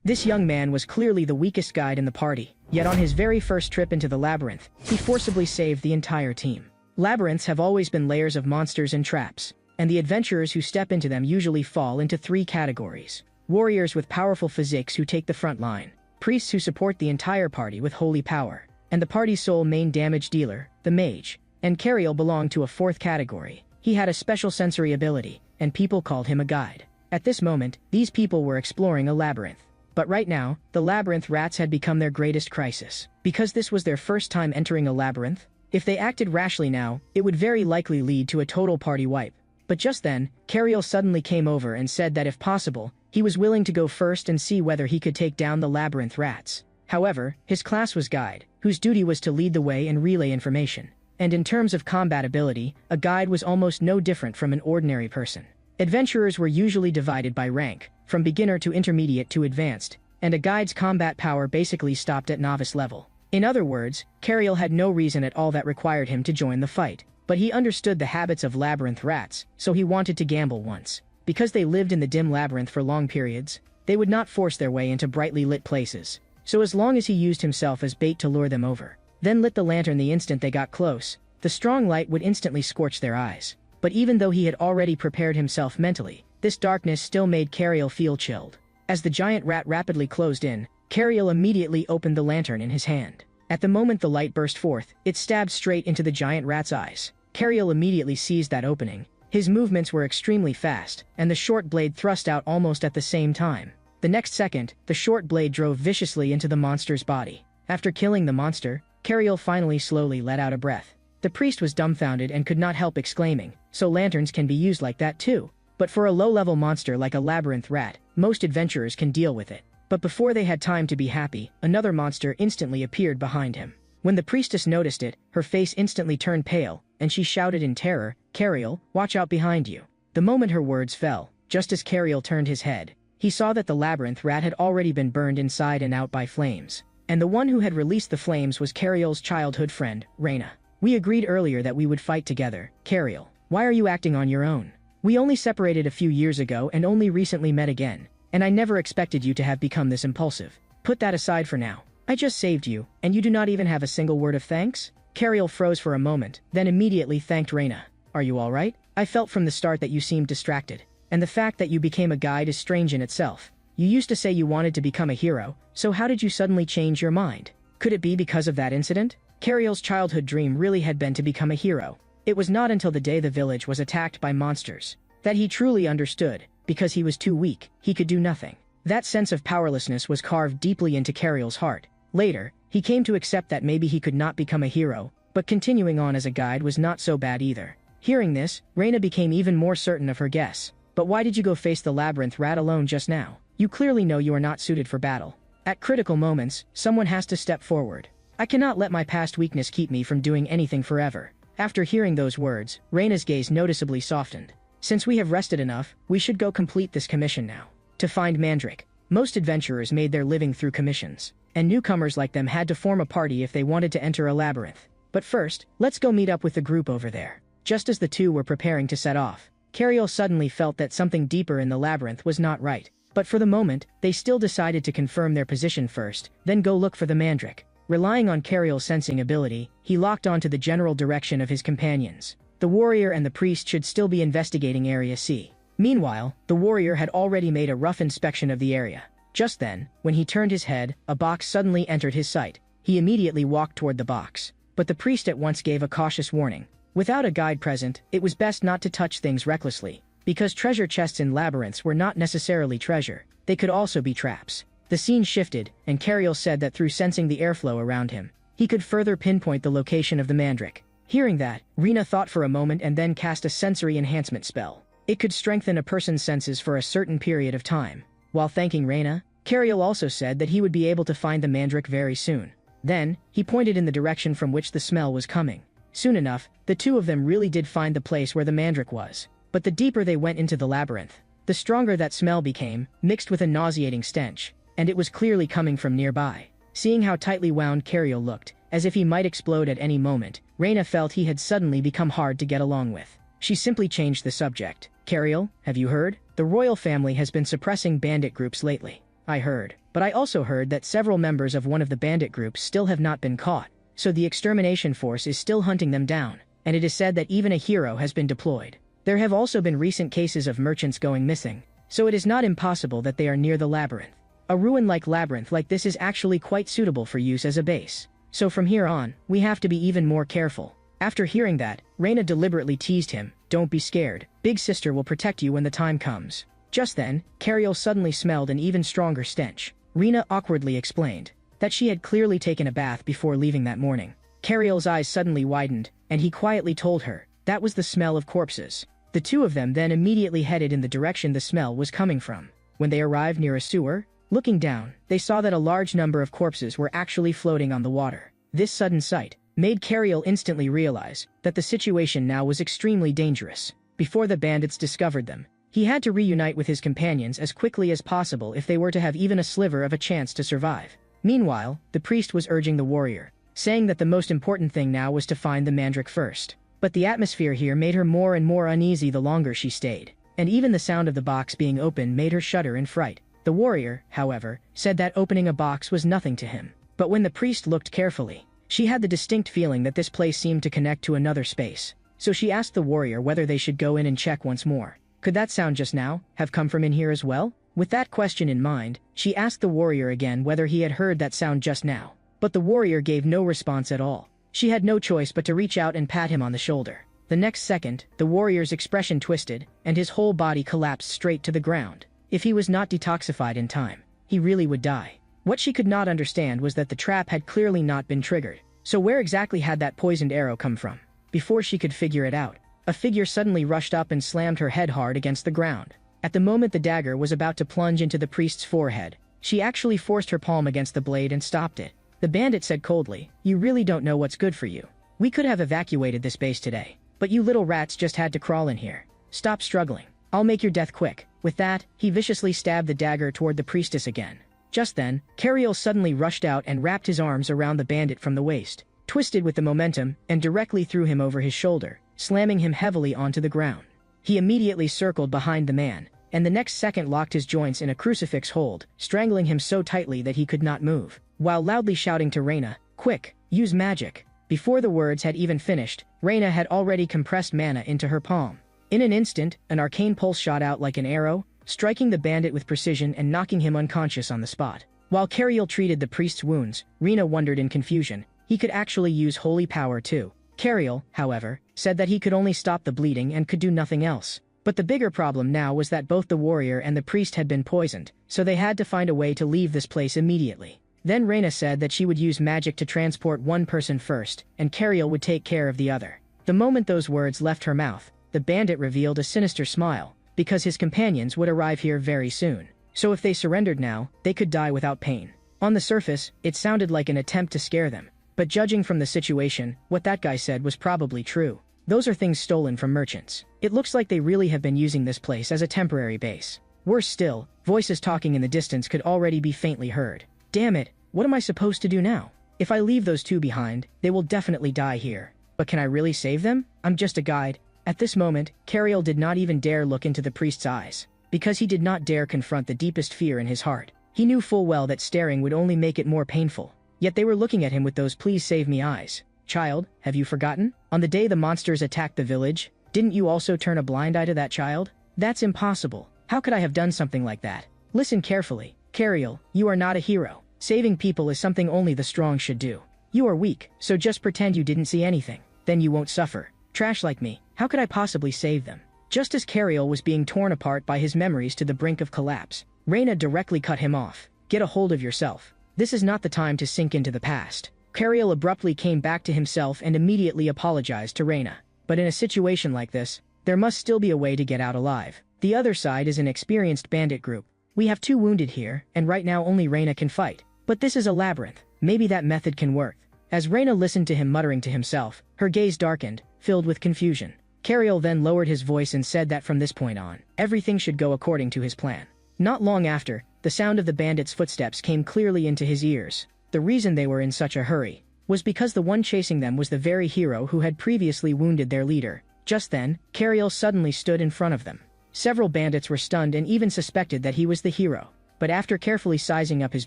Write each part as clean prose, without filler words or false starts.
This young man was clearly the weakest guide in the party, yet on his very first trip into the labyrinth, he forcibly saved the entire team. Labyrinths have always been layers of monsters and traps, and the adventurers who step into them usually fall into three categories. Warriors with powerful physiques who take the front line, priests who support the entire party with holy power, and the party's sole main damage dealer, the mage. And Cariel belonged to a fourth category. He had a special sensory ability, and people called him a guide. At this moment, these people were exploring a labyrinth. But right now, the labyrinth rats had become their greatest crisis. Because this was their first time entering a labyrinth, if they acted rashly now, it would very likely lead to a total party wipe. But just then, Cariel suddenly came over and said that if possible, he was willing to go first and see whether he could take down the labyrinth rats. However, his class was guide, whose duty was to lead the way and relay information. And in terms of combat ability, a guide was almost no different from an ordinary person. Adventurers were usually divided by rank, from beginner to intermediate to advanced, and a guide's combat power basically stopped at novice level. In other words, Cariel had no reason at all that required him to join the fight, but he understood the habits of labyrinth rats, so he wanted to gamble once. Because they lived in the dim labyrinth for long periods, they would not force their way into brightly lit places, so as long as he used himself as bait to lure them over, then lit the lantern the instant they got close, the strong light would instantly scorch their eyes. But even though he had already prepared himself mentally, this darkness still made Cariel feel chilled. As the giant rat rapidly closed in, Cariel immediately opened the lantern in his hand. At the moment the light burst forth, it stabbed straight into the giant rat's eyes. Cariel immediately seized that opening. His movements were extremely fast, and the short blade thrust out almost at the same time. The next second, the short blade drove viciously into the monster's body. After killing the monster, Cariel finally slowly let out a breath. The priest was dumbfounded and could not help exclaiming, "So lanterns can be used like that too?" But for a low-level monster like a labyrinth rat, most adventurers can deal with it. But before they had time to be happy, another monster instantly appeared behind him. When the priestess noticed it, her face instantly turned pale, and she shouted in terror, "Cariel, watch out behind you." The moment her words fell, just as Cariel turned his head, he saw that the labyrinth rat had already been burned inside and out by flames. And the one who had released the flames was Cariel's childhood friend, Reina. "We agreed earlier that we would fight together, Cariel. Why are you acting on your own? We only separated a few years ago and only recently met again, and I never expected you to have become this impulsive. Put that aside for now. I just saved you, and you do not even have a single word of thanks?" Cariel froze for a moment, then immediately thanked Reina. "Are you alright? I felt from the start that you seemed distracted, and the fact that you became a guide is strange in itself. You used to say you wanted to become a hero, so how did you suddenly change your mind? Could it be because of that incident?" Cariel's childhood dream really had been to become a hero. It was not until the day the village was attacked by monsters that he truly understood, because he was too weak, he could do nothing. That sense of powerlessness was carved deeply into Cariel's heart. Later, he came to accept that maybe he could not become a hero, but continuing on as a guide was not so bad either. Hearing this, Reina became even more certain of her guess. "But why did you go face the labyrinth rat alone just now? You clearly know you are not suited for battle. At critical moments, someone has to step forward. I cannot let my past weakness keep me from doing anything forever." After hearing those words, Reina's gaze noticeably softened. "Since we have rested enough, we should go complete this commission now. To find Mandrake." Most adventurers made their living through commissions, and newcomers like them had to form a party if they wanted to enter a labyrinth. "But first, let's go meet up with the group over there." Just as the two were preparing to set off, Cariel suddenly felt that something deeper in the labyrinth was not right. But for the moment, they still decided to confirm their position first, then go look for the Mandrake. Relying on Cariel's sensing ability, he locked onto the general direction of his companions. The warrior and the priest should still be investigating Area C. Meanwhile, the warrior had already made a rough inspection of the area. Just then, when he turned his head, a box suddenly entered his sight. He immediately walked toward the box. But the priest at once gave a cautious warning. Without a guide present, it was best not to touch things recklessly, because treasure chests in labyrinths were not necessarily treasure, they could also be traps. The scene shifted, and Cariel said that through sensing the airflow around him, he could further pinpoint the location of the Mandrake. Hearing that, Reina thought for a moment and then cast a sensory enhancement spell. It could strengthen a person's senses for a certain period of time. While thanking Reina, Cariel also said that he would be able to find the Mandrake very soon. Then, he pointed in the direction from which the smell was coming. Soon enough, the two of them really did find the place where the Mandrake was. But the deeper they went into the labyrinth, the stronger that smell became, mixed with a nauseating stench. And it was clearly coming from nearby. Seeing how tightly wound Cariel looked, as if he might explode at any moment, Reina felt he had suddenly become hard to get along with. She simply changed the subject. "Cariel, have you heard? The royal family has been suppressing bandit groups lately. I heard. But I also heard that several members of one of the bandit groups still have not been caught, so the extermination force is still hunting them down, and it is said that even a hero has been deployed. There have also been recent cases of merchants going missing, so it is not impossible that they are near the labyrinth. A ruin-like labyrinth like this is actually quite suitable for use as a base. So from here on, we have to be even more careful. After hearing that, Reina deliberately teased him, "Don't be scared. Big sister will protect you when the time comes." Just then, Cariel suddenly smelled an even stronger stench. Rena awkwardly explained that she had clearly taken a bath before leaving that morning. Cariel's eyes suddenly widened, and he quietly told her that was the smell of corpses. The two of them then immediately headed in the direction the smell was coming from. When they arrived near a sewer, looking down, they saw that a large number of corpses were actually floating on the water. This sudden sight made Cariel instantly realize that the situation now was extremely dangerous. Before the bandits discovered them, he had to reunite with his companions as quickly as possible if they were to have even a sliver of a chance to survive. Meanwhile, the priest was urging the warrior, saying that the most important thing now was to find the mandrake first. But the atmosphere here made her more and more uneasy the longer she stayed, and even the sound of the box being open made her shudder in fright. The warrior, however, said that opening a box was nothing to him. But when the priest looked carefully, she had the distinct feeling that this place seemed to connect to another space. So she asked the warrior whether they should go in and check once more. Could that sound just now have come from in here as well? With that question in mind, she asked the warrior again whether he had heard that sound just now. But the warrior gave no response at all. She had no choice but to reach out and pat him on the shoulder. The next second, the warrior's expression twisted, and his whole body collapsed straight to the ground. If he was not detoxified in time, he really would die. What she could not understand was that the trap had clearly not been triggered. So where exactly had that poisoned arrow come from? Before she could figure it out, a figure suddenly rushed up and slammed her head hard against the ground. At the moment the dagger was about to plunge into the priest's forehead, she actually forced her palm against the blade and stopped it. The bandit said coldly, "You really don't know what's good for you. We could have evacuated this base today, but you little rats just had to crawl in here. Stop struggling. I'll make your death quick." With that, he viciously stabbed the dagger toward the priestess again. Just then, Cariel suddenly rushed out and wrapped his arms around the bandit from the waist, twisted with the momentum, and directly threw him over his shoulder, slamming him heavily onto the ground. He immediately circled behind the man, and the next second locked his joints in a crucifix hold, strangling him so tightly that he could not move, while loudly shouting to Reina, "Quick, use magic." Before the words had even finished, Reina had already compressed mana into her palm. In an instant, an arcane pulse shot out like an arrow, striking the bandit with precision and knocking him unconscious on the spot. While Cariel treated the priest's wounds, Reina wondered in confusion. He could actually use holy power too. Cariel, however, said that he could only stop the bleeding and could do nothing else. But the bigger problem now was that both the warrior and the priest had been poisoned, so they had to find a way to leave this place immediately. Then Reina said that she would use magic to transport one person first, and Cariel would take care of the other. The moment those words left her mouth, the bandit revealed a sinister smile, because his companions would arrive here very soon. So if they surrendered now, they could die without pain. On the surface, it sounded like an attempt to scare them. But judging from the situation, what that guy said was probably true. Those are things stolen from merchants. It looks like they really have been using this place as a temporary base. Worse still, voices talking in the distance could already be faintly heard. Damn it, what am I supposed to do now? If I leave those two behind, they will definitely die here. But can I really save them? I'm just a guide. At this moment, Cariel did not even dare look into the priest's eyes, because he did not dare confront the deepest fear in his heart. He knew full well that staring would only make it more painful. Yet they were looking at him with those "please save me" eyes. Child, have you forgotten? On the day the monsters attacked the village, didn't you also turn a blind eye to that child? That's impossible. How could I have done something like that? Listen carefully. Cariel, you are not a hero. Saving people is something only the strong should do. You are weak, so just pretend you didn't see anything. Then you won't suffer. Trash like me, how could I possibly save them? Just as Cariel was being torn apart by his memories to the brink of collapse, Reina directly cut him off. Get a hold of yourself. This is not the time to sink into the past. Cariel abruptly came back to himself and immediately apologized to Reina. But in a situation like this, there must still be a way to get out alive. The other side is an experienced bandit group. We have 2 wounded here, and right now only Reina can fight. But this is a labyrinth. Maybe that method can work. As Reina listened to him muttering to himself, her gaze darkened, filled with confusion. Cariel then lowered his voice and said that from this point on, everything should go according to his plan. Not long after, the sound of the bandits' footsteps came clearly into his ears. The reason they were in such a hurry was because the one chasing them was the very hero who had previously wounded their leader. Just then, Cariel suddenly stood in front of them. Several bandits were stunned and even suspected that he was the hero. but after carefully sizing up his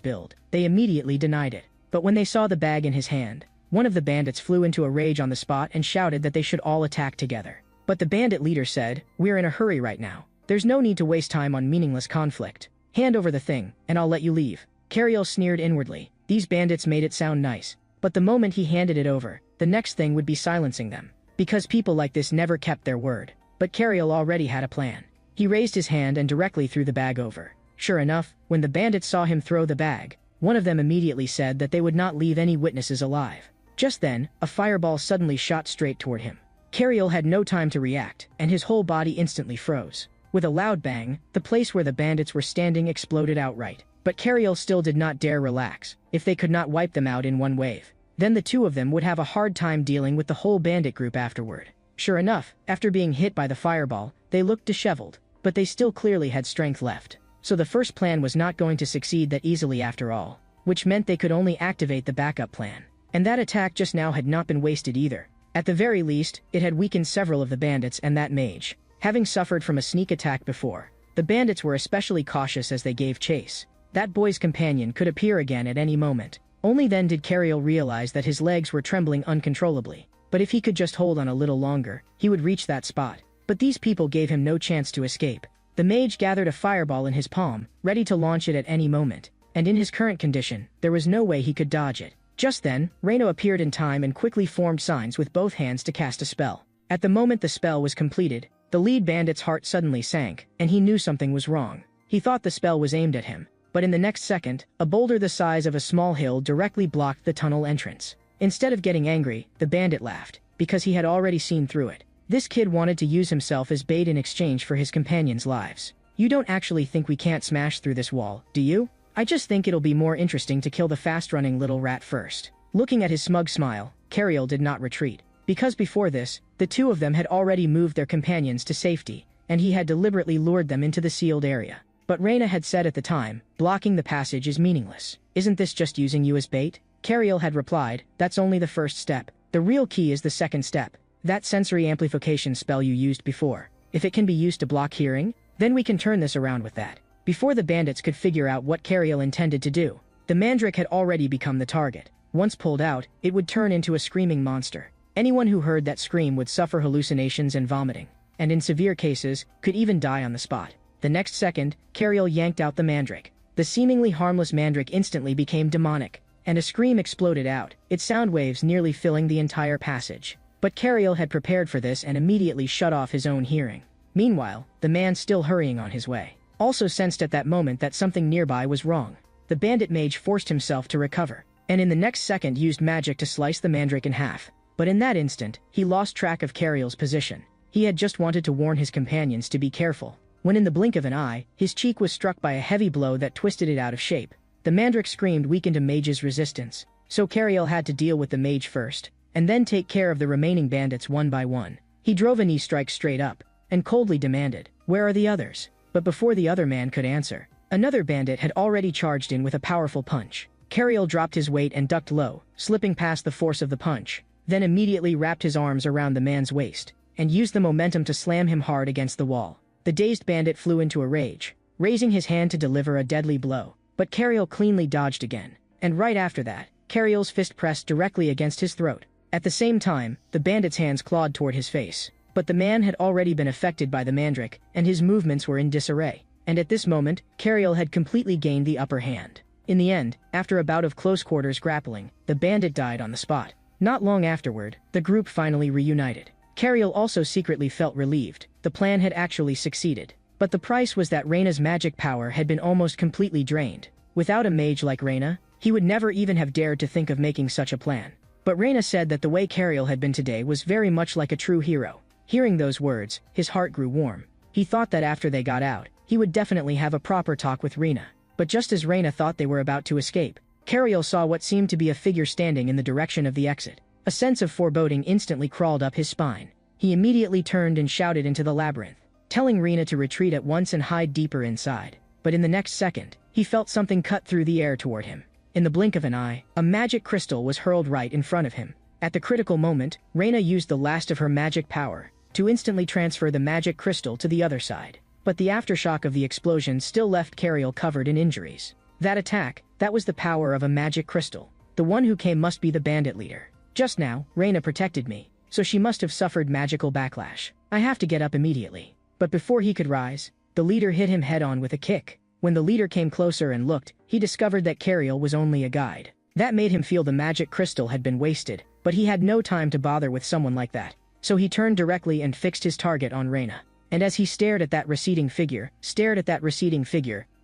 build, they immediately denied it. But when they saw the bag in his hand, one of the bandits flew into a rage on the spot and shouted that they should all attack together. But the bandit leader said, "We're in a hurry right now. There's no need to waste time on meaningless conflict. Hand over the thing, and I'll let you leave." Cariel sneered inwardly. These bandits made it sound nice. But the moment he handed it over, the next thing would be silencing them. Because people like this never kept their word. But Cariel already had a plan. He raised his hand and directly threw the bag over. Sure enough, when the bandits saw him throw the bag, one of them immediately said that they would not leave any witnesses alive. Just then, a fireball suddenly shot straight toward him. Cariel had no time to react, and his whole body instantly froze. With a loud bang, the place where the bandits were standing exploded outright. But Cariel still did not dare relax. If they could not wipe them out in one wave, then the two of them would have a hard time dealing with the whole bandit group afterward. Sure enough, after being hit by the fireball, they looked disheveled, but they still clearly had strength left. So the first plan was not going to succeed that easily after all, which meant they could only activate the backup plan. And that attack just now had not been wasted either. At the very least, it had weakened several of the bandits and that mage. Having suffered from a sneak attack before, the bandits were especially cautious as they gave chase. That boy's companion could appear again at any moment. Only then did Cariel realize that his legs were trembling uncontrollably. But if he could just hold on a little longer, he would reach that spot. But these people gave him no chance to escape. The mage gathered a fireball in his palm, ready to launch it at any moment, and in his current condition, there was no way he could dodge it. Just then, Reino appeared in time and quickly formed signs with both hands to cast a spell. At the moment the spell was completed, the lead bandit's heart suddenly sank, and he knew something was wrong. He thought the spell was aimed at him, but in the next second, a boulder the size of a small hill directly blocked the tunnel entrance. Instead of getting angry, the bandit laughed, because he had already seen through it. This kid wanted to use himself as bait in exchange for his companions' lives. "You don't actually think we can't smash through this wall, do you? I just think it'll be more interesting to kill the fast-running little rat first." Looking at his smug smile, Cariel did not retreat. Because before this, the two of them had already moved their companions to safety, and he had deliberately lured them into the sealed area. But Reina had said at the time, blocking the passage is meaningless. "Isn't this just using you as bait?" Cariel had replied, "That's only the first step. The real key is the second step. That sensory amplification spell you used before. If it can be used to block hearing, then we can turn this around with that." Before the bandits could figure out what Cariel intended to do, the mandrake had already become the target. Once pulled out, it would turn into a screaming monster. Anyone who heard that scream would suffer hallucinations and vomiting, and in severe cases, could even die on the spot. The next second, Cariel yanked out the mandrake. The seemingly harmless mandrake instantly became demonic, and a scream exploded out, its sound waves nearly filling the entire passage. But Cariel had prepared for this and immediately shut off his own hearing. Meanwhile, the man still hurrying on his way also sensed at that moment that something nearby was wrong. The bandit mage forced himself to recover, and in the next second used magic to slice the mandrake in half. But in that instant, he lost track of Cariel's position. He had just wanted to warn his companions to be careful, when in the blink of an eye, his cheek was struck by a heavy blow that twisted it out of shape. The mandrake screamed weakened a mage's resistance, so Cariel had to deal with the mage first, and then take care of the remaining bandits one by one. He drove a knee strike straight up, and coldly demanded, "Where are the others?" But before the other man could answer, another bandit had already charged in with a powerful punch. Cariel dropped his weight and ducked low, slipping past the force of the punch, then immediately wrapped his arms around the man's waist, and used the momentum to slam him hard against the wall. The dazed bandit flew into a rage, raising his hand to deliver a deadly blow, but Cariel cleanly dodged again, and right after that, Cariel's fist pressed directly against his throat. At the same time, the bandit's hands clawed toward his face. But the man had already been affected by the mandrake, and his movements were in disarray. And at this moment, Cariel had completely gained the upper hand. In the end, after a bout of close-quarters grappling, the bandit died on the spot. Not long afterward, the group finally reunited. Cariel also secretly felt relieved. The plan had actually succeeded. But the price was that Reina's magic power had been almost completely drained. Without a mage like Reina, he would never even have dared to think of making such a plan. But Reina said that the way Cariel had been today was very much like a true hero. Hearing those words, his heart grew warm. He thought that after they got out, he would definitely have a proper talk with Reina. But just as Reina thought they were about to escape, Cariel saw what seemed to be a figure standing in the direction of the exit. A sense of foreboding instantly crawled up his spine. He immediately turned and shouted into the labyrinth, telling Reina to retreat at once and hide deeper inside. But in the next second, he felt something cut through the air toward him. In the blink of an eye, a magic crystal was hurled right in front of him. At the critical moment, Reina used the last of her magic power to instantly transfer the magic crystal to the other side. But the aftershock of the explosion still left Cariel covered in injuries. That attack, that was the power of a magic crystal. The one who came must be the bandit leader. Just now, Reina protected me, so she must have suffered magical backlash. I have to get up immediately. But before he could rise, the leader hit him head-on with a kick. When the leader came closer and looked, he discovered that Cariel was only a guide. That made him feel the magic crystal had been wasted, but he had no time to bother with someone like that. So he turned directly and fixed his target on Reina. And as he stared at that receding figure,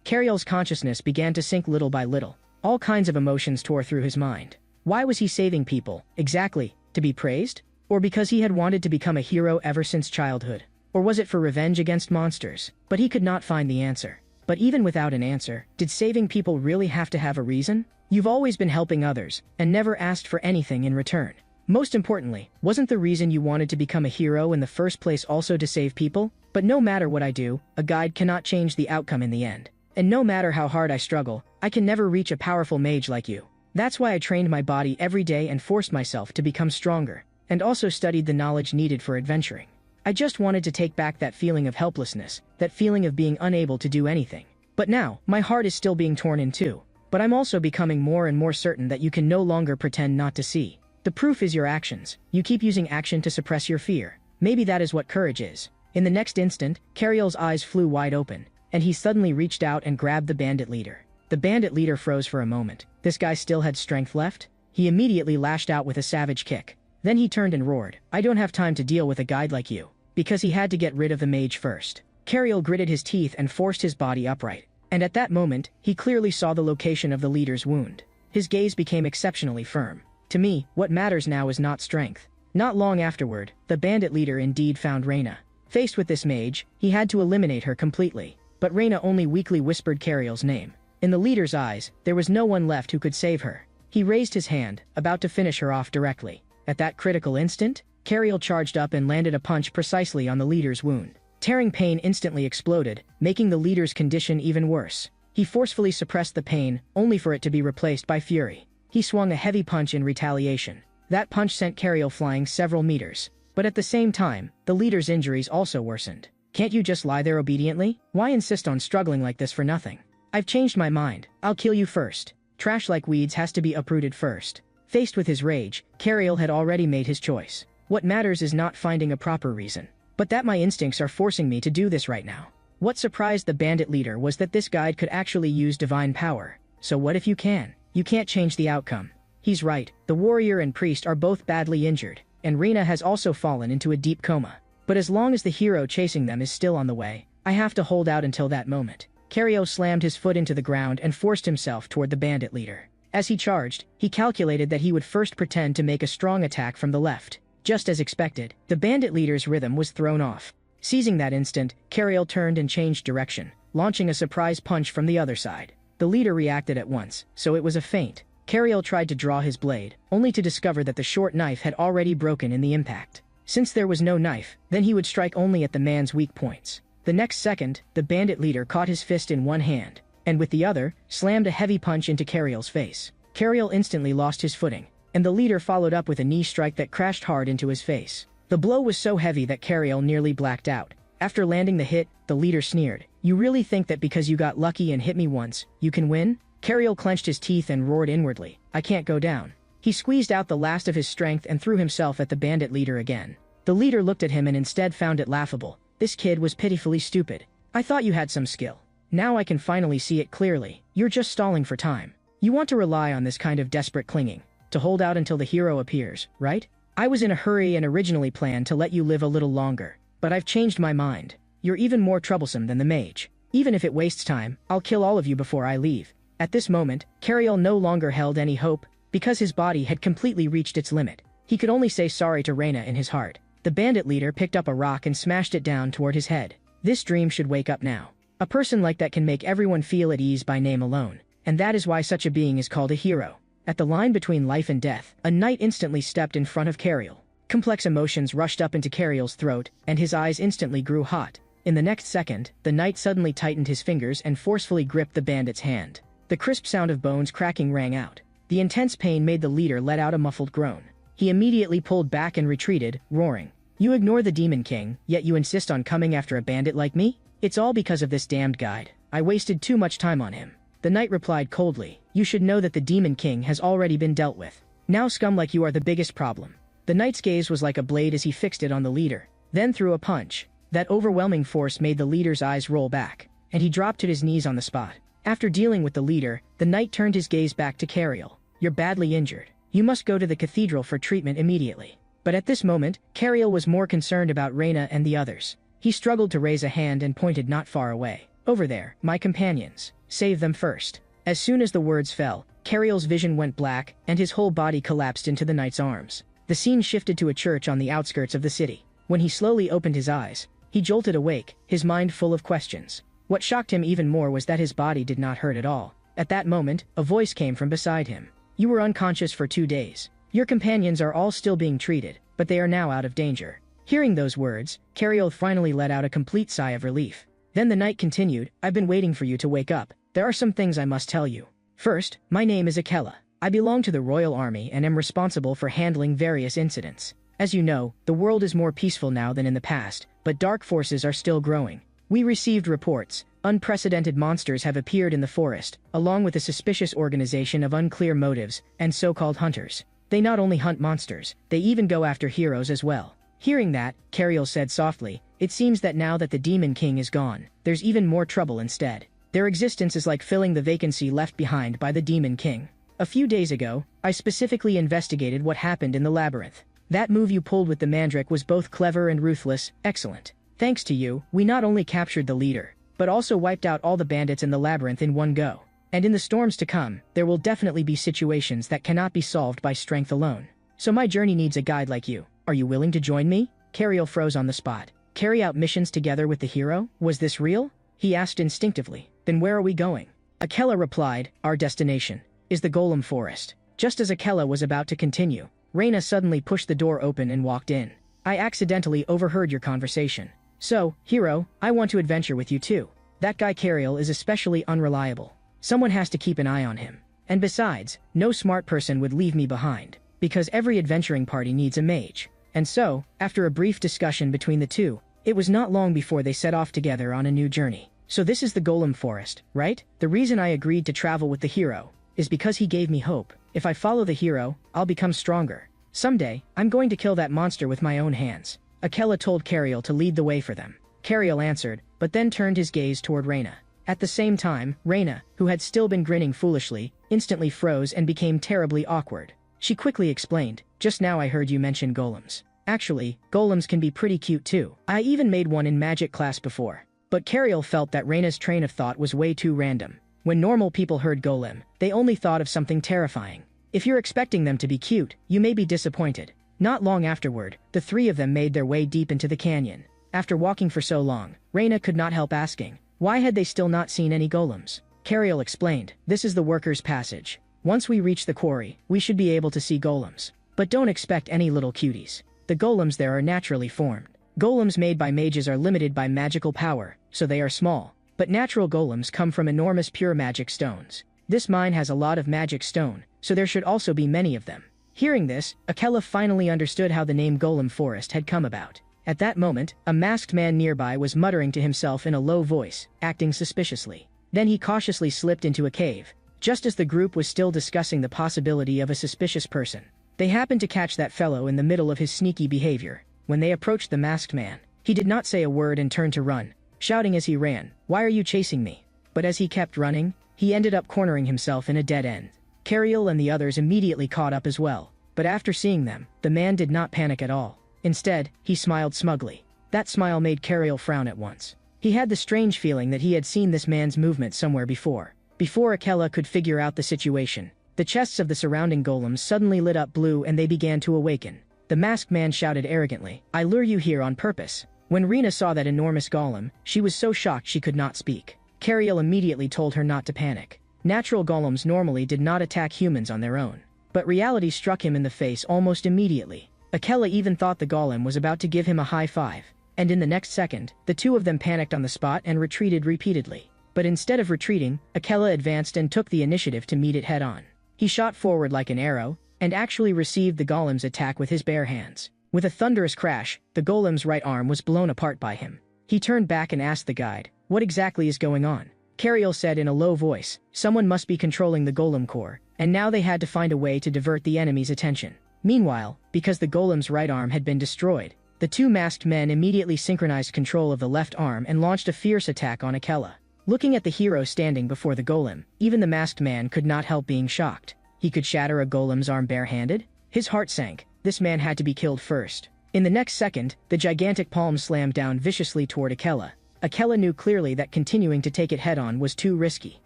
Cariel's consciousness began to sink little by little. All kinds of emotions tore through his mind. Why was he saving people, exactly? To be praised? Or because he had wanted to become a hero ever since childhood? Or was it for revenge against monsters? But he could not find the answer. But even without an answer, did saving people really have to have a reason? You've always been helping others, and never asked for anything in return. Most importantly, wasn't the reason you wanted to become a hero in the first place also to save people? But no matter what I do, a guide cannot change the outcome in the end. And no matter how hard I struggle, I can never reach a powerful mage like you. That's why I trained my body every day and forced myself to become stronger, and also studied the knowledge needed for adventuring. I just wanted to take back that feeling of helplessness, that feeling of being unable to do anything. But now, my heart is still being torn in two. But I'm also becoming more and more certain that you can no longer pretend not to see. The proof is your actions. You keep using action to suppress your fear. Maybe that is what courage is. In the next instant, Cariel's eyes flew wide open, and he suddenly reached out and grabbed the bandit leader. The bandit leader froze for a moment. This guy still had strength left? He immediately lashed out with a savage kick. Then he turned and roared, "I don't have time to deal with a guide like you." Because he had to get rid of the mage first. Cariel gritted his teeth and forced his body upright. And at that moment, he clearly saw the location of the leader's wound. His gaze became exceptionally firm. To me, what matters now is not strength. Not long afterward, the bandit leader indeed found Reina. Faced with this mage, he had to eliminate her completely. But Reina only weakly whispered Cariel's name. In the leader's eyes, there was no one left who could save her. He raised his hand, about to finish her off directly. At that critical instant, Cariel charged up and landed a punch precisely on the leader's wound. Tearing pain instantly exploded, making the leader's condition even worse. He forcefully suppressed the pain, only for it to be replaced by fury. He swung a heavy punch in retaliation. That punch sent Cariel flying several meters. But at the same time, the leader's injuries also worsened. Can't you just lie there obediently? Why insist on struggling like this for nothing? I've changed my mind. I'll kill you first. Trash like weeds has to be uprooted first. Faced with his rage, Cariel had already made his choice. What matters is not finding a proper reason, but that my instincts are forcing me to do this right now. What surprised the bandit leader was that this guide could actually use divine power. So what if you can? You can't change the outcome. He's right, the warrior and priest are both badly injured, and Reina has also fallen into a deep coma. But as long as the hero chasing them is still on the way, I have to hold out until that moment. Cariel slammed his foot into the ground and forced himself toward the bandit leader. As he charged, he calculated that he would first pretend to make a strong attack from the left. Just as expected, the bandit leader's rhythm was thrown off. Seizing that instant, Cariel turned and changed direction, launching a surprise punch from the other side. The leader reacted at once, so it was a feint. Cariel tried to draw his blade, only to discover that the short knife had already broken in the impact. Since there was no knife, then he would strike only at the man's weak points. The next second, the bandit leader caught his fist in one hand, and with the other, slammed a heavy punch into Cariel's face. Cariel instantly lost his footing, and the leader followed up with a knee strike that crashed hard into his face. The blow was so heavy that Cariel nearly blacked out. After landing the hit, the leader sneered, "You really think that because you got lucky and hit me once, you can win?" Cariel clenched his teeth and roared inwardly, "I can't go down." He squeezed out the last of his strength and threw himself at the bandit leader again. The leader looked at him and instead found it laughable. This kid was pitifully stupid. "I thought you had some skill. Now I can finally see it clearly. You're just stalling for time. You want to rely on this kind of desperate clinging, to hold out until the hero appears, right? I was in a hurry and originally planned to let you live a little longer, but I've changed my mind. You're even more troublesome than the mage. Even if it wastes time, I'll kill all of you before I leave." At this moment, Cariel no longer held any hope, because his body had completely reached its limit. He could only say sorry to Reina in his heart. The bandit leader picked up a rock and smashed it down toward his head. This dream should wake up now. A person like that can make everyone feel at ease by name alone, and that is why such a being is called a hero. At the line between life and death, a knight instantly stepped in front of Cariel. Complex emotions rushed up into Cariel's throat, and his eyes instantly grew hot. In the next second, the knight suddenly tightened his fingers and forcefully gripped the bandit's hand. The crisp sound of bones cracking rang out. The intense pain made the leader let out a muffled groan. He immediately pulled back and retreated, roaring, "You ignore the Demon King, yet you insist on coming after a bandit like me? It's all because of this damned guide. I wasted too much time on him. The knight replied coldly, you should know that the Demon King has already been dealt with. Now scum like you are the biggest problem. The knight's gaze was like a blade as he fixed it on the leader, then threw a punch. That overwhelming force made the leader's eyes roll back, and he dropped to his knees on the spot. After dealing with the leader, the knight turned his gaze back to Cariel. You're badly injured. You must go to the cathedral for treatment immediately. But at this moment, Cariel was more concerned about Reyna and the others. He struggled to raise a hand and pointed not far away. Over there, my companions. Save them first. As soon as the words fell, Cariel's vision went black, and his whole body collapsed into the knight's arms. The scene shifted to a church on the outskirts of the city. When he slowly opened his eyes, he jolted awake, his mind full of questions. What shocked him even more was that his body did not hurt at all. At that moment, a voice came from beside him. You were unconscious for 2 days. Your companions are all still being treated, but they are now out of danger. Hearing those words, Cariel finally let out a complete sigh of relief. Then the knight continued, I've been waiting for you to wake up. There are some things I must tell you. First, my name is Yahello. I belong to the royal army and am responsible for handling various incidents. As you know, the world is more peaceful now than in the past, but dark forces are still growing. We received reports. Unprecedented monsters have appeared in the forest, along with a suspicious organization of unclear motives and so-called hunters. They not only hunt monsters, they even go after heroes as well. Hearing that, Cariel said softly, it seems that now that the Demon King is gone, there's even more trouble instead. Their existence is like filling the vacancy left behind by the Demon King. A few days ago, I specifically investigated what happened in the labyrinth. That move you pulled with the Mandrake was both clever and ruthless, excellent. Thanks to you, we not only captured the leader, but also wiped out all the bandits in the labyrinth in one go. And in the storms to come, there will definitely be situations that cannot be solved by strength alone. So my journey needs a guide like you. Are you willing to join me? Cariel froze on the spot. Carry out missions together with the hero? Was this real? He asked instinctively. Then where are we going? Yahello replied, our destination is the Golem Forest. Just as Yahello was about to continue, Reyna suddenly pushed the door open and walked in. I accidentally overheard your conversation. So, hero, I want to adventure with you too. That guy Cariel is especially unreliable. Someone has to keep an eye on him. And besides, no smart person would leave me behind, because every adventuring party needs a mage. And so, after a brief discussion between the two, it was not long before they set off together on a new journey. So this is the Golem Forest, right? The reason I agreed to travel with the hero is because he gave me hope. If I follow the hero, I'll become stronger. Someday, I'm going to kill that monster with my own hands. Yahello told Cariel to lead the way for them. Cariel answered, but then turned his gaze toward Reyna. At the same time, Reyna, who had still been grinning foolishly, instantly froze and became terribly awkward. She quickly explained, just now I heard you mention golems. Actually, golems can be pretty cute too. I even made one in magic class before. But Cariel felt that Reyna's train of thought was way too random. When normal people heard golem, they only thought of something terrifying. If you're expecting them to be cute, you may be disappointed. Not long afterward, the three of them made their way deep into the canyon. After walking for so long, Reyna could not help asking, why had they still not seen any golems? Cariel explained, this is the workers' passage. Once we reach the quarry, we should be able to see golems. But don't expect any little cuties. The golems there are naturally formed. Golems made by mages are limited by magical power, so they are small. But natural golems come from enormous pure magic stones. This mine has a lot of magic stone, so there should also be many of them. Hearing this, Yahello finally understood how the name Golem Forest had come about. At that moment, a masked man nearby was muttering to himself in a low voice, acting suspiciously. Then he cautiously slipped into a cave. Just as the group was still discussing the possibility of a suspicious person, they happened to catch that fellow in the middle of his sneaky behavior. When they approached the masked man, he did not say a word and turned to run, shouting as he ran, "Why are you chasing me?" But as he kept running, he ended up cornering himself in a dead end. Cariel and the others immediately caught up as well, but after seeing them, the man did not panic at all. Instead, he smiled smugly. That smile made Cariel frown at once. He had the strange feeling that he had seen this man's movement somewhere before. Before Yahello could figure out the situation, the chests of the surrounding golems suddenly lit up blue and they began to awaken. The masked man shouted arrogantly, "I lure you here on purpose." When Reyna saw that enormous golem, she was so shocked she could not speak. Cariel immediately told her not to panic. Natural golems normally did not attack humans on their own. But reality struck him in the face almost immediately. Yahello even thought the golem was about to give him a high five. And in the next second, the two of them panicked on the spot and retreated repeatedly. But instead of retreating, Yahello advanced and took the initiative to meet it head-on. He shot forward like an arrow, and actually received the golem's attack with his bare hands. With a thunderous crash, the golem's right arm was blown apart by him. He turned back and asked the guide, "What exactly is going on?" Cariel said in a low voice, "Someone must be controlling the golem core, and now they had to find a way to divert the enemy's attention." Meanwhile, because the golem's right arm had been destroyed, the two masked men immediately synchronized control of the left arm and launched a fierce attack on Yahello. Looking at the hero standing before the golem, even the masked man could not help being shocked. He could shatter a golem's arm barehanded? His heart sank. This man had to be killed first. In the next second, the gigantic palm slammed down viciously toward Yahello. Yahello knew clearly that continuing to take it head-on was too risky,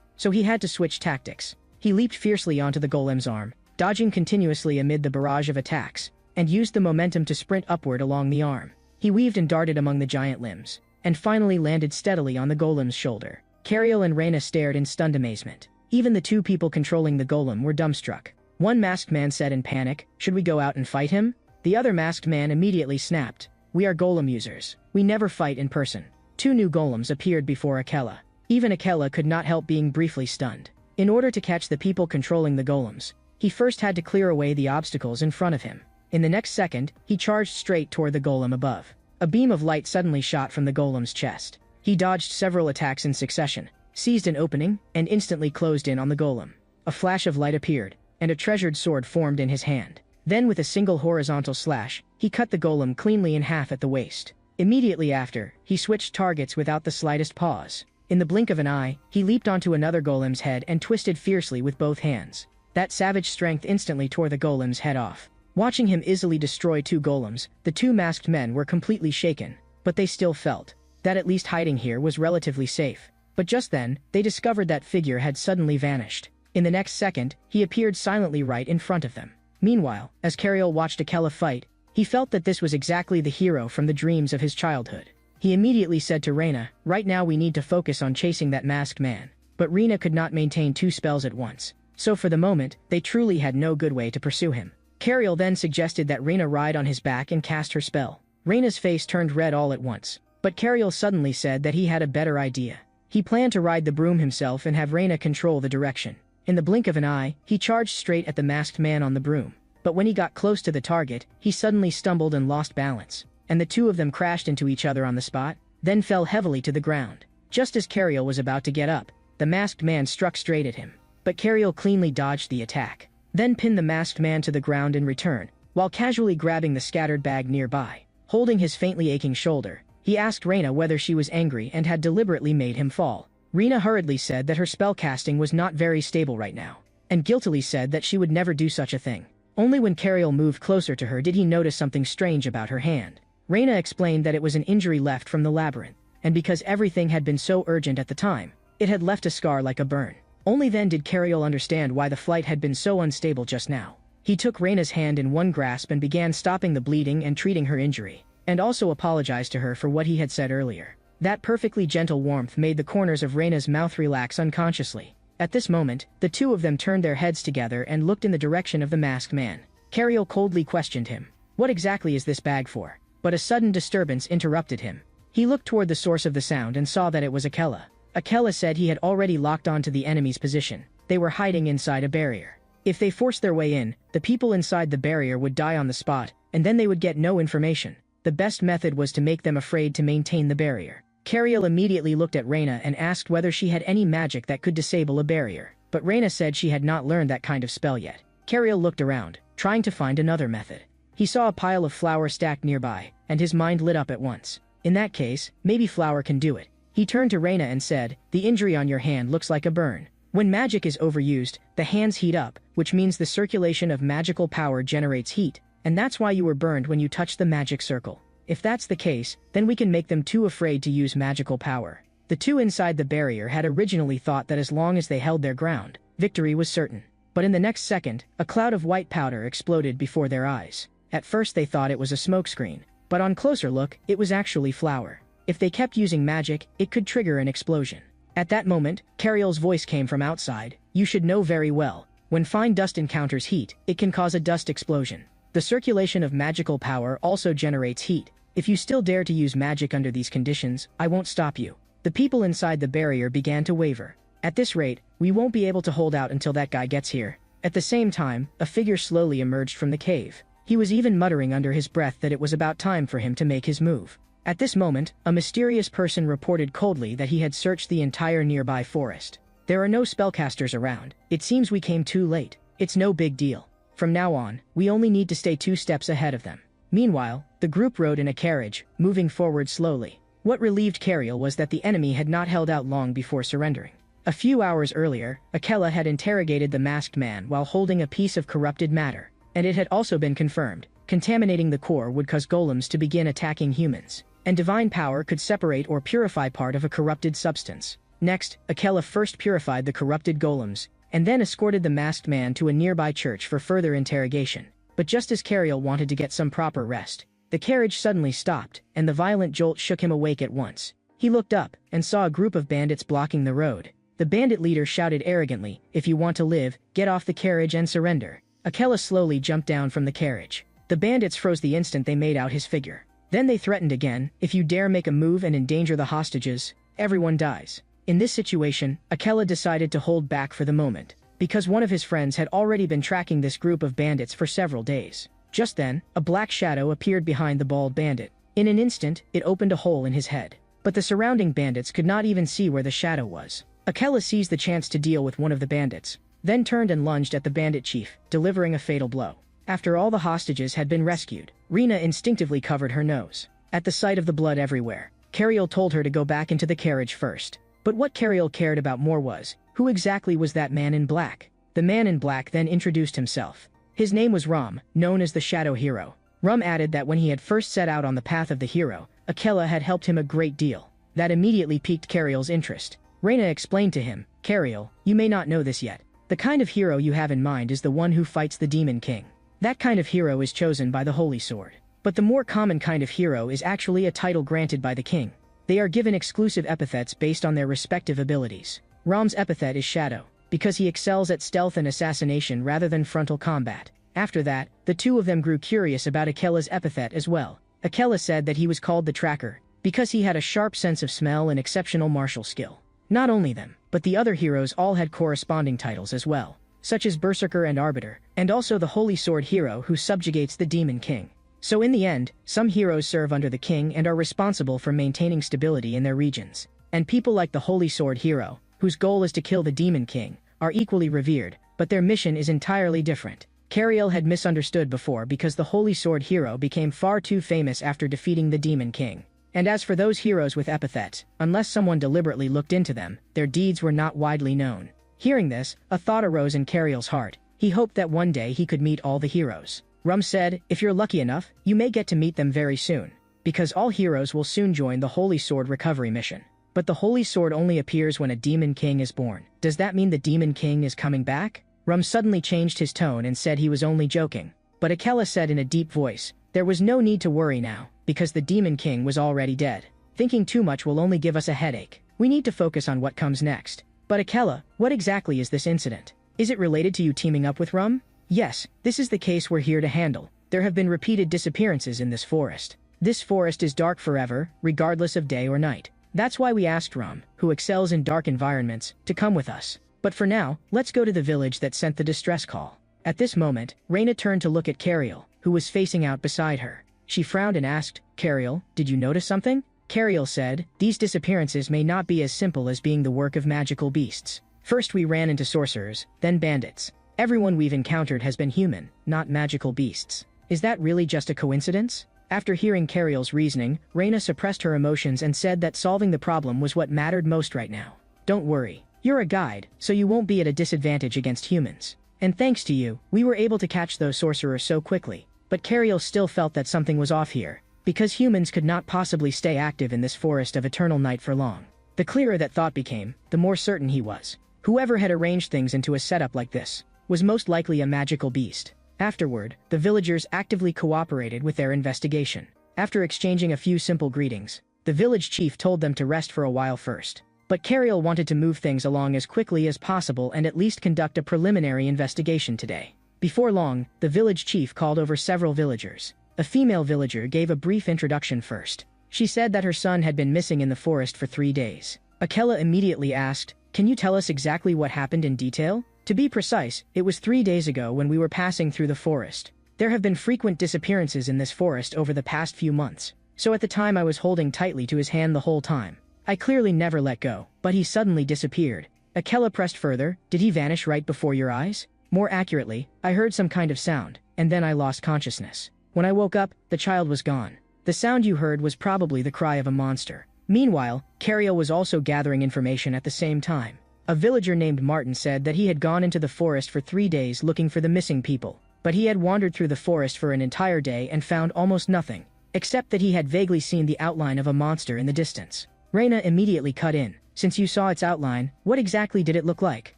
so he had to switch tactics. He leaped fiercely onto the golem's arm, dodging continuously amid the barrage of attacks, and used the momentum to sprint upward along the arm. He weaved and darted among the giant limbs, and finally landed steadily on the golem's shoulder. Cariel and Reyna stared in stunned amazement. Even the two people controlling the golem were dumbstruck. One masked man said in panic, "Should we go out and fight him?" The other masked man immediately snapped, "We are golem users. We never fight in person." Two new golems appeared before Yahello. Even Yahello could not help being briefly stunned. In order to catch the people controlling the golems, he first had to clear away the obstacles in front of him. In the next second, he charged straight toward the golem above. A beam of light suddenly shot from the golem's chest. He dodged several attacks in succession, seized an opening, and instantly closed in on the golem. A flash of light appeared, and a treasured sword formed in his hand. Then with a single horizontal slash, he cut the golem cleanly in half at the waist. Immediately after, he switched targets without the slightest pause. In the blink of an eye, he leaped onto another golem's head and twisted fiercely with both hands. That savage strength instantly tore the golem's head off. Watching him easily destroy two golems, the two masked men were completely shaken, but they still felt that at least hiding here was relatively safe. But just then, they discovered that figure had suddenly vanished. In the next second, he appeared silently right in front of them. Meanwhile, as Cariel watched Yahello fight, he felt that this was exactly the hero from the dreams of his childhood. He immediately said to Reyna, "Right now we need to focus on chasing that masked man." But Reyna could not maintain two spells at once, so for the moment, they truly had no good way to pursue him. Cariel then suggested that Reyna ride on his back and cast her spell. Reyna's face turned red all at once, but Cariel suddenly said that he had a better idea. He planned to ride the broom himself and have Reyna control the direction. In the blink of an eye, he charged straight at the masked man on the broom. But when he got close to the target, he suddenly stumbled and lost balance, and the two of them crashed into each other on the spot, then fell heavily to the ground. Just as Cariel was about to get up, the masked man struck straight at him. But Cariel cleanly dodged the attack, then pinned the masked man to the ground in return, while casually grabbing the scattered bag nearby. Holding his faintly aching shoulder, he asked Reyna whether she was angry and had deliberately made him fall. Reyna hurriedly said that her spellcasting was not very stable right now, and guiltily said that she would never do such a thing. Only when Cariel moved closer to her did he notice something strange about her hand. Reyna explained that it was an injury left from the labyrinth, and because everything had been so urgent at the time, it had left a scar like a burn. Only then did Cariel understand why the flight had been so unstable just now. He took Reyna's hand in one grasp and began stopping the bleeding and treating her injury, and also apologized to her for what he had said earlier. That perfectly gentle warmth made the corners of Reyna's mouth relax unconsciously. At this moment, the two of them turned their heads together and looked in the direction of the masked man. Cariel coldly questioned him, "What exactly is this bag for?" But a sudden disturbance interrupted him. He looked toward the source of the sound and saw that it was Yahello. Yahello said he had already locked onto the enemy's position. They were hiding inside a barrier. If they forced their way in, the people inside the barrier would die on the spot, and then they would get no information. The best method was to make them afraid to maintain the barrier. Cariel immediately looked at Reyna and asked whether she had any magic that could disable a barrier, but Reyna said she had not learned that kind of spell yet. Cariel looked around, trying to find another method. He saw a pile of flour stacked nearby, and his mind lit up at once. In that case, maybe flour can do it. He turned to Reyna and said, "The injury on your hand looks like a burn. When magic is overused, the hands heat up, which means the circulation of magical power generates heat, and that's why you were burned when you touched the magic circle. If that's the case, then we can make them too afraid to use magical power." The two inside the barrier had originally thought that as long as they held their ground, victory was certain. But in the next second, a cloud of white powder exploded before their eyes. At first they thought it was a smokescreen, but on closer look, it was actually flour. If they kept using magic, it could trigger an explosion. At that moment, Cariel's voice came from outside, "You should know very well. When fine dust encounters heat, it can cause a dust explosion. The circulation of magical power also generates heat. If you still dare to use magic under these conditions, I won't stop you." The people inside the barrier began to waver. "At this rate, we won't be able to hold out until that guy gets here." At the same time, a figure slowly emerged from the cave. He was even muttering under his breath that it was about time for him to make his move. At this moment, a mysterious person reported coldly that he had searched the entire nearby forest. There are no spellcasters around. It seems we came too late. It's no big deal. From now on, we only need to stay 2 steps ahead of them. Meanwhile, the group rode in a carriage, moving forward slowly. What relieved Cariel was that the enemy had not held out long before surrendering. A few hours earlier, Akela had interrogated the masked man while holding a piece of corrupted matter, and it had also been confirmed. Contaminating the core would cause golems to begin attacking humans, and divine power could separate or purify part of a corrupted substance. Next, Akela first purified the corrupted golems, and then escorted the masked man to a nearby church for further interrogation. But just as Cariel wanted to get some proper rest, the carriage suddenly stopped, and the violent jolt shook him awake at once. He looked up, and saw a group of bandits blocking the road. The bandit leader shouted arrogantly, "If you want to live, get off the carriage and surrender." Akela slowly jumped down from the carriage. The bandits froze the instant they made out his figure. Then they threatened again, "If you dare make a move and endanger the hostages, everyone dies." In this situation, Akela decided to hold back for the moment, because one of his friends had already been tracking this group of bandits for several days. Just then, a black shadow appeared behind the bald bandit. In an instant, it opened a hole in his head. But the surrounding bandits could not even see where the shadow was. Akela seized the chance to deal with one of the bandits, then turned and lunged at the bandit chief, delivering a fatal blow. After all the hostages had been rescued, Rena instinctively covered her nose. At the sight of the blood everywhere, Cariel told her to go back into the carriage first. But what Cariel cared about more was, who exactly was that man in black? The man in black then introduced himself. His name was Ram, known as the Shadow Hero. Ram added that when he had first set out on the path of the hero, Akela had helped him a great deal. That immediately piqued Cariel's interest. Rena explained to him, "Cariel, you may not know this yet. The kind of hero you have in mind is the one who fights the Demon King. That kind of hero is chosen by the Holy Sword. But the more common kind of hero is actually a title granted by the king. They are given exclusive epithets based on their respective abilities. Ram's epithet is Shadow, because he excels at stealth and assassination rather than frontal combat." After that, the two of them grew curious about Akela's epithet as well. Akela said that he was called the Tracker, because he had a sharp sense of smell and exceptional martial skill. Not only them, but the other heroes all had corresponding titles as well, such as Berserker and Arbiter, and also the Holy Sword Hero who subjugates the Demon King. So in the end, some heroes serve under the king and are responsible for maintaining stability in their regions. And people like the Holy Sword Hero, whose goal is to kill the Demon King, are equally revered, but their mission is entirely different. Cariel had misunderstood before because the Holy Sword Hero became far too famous after defeating the Demon King. And as for those heroes with epithets, unless someone deliberately looked into them, their deeds were not widely known. Hearing this, a thought arose in Cariel's heart. He hoped that one day he could meet all the heroes. Rum said, "If you're lucky enough, you may get to meet them very soon. Because all heroes will soon join the Holy Sword recovery mission. But the Holy Sword only appears when a Demon King is born. Does that mean the Demon King is coming back?" Rum suddenly changed his tone and said he was only joking. But Akela said in a deep voice, "There was no need to worry now, because the Demon King was already dead. Thinking too much will only give us a headache. We need to focus on what comes next." "But Akela, what exactly is this incident? Is it related to you teaming up with Rum?" "Yes, this is the case we're here to handle. There have been repeated disappearances in this forest. This forest is dark forever, regardless of day or night. That's why we asked Rum, who excels in dark environments, to come with us. But for now, let's go to the village that sent the distress call." At this moment, Rena turned to look at Cariel, who was facing out beside her. She frowned and asked, "Cariel, did you notice something?" Cariel said, "These disappearances may not be as simple as being the work of magical beasts. First we ran into sorcerers, then bandits. Everyone we've encountered has been human, not magical beasts. Is that really just a coincidence?" After hearing Cariel's reasoning, Rena suppressed her emotions and said that solving the problem was what mattered most right now. "Don't worry. You're a guide, so you won't be at a disadvantage against humans. And thanks to you, we were able to catch those sorcerers so quickly." But Cariel still felt that something was off here, because humans could not possibly stay active in this forest of eternal night for long. The clearer that thought became, the more certain he was. Whoever had arranged things into a setup like this was most likely a magical beast. Afterward, the villagers actively cooperated with their investigation. After exchanging a few simple greetings, the village chief told them to rest for a while first. But Cariel wanted to move things along as quickly as possible and at least conduct a preliminary investigation today. Before long, the village chief called over several villagers. A female villager gave a brief introduction first. She said that her son had been missing in the forest for 3 days. Akela immediately asked, "Can you tell us exactly what happened in detail?" "To be precise, it was 3 days ago when we were passing through the forest. There have been frequent disappearances in this forest over the past few months. so at the time I was holding tightly to his hand the whole time. I clearly never let go, but he suddenly disappeared. Yahello pressed further. Did he vanish right before your eyes? More accurately, I heard some kind of sound, and then I lost consciousness. When I woke up, the child was gone. The sound you heard was probably the cry of a monster. Meanwhile, Cariel was also gathering information at the same time. A villager named Martin said that he had gone into the forest for 3 days looking for the missing people, but he had wandered through the forest for an entire day and found almost nothing, except that he had vaguely seen the outline of a monster in the distance. Reina immediately cut in. Since you saw its outline, what exactly did it look like?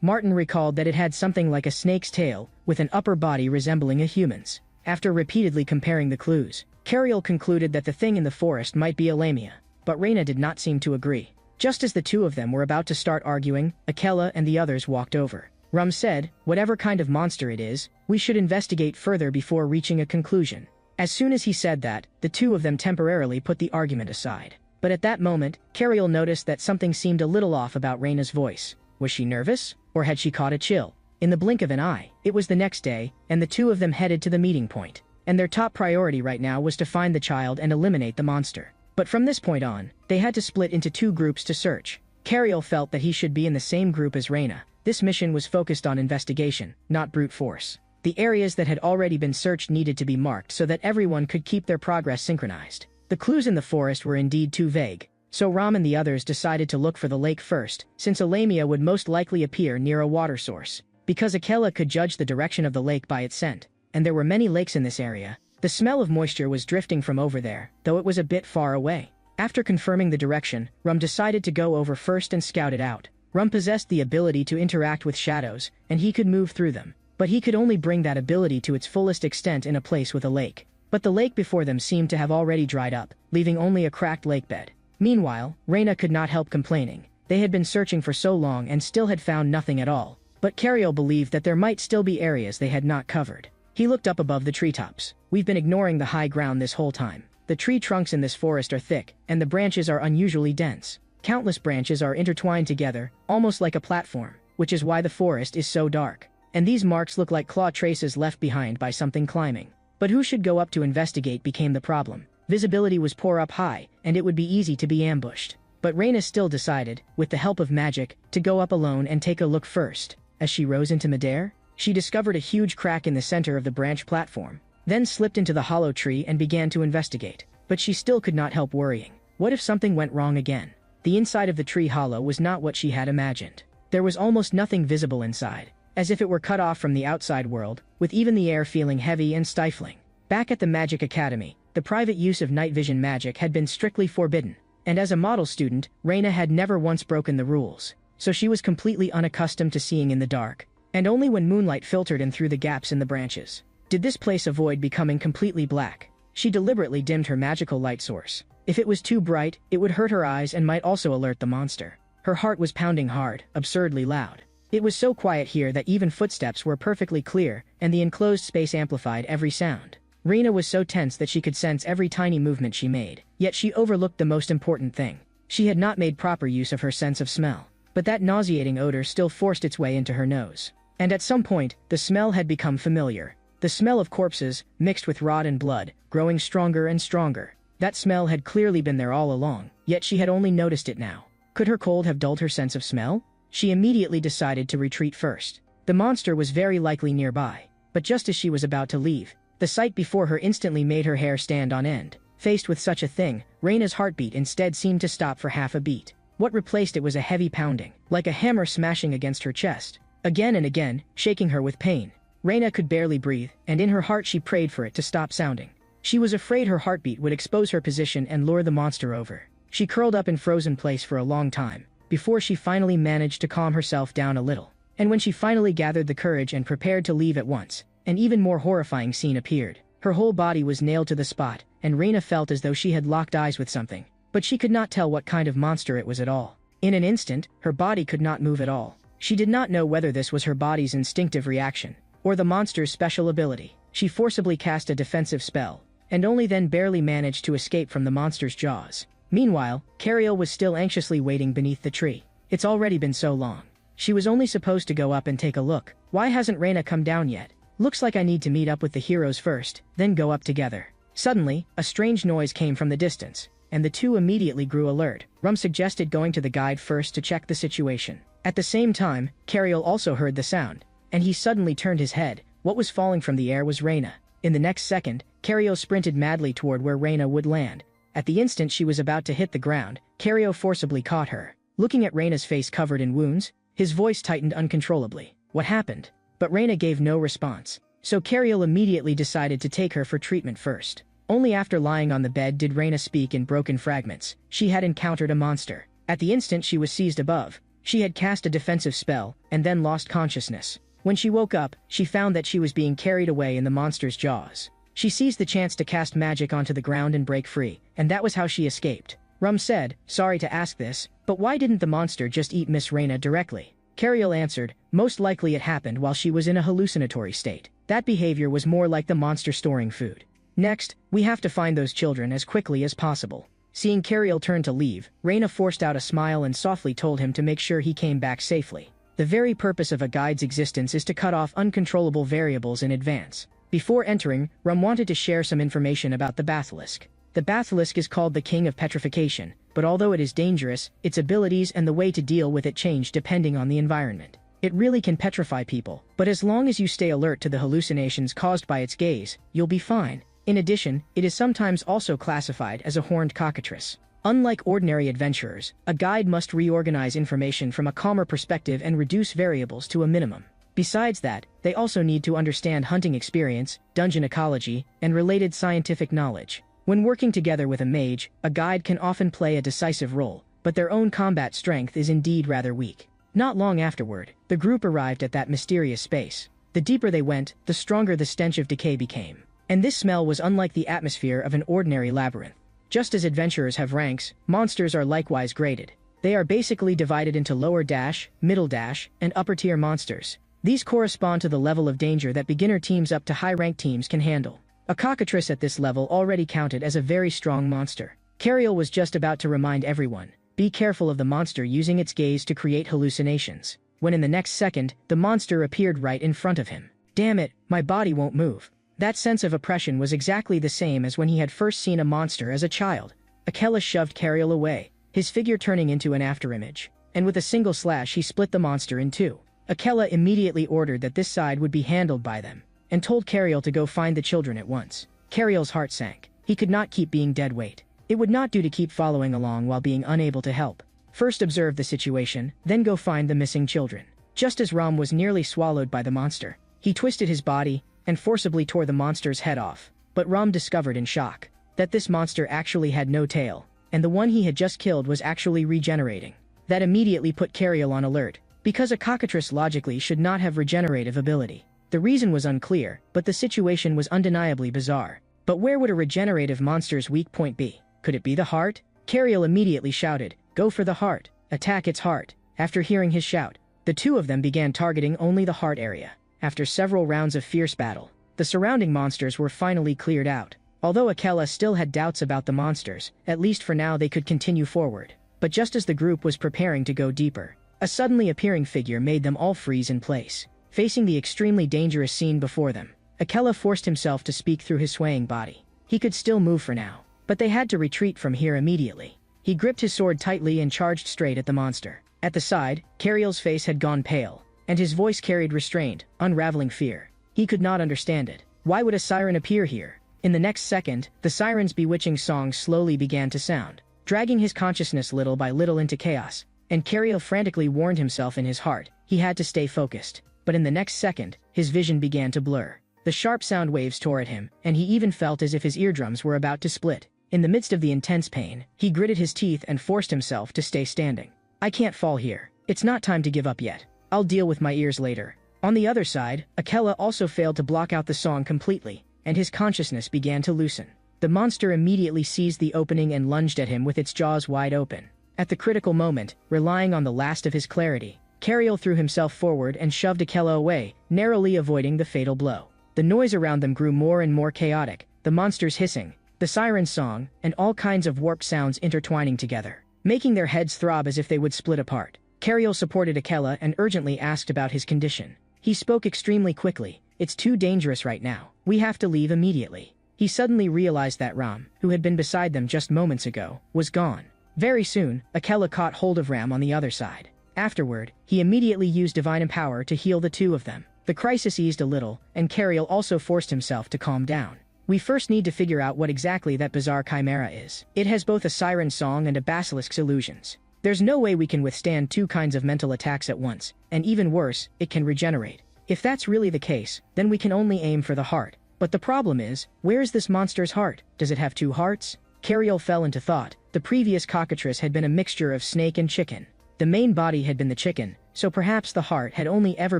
Martin recalled that it had something like a snake's tail, with an upper body resembling a human's. After repeatedly comparing the clues, Cariel concluded that the thing in the forest might be a lamia, but Reina did not seem to agree. Just as the two of them were about to start arguing, Yahello and the others walked over. Rum said, whatever kind of monster it is, we should investigate further before reaching a conclusion. As soon as he said that, the two of them temporarily put the argument aside. But at that moment, Cariel noticed that something seemed a little off about Reina's voice. Was she nervous? Or had she caught a chill? In the blink of an eye, it was the next day, and the two of them headed to the meeting point. And their top priority right now was to find the child and eliminate the monster. But from this point on, they had to split into 2 groups to search. Cariel felt that he should be in the same group as Reina. This mission was focused on investigation, not brute force. The areas that had already been searched needed to be marked so that everyone could keep their progress synchronized. The clues in the forest were indeed too vague, so Ram and the others decided to look for the lake first, since a lamia would most likely appear near a water source. Because Yahello could judge the direction of the lake by its scent, and there were many lakes in this area, the smell of moisture was drifting from over there, though it was a bit far away. After confirming the direction, Rum decided to go over first and scout it out. Rum possessed the ability to interact with shadows, and he could move through them. But he could only bring that ability to its fullest extent in a place with a lake. But the lake before them seemed to have already dried up, leaving only a cracked lake bed. Meanwhile, Reina could not help complaining. They had been searching for so long and still had found nothing at all. But Cariel believed that there might still be areas they had not covered. He looked up above the treetops. We've been ignoring the high ground this whole time. The tree trunks in this forest are thick, and the branches are unusually dense. Countless branches are intertwined together, almost like a platform, which is why the forest is so dark. And these marks look like claw traces left behind by something climbing. But who should go up to investigate became the problem. Visibility was poor up high, and it would be easy to be ambushed. But Reina still decided, with the help of magic, to go up alone and take a look first. As she rose into midair, she discovered a huge crack in the center of the branch platform, then slipped into the hollow tree and began to investigate. But she still could not help worrying. What if something went wrong again? The inside of the tree hollow was not what she had imagined. There was almost nothing visible inside, as if it were cut off from the outside world, with even the air feeling heavy and stifling. Back at the Magic Academy, the private use of night vision magic had been strictly forbidden, and as a model student, Reina had never once broken the rules, so she was completely unaccustomed to seeing in the dark, and only when moonlight filtered in through the gaps in the branches did this place avoid becoming completely black. She deliberately dimmed her magical light source. If it was too bright, it would hurt her eyes and might also alert the monster. Her heart was pounding hard, absurdly loud. It was so quiet here that even footsteps were perfectly clear, and the enclosed space amplified every sound. Reina was so tense that she could sense every tiny movement she made, yet she overlooked the most important thing. She had not made proper use of her sense of smell. But that nauseating odor still forced its way into her nose. And at some point, the smell had become familiar. The smell of corpses, mixed with rot and blood, growing stronger and stronger. That smell had clearly been there all along, yet she had only noticed it now. Could her cold have dulled her sense of smell? She immediately decided to retreat first. The monster was very likely nearby. But just as she was about to leave, the sight before her instantly made her hair stand on end. Faced with such a thing, Reina's heartbeat instead seemed to stop for half a beat. What replaced it was a heavy pounding, like a hammer smashing against her chest. Again and again, shaking her with pain. Reina could barely breathe, and in her heart she prayed for it to stop sounding. She was afraid her heartbeat would expose her position and lure the monster over. She curled up in frozen place for a long time, before she finally managed to calm herself down a little. And when she finally gathered the courage and prepared to leave at once, an even more horrifying scene appeared. Her whole body was nailed to the spot, and Reina felt as though she had locked eyes with something. But she could not tell what kind of monster it was at all. In an instant, her body could not move at all. She did not know whether this was her body's instinctive reaction, or the monster's special ability. She forcibly cast a defensive spell, and only then barely managed to escape from the monster's jaws. Meanwhile, Cariel was still anxiously waiting beneath the tree. It's already been so long. She was only supposed to go up and take a look. Why hasn't Reina come down yet? Looks like I need to meet up with the heroes first, then go up together. Suddenly, a strange noise came from the distance, and the two immediately grew alert. Rum suggested going to the guide first to check the situation. At the same time, Cariel also heard the sound, and he suddenly turned his head. What was falling from the air was Reina. In the next second, Cariel sprinted madly toward where Reina would land. At the instant she was about to hit the ground, Cariel forcibly caught her. Looking at Reina's face covered in wounds, his voice tightened uncontrollably. What happened? But Reina gave no response, so Cariel immediately decided to take her for treatment first. Only after lying on the bed did Reina speak in broken fragments. She had encountered a monster. At the instant she was seized above, she had cast a defensive spell, and then lost consciousness. When she woke up, she found that she was being carried away in the monster's jaws. She seized the chance to cast magic onto the ground and break free, and that was how she escaped. Rum said, "Sorry to ask this, but why didn't the monster just eat Miss Reina directly?" Cariel answered, "Most likely it happened while she was in a hallucinatory state. That behavior was more like the monster storing food. Next, we have to find those children as quickly as possible." Seeing Cariel turn to leave, Reina forced out a smile and softly told him to make sure he came back safely. The very purpose of a guide's existence is to cut off uncontrollable variables in advance. Before entering, Rum wanted to share some information about the basilisk. The basilisk is called the King of Petrification, but although it is dangerous, its abilities and the way to deal with it change depending on the environment. It really can petrify people, but as long as you stay alert to the hallucinations caused by its gaze, you'll be fine. In addition, it is sometimes also classified as a horned cockatrice. Unlike ordinary adventurers, a guide must reorganize information from a calmer perspective and reduce variables to a minimum. Besides that, they also need to understand hunting experience, dungeon ecology, and related scientific knowledge. When working together with a mage, a guide can often play a decisive role, but their own combat strength is indeed rather weak. Not long afterward, the group arrived at that mysterious space. The deeper they went, the stronger the stench of decay became. And this smell was unlike the atmosphere of an ordinary labyrinth. Just as adventurers have ranks, monsters are likewise graded. They are basically divided into lower dash, middle dash, and upper tier monsters. These correspond to the level of danger that beginner teams up to high-ranked teams can handle. A cockatrice at this level already counted as a very strong monster. Cariel was just about to remind everyone, be careful of the monster using its gaze to create hallucinations, when in the next second, the monster appeared right in front of him. Damn it, my body won't move. That sense of oppression was exactly the same as when he had first seen a monster as a child. Yahello shoved Cariel away, his figure turning into an afterimage, and with a single slash he split the monster in two. Yahello immediately ordered that this side would be handled by them, and told Cariel to go find the children at once. Cariel's heart sank. He could not keep being dead weight. It would not do to keep following along while being unable to help. First observe the situation, then go find the missing children. Just as Rum was nearly swallowed by the monster, he twisted his body and forcibly tore the monster's head off. But Rum discovered in shock that this monster actually had no tail, and the one he had just killed was actually regenerating. That immediately put Cariel on alert, because a cockatrice logically should not have regenerative ability. The reason was unclear, but the situation was undeniably bizarre. But where would a regenerative monster's weak point be? Could it be the heart? Cariel immediately shouted, "Go for the heart! Attack its heart!" After hearing his shout, the two of them began targeting only the heart area. After several rounds of fierce battle, the surrounding monsters were finally cleared out. Although Yahello still had doubts about the monsters, at least for now they could continue forward. But just as the group was preparing to go deeper, a suddenly appearing figure made them all freeze in place. Facing the extremely dangerous scene before them, Yahello forced himself to speak through his swaying body. He could still move for now, but they had to retreat from here immediately. He gripped his sword tightly and charged straight at the monster. At the side, Cariel's face had gone pale, and his voice carried restrained, unraveling fear. He could not understand it. Why would a siren appear here? In the next second, the siren's bewitching song slowly began to sound, dragging his consciousness little by little into chaos, and Cariel frantically warned himself in his heart he had to stay focused. But in the next second, his vision began to blur. The sharp sound waves tore at him, and he even felt as if his eardrums were about to split. In the midst of the intense pain, he gritted his teeth and forced himself to stay standing. "I can't fall here. It's not time to give up yet. I'll deal with my ears later." On the other side, Yahello also failed to block out the song completely, and his consciousness began to loosen. The monster immediately seized the opening and lunged at him with its jaws wide open. At the critical moment, relying on the last of his clarity, Cariel threw himself forward and shoved Yahello away, narrowly avoiding the fatal blow. The noise around them grew more and more chaotic, the monsters hissing, the siren's song, and all kinds of warped sounds intertwining together, making their heads throb as if they would split apart. Cariel supported Yahello and urgently asked about his condition. He spoke extremely quickly. "It's too dangerous right now. We have to leave immediately." he suddenly realized that Ram, who had been beside them just moments ago, was gone. Very soon, Yahello caught hold of Ram on the other side. Afterward, he immediately used divine power to heal the two of them. The crisis eased a little, and Cariel also forced himself to calm down. We first need to figure out what exactly that bizarre chimera is. It has both a siren song and a basilisk's illusions. There's no way we can withstand two kinds of mental attacks at once, and even worse, it can regenerate. If that's really the case, then we can only aim for the heart. But the problem is, where is this monster's heart? Does it have two hearts? Cariel fell into thought. The previous cockatrice had been a mixture of snake and chicken. The main body had been the chicken, so perhaps the heart had only ever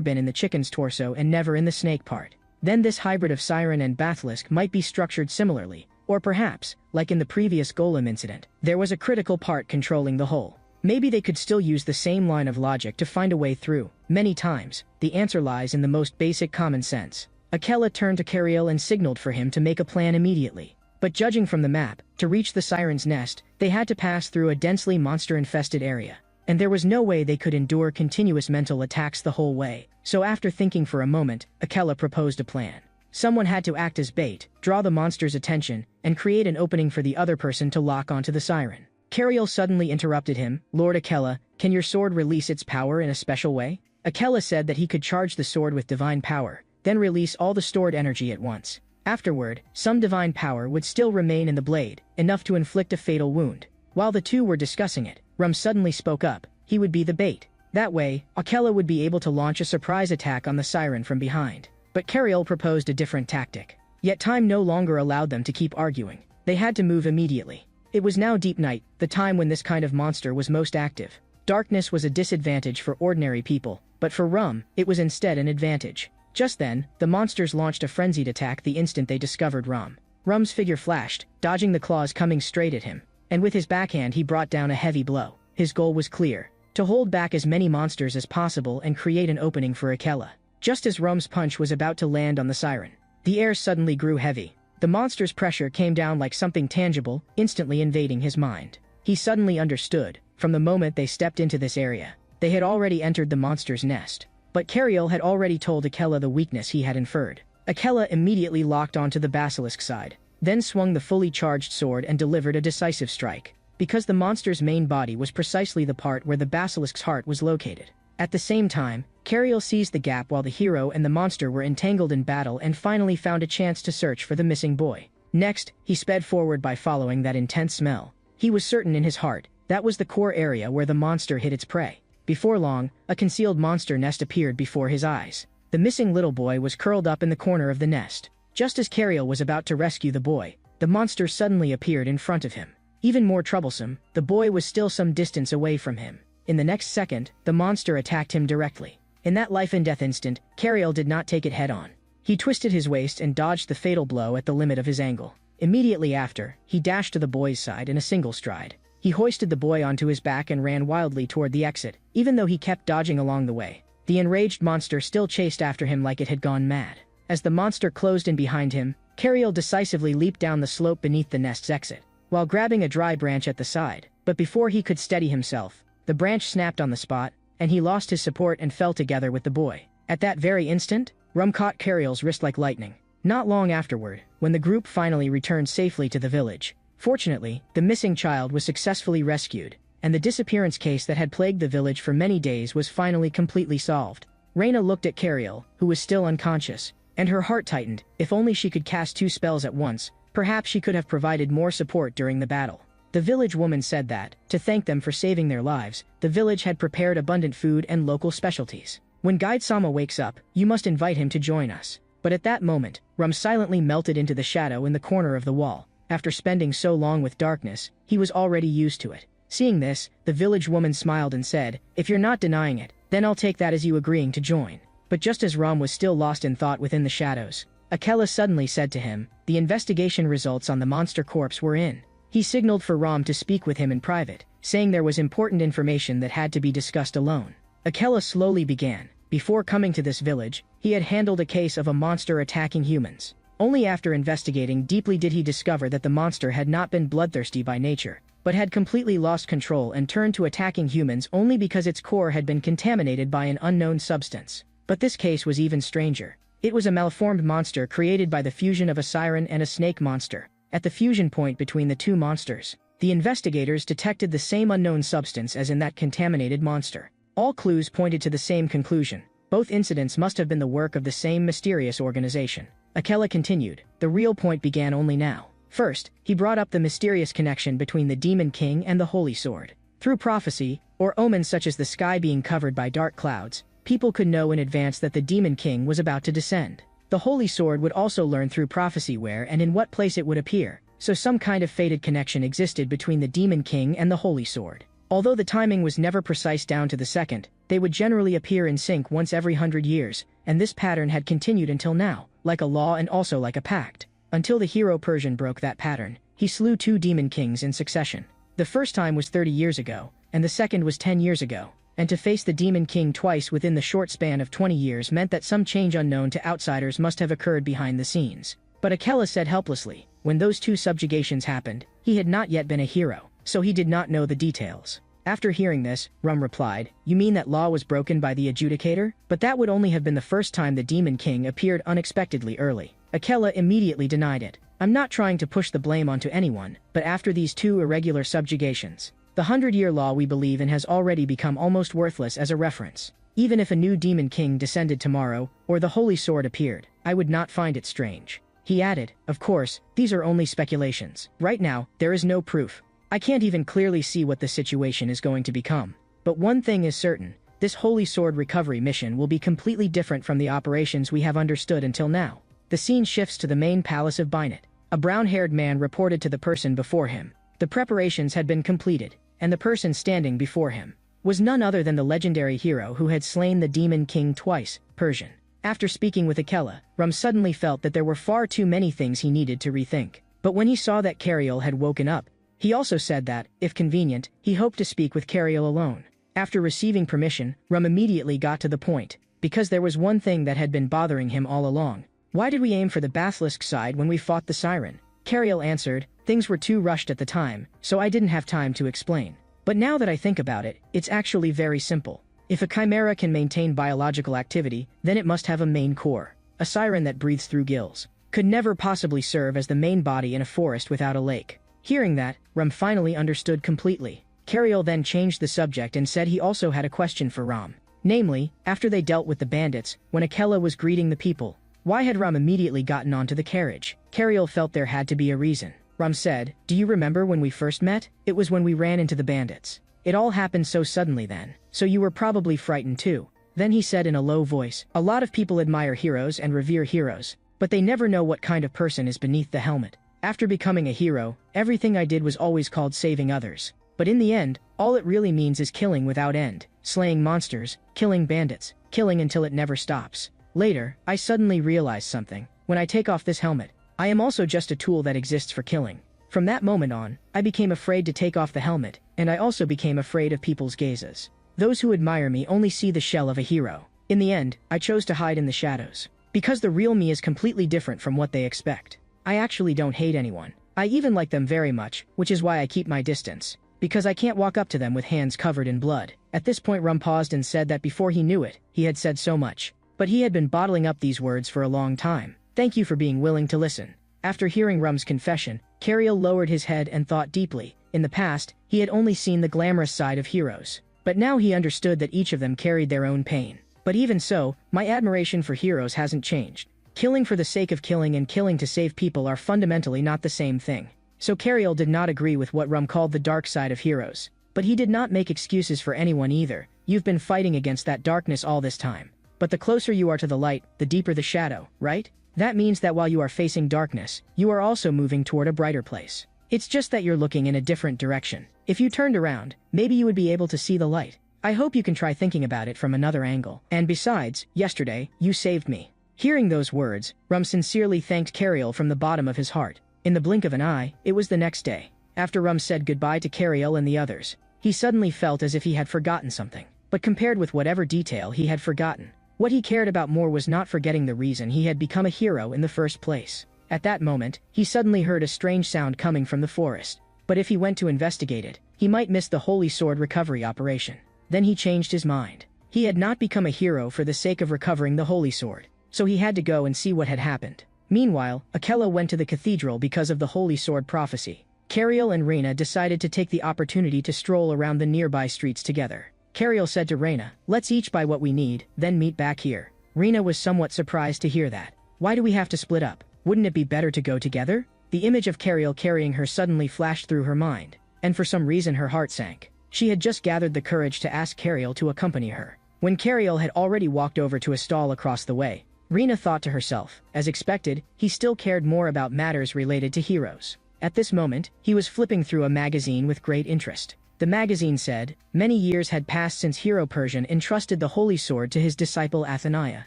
been in the chicken's torso and never in the snake part. Then this hybrid of siren and basilisk might be structured similarly, or perhaps, like in the previous golem incident, there was a critical part controlling the whole. Maybe they could still use the same line of logic to find a way through. Many times, the answer lies in the most basic common sense. Yahello turned to Cariel and signaled for him to make a plan immediately. But judging from the map, to reach the siren's nest, they had to pass through a densely monster-infested area. And there was no way they could endure continuous mental attacks the whole way. So after thinking for a moment, Yahello proposed a plan. Someone had to act as bait, draw the monster's attention, and create an opening for the other person to lock onto the siren. Cariel suddenly interrupted him. Lord Yahello, can your sword release its power in a special way? Yahello said that he could charge the sword with divine power, then release all the stored energy at once. Afterward, some divine power would still remain in the blade, enough to inflict a fatal wound. While the two were discussing it, Rum suddenly spoke up. He would be the bait. That way, Yahello would be able to launch a surprise attack on the siren from behind. But Cariel proposed a different tactic. Yet time no longer allowed them to keep arguing. They had to move immediately. It was now deep night, the time when this kind of monster was most active. Darkness was a disadvantage for ordinary people, but for Rum, it was instead an advantage. Just then, the monsters launched a frenzied attack the instant they discovered Rum. Rum's figure flashed, dodging the claws coming straight at him, and with his backhand he brought down a heavy blow. His goal was clear: to hold back as many monsters as possible and create an opening for Yahello. Just as Rum's punch was about to land on the siren, the air suddenly grew heavy. The monster's pressure came down like something tangible, instantly invading his mind. He suddenly understood. From the moment they stepped into this area, they had already entered the monster's nest. But Cariel had already told Yahello the weakness he had inferred. Yahello immediately locked onto the basilisk side, then swung the fully charged sword and delivered a decisive strike. Because the monster's main body was precisely the part where the basilisk's heart was located. At the same time, Cariel seized the gap while the hero and the monster were entangled in battle and finally found a chance to search for the missing boy. Next, he sped forward by following that intense smell. He was certain in his heart that was the core area where the monster hid its prey. Before long, a concealed monster nest appeared before his eyes. The missing little boy was curled up in the corner of the nest. Just as Cariel was about to rescue the boy, the monster suddenly appeared in front of him. Even more troublesome, the boy was still some distance away from him. In the next second, the monster attacked him directly. In that life-and-death instant, Cariel did not take it head-on. He twisted his waist and dodged the fatal blow at the limit of his angle. Immediately after, he dashed to the boy's side in a single stride. He hoisted the boy onto his back and ran wildly toward the exit, even though he kept dodging along the way. The enraged monster still chased after him like it had gone mad. As the monster closed in behind him, Cariel decisively leaped down the slope beneath the nest's exit, while grabbing a dry branch at the side. But before he could steady himself, the branch snapped on the spot, and he lost his support and fell together with the boy. At that very instant, Rum caught Cariel's wrist like lightning. Not long afterward, when the group finally returned safely to the village, fortunately, the missing child was successfully rescued, and the disappearance case that had plagued the village for many days was finally completely solved. Reyna looked at Cariel, who was still unconscious, and her heart tightened. If only she could cast 2 spells at once, perhaps she could have provided more support during the battle. The village woman said that, to thank them for saving their lives, the village had prepared abundant food and local specialties. When Guide Sama wakes up, you must invite him to join us. But at that moment, Rum silently melted into the shadow in the corner of the wall. After spending so long with darkness, he was already used to it. Seeing this, the village woman smiled and said, "If you're not denying it, then I'll take that as you agreeing to join." But just as Rum was still lost in thought within the shadows, Yahello suddenly said to him, the investigation results on the monster corpse were in. He signaled for Ram to speak with him in private, saying there was important information that had to be discussed alone. Yahello slowly began. Before coming to this village, he had handled a case of a monster attacking humans. Only after investigating deeply did he discover that the monster had not been bloodthirsty by nature, but had completely lost control and turned to attacking humans only because its core had been contaminated by an unknown substance. But this case was even stranger. It was a malformed monster created by the fusion of a siren and a snake monster. At the fusion point between the two monsters, the investigators detected the same unknown substance as in that contaminated monster. All clues pointed to the same conclusion. Both incidents must have been the work of the same mysterious organization. Yahello continued. The real point began only now. First, he brought up the mysterious connection between the Demon King and the Holy Sword. Through prophecy, or omens such as the sky being covered by dark clouds, people could know in advance that the Demon King was about to descend. The Holy Sword would also learn through prophecy where and in what place it would appear, so some kind of fated connection existed between the Demon King and the Holy Sword. Although the timing was never precise down to the second, they would generally appear in sync once every 100 years, and this pattern had continued until now, like a law and also like a pact. Until the hero Persian broke that pattern, he slew 2 Demon Kings in succession. The first time was 30 years ago, and the second was 10 years ago, and to face the Demon King twice within the short span of 20 years meant that some change unknown to outsiders must have occurred behind the scenes. But Yahello said helplessly, when those 2 subjugations happened, he had not yet been a hero, so he did not know the details. After hearing this, Rum replied, "You mean that law was broken by the adjudicator? But that would only have been the first time the Demon King appeared unexpectedly early." Yahello immediately denied it. "I'm not trying to push the blame onto anyone, but after these 2 irregular subjugations, the 100-year law we believe in has already become almost worthless as a reference. Even if a new Demon King descended tomorrow, or the Holy Sword appeared, I would not find it strange." He added, "Of course, these are only speculations. Right now, there is no proof. I can't even clearly see what the situation is going to become. But one thing is certain, this Holy Sword recovery mission will be completely different from the operations we have understood until now." The scene shifts to the main palace of Binet. A brown-haired man reported to the person before him. The preparations had been completed, and the person standing before him was none other than the legendary hero who had slain the Demon King twice, Persian. After speaking with Yahello, Rum suddenly felt that there were far too many things he needed to rethink. But when he saw that Cariel had woken up, he also said that, if convenient, he hoped to speak with Cariel alone. After receiving permission, Rum immediately got to the point, because there was one thing that had been bothering him all along. "Why did we aim for the basilisk side when we fought the siren?" Cariel answered, "Things were too rushed at the time, so I didn't have time to explain. But now that I think about it, it's actually very simple. If a chimera can maintain biological activity, then it must have a main core. A siren that breathes through gills could never possibly serve as the main body in a forest without a lake." Hearing that, Rum finally understood completely. Cariel then changed the subject and said he also had a question for Rum. Namely, after they dealt with the bandits, when Yahello was greeting the people, why had Rum immediately gotten onto the carriage? Cariel felt there had to be a reason. Rum said, "Do you remember when we first met? It was when we ran into the bandits. It all happened so suddenly then, so you were probably frightened too." Then he said in a low voice, "A lot of people admire heroes and revere heroes, but they never know what kind of person is beneath the helmet. After becoming a hero, everything I did was always called saving others. But in the end, all it really means is killing without end, slaying monsters, killing bandits, killing until it never stops. Later, I suddenly realized something. When I take off this helmet, I am also just a tool that exists for killing. From that moment on, I became afraid to take off the helmet, and I also became afraid of people's gazes. Those who admire me only see the shell of a hero. In the end, I chose to hide in the shadows. Because the real me is completely different from what they expect. I actually don't hate anyone. I even like them very much, which is why I keep my distance. Because I can't walk up to them with hands covered in blood." At this point Rum paused and said that before he knew it, he had said so much. But he had been bottling up these words for a long time. "Thank you for being willing to listen." After hearing Rum's confession, Cariel lowered his head and thought deeply. In the past, he had only seen the glamorous side of heroes. But now he understood that each of them carried their own pain. But even so, my admiration for heroes hasn't changed. Killing for the sake of killing and killing to save people are fundamentally not the same thing. So Cariel did not agree with what Rum called the dark side of heroes. But he did not make excuses for anyone either. "You've been fighting against that darkness all this time. But the closer you are to the light, the deeper the shadow, right? That means that while you are facing darkness, you are also moving toward a brighter place. It's just that you're looking in a different direction. If you turned around, maybe you would be able to see the light. I hope you can try thinking about it from another angle. And besides, yesterday, you saved me." Hearing those words, Rum sincerely thanked Cariel from the bottom of his heart. In the blink of an eye, it was the next day. After Rum said goodbye to Cariel and the others, he suddenly felt as if he had forgotten something. But compared with whatever detail he had forgotten, what he cared about more was not forgetting the reason he had become a hero in the first place. At that moment, he suddenly heard a strange sound coming from the forest. But if he went to investigate it, he might miss the Holy Sword recovery operation. Then he changed his mind. He had not become a hero for the sake of recovering the Holy Sword. so he had to go and see what had happened. Meanwhile, Yahello went to the cathedral because of the Holy Sword prophecy. Cariel and Reina decided to take the opportunity to stroll around the nearby streets together. Cariel said to Reina, "Let's each buy what we need, then meet back here." Reina was somewhat surprised to hear that. "Why do we have to split up? Wouldn't it be better to go together?" The image of Cariel carrying her suddenly flashed through her mind, and for some reason her heart sank. She had just gathered the courage to ask Cariel to accompany her. When Cariel had already walked over to a stall across the way, Reina thought to herself, as expected, he still cared more about matters related to heroes. At this moment, he was flipping through a magazine with great interest. The magazine said, many years had passed since Hero Persian entrusted the Holy Sword to his disciple Atheniah.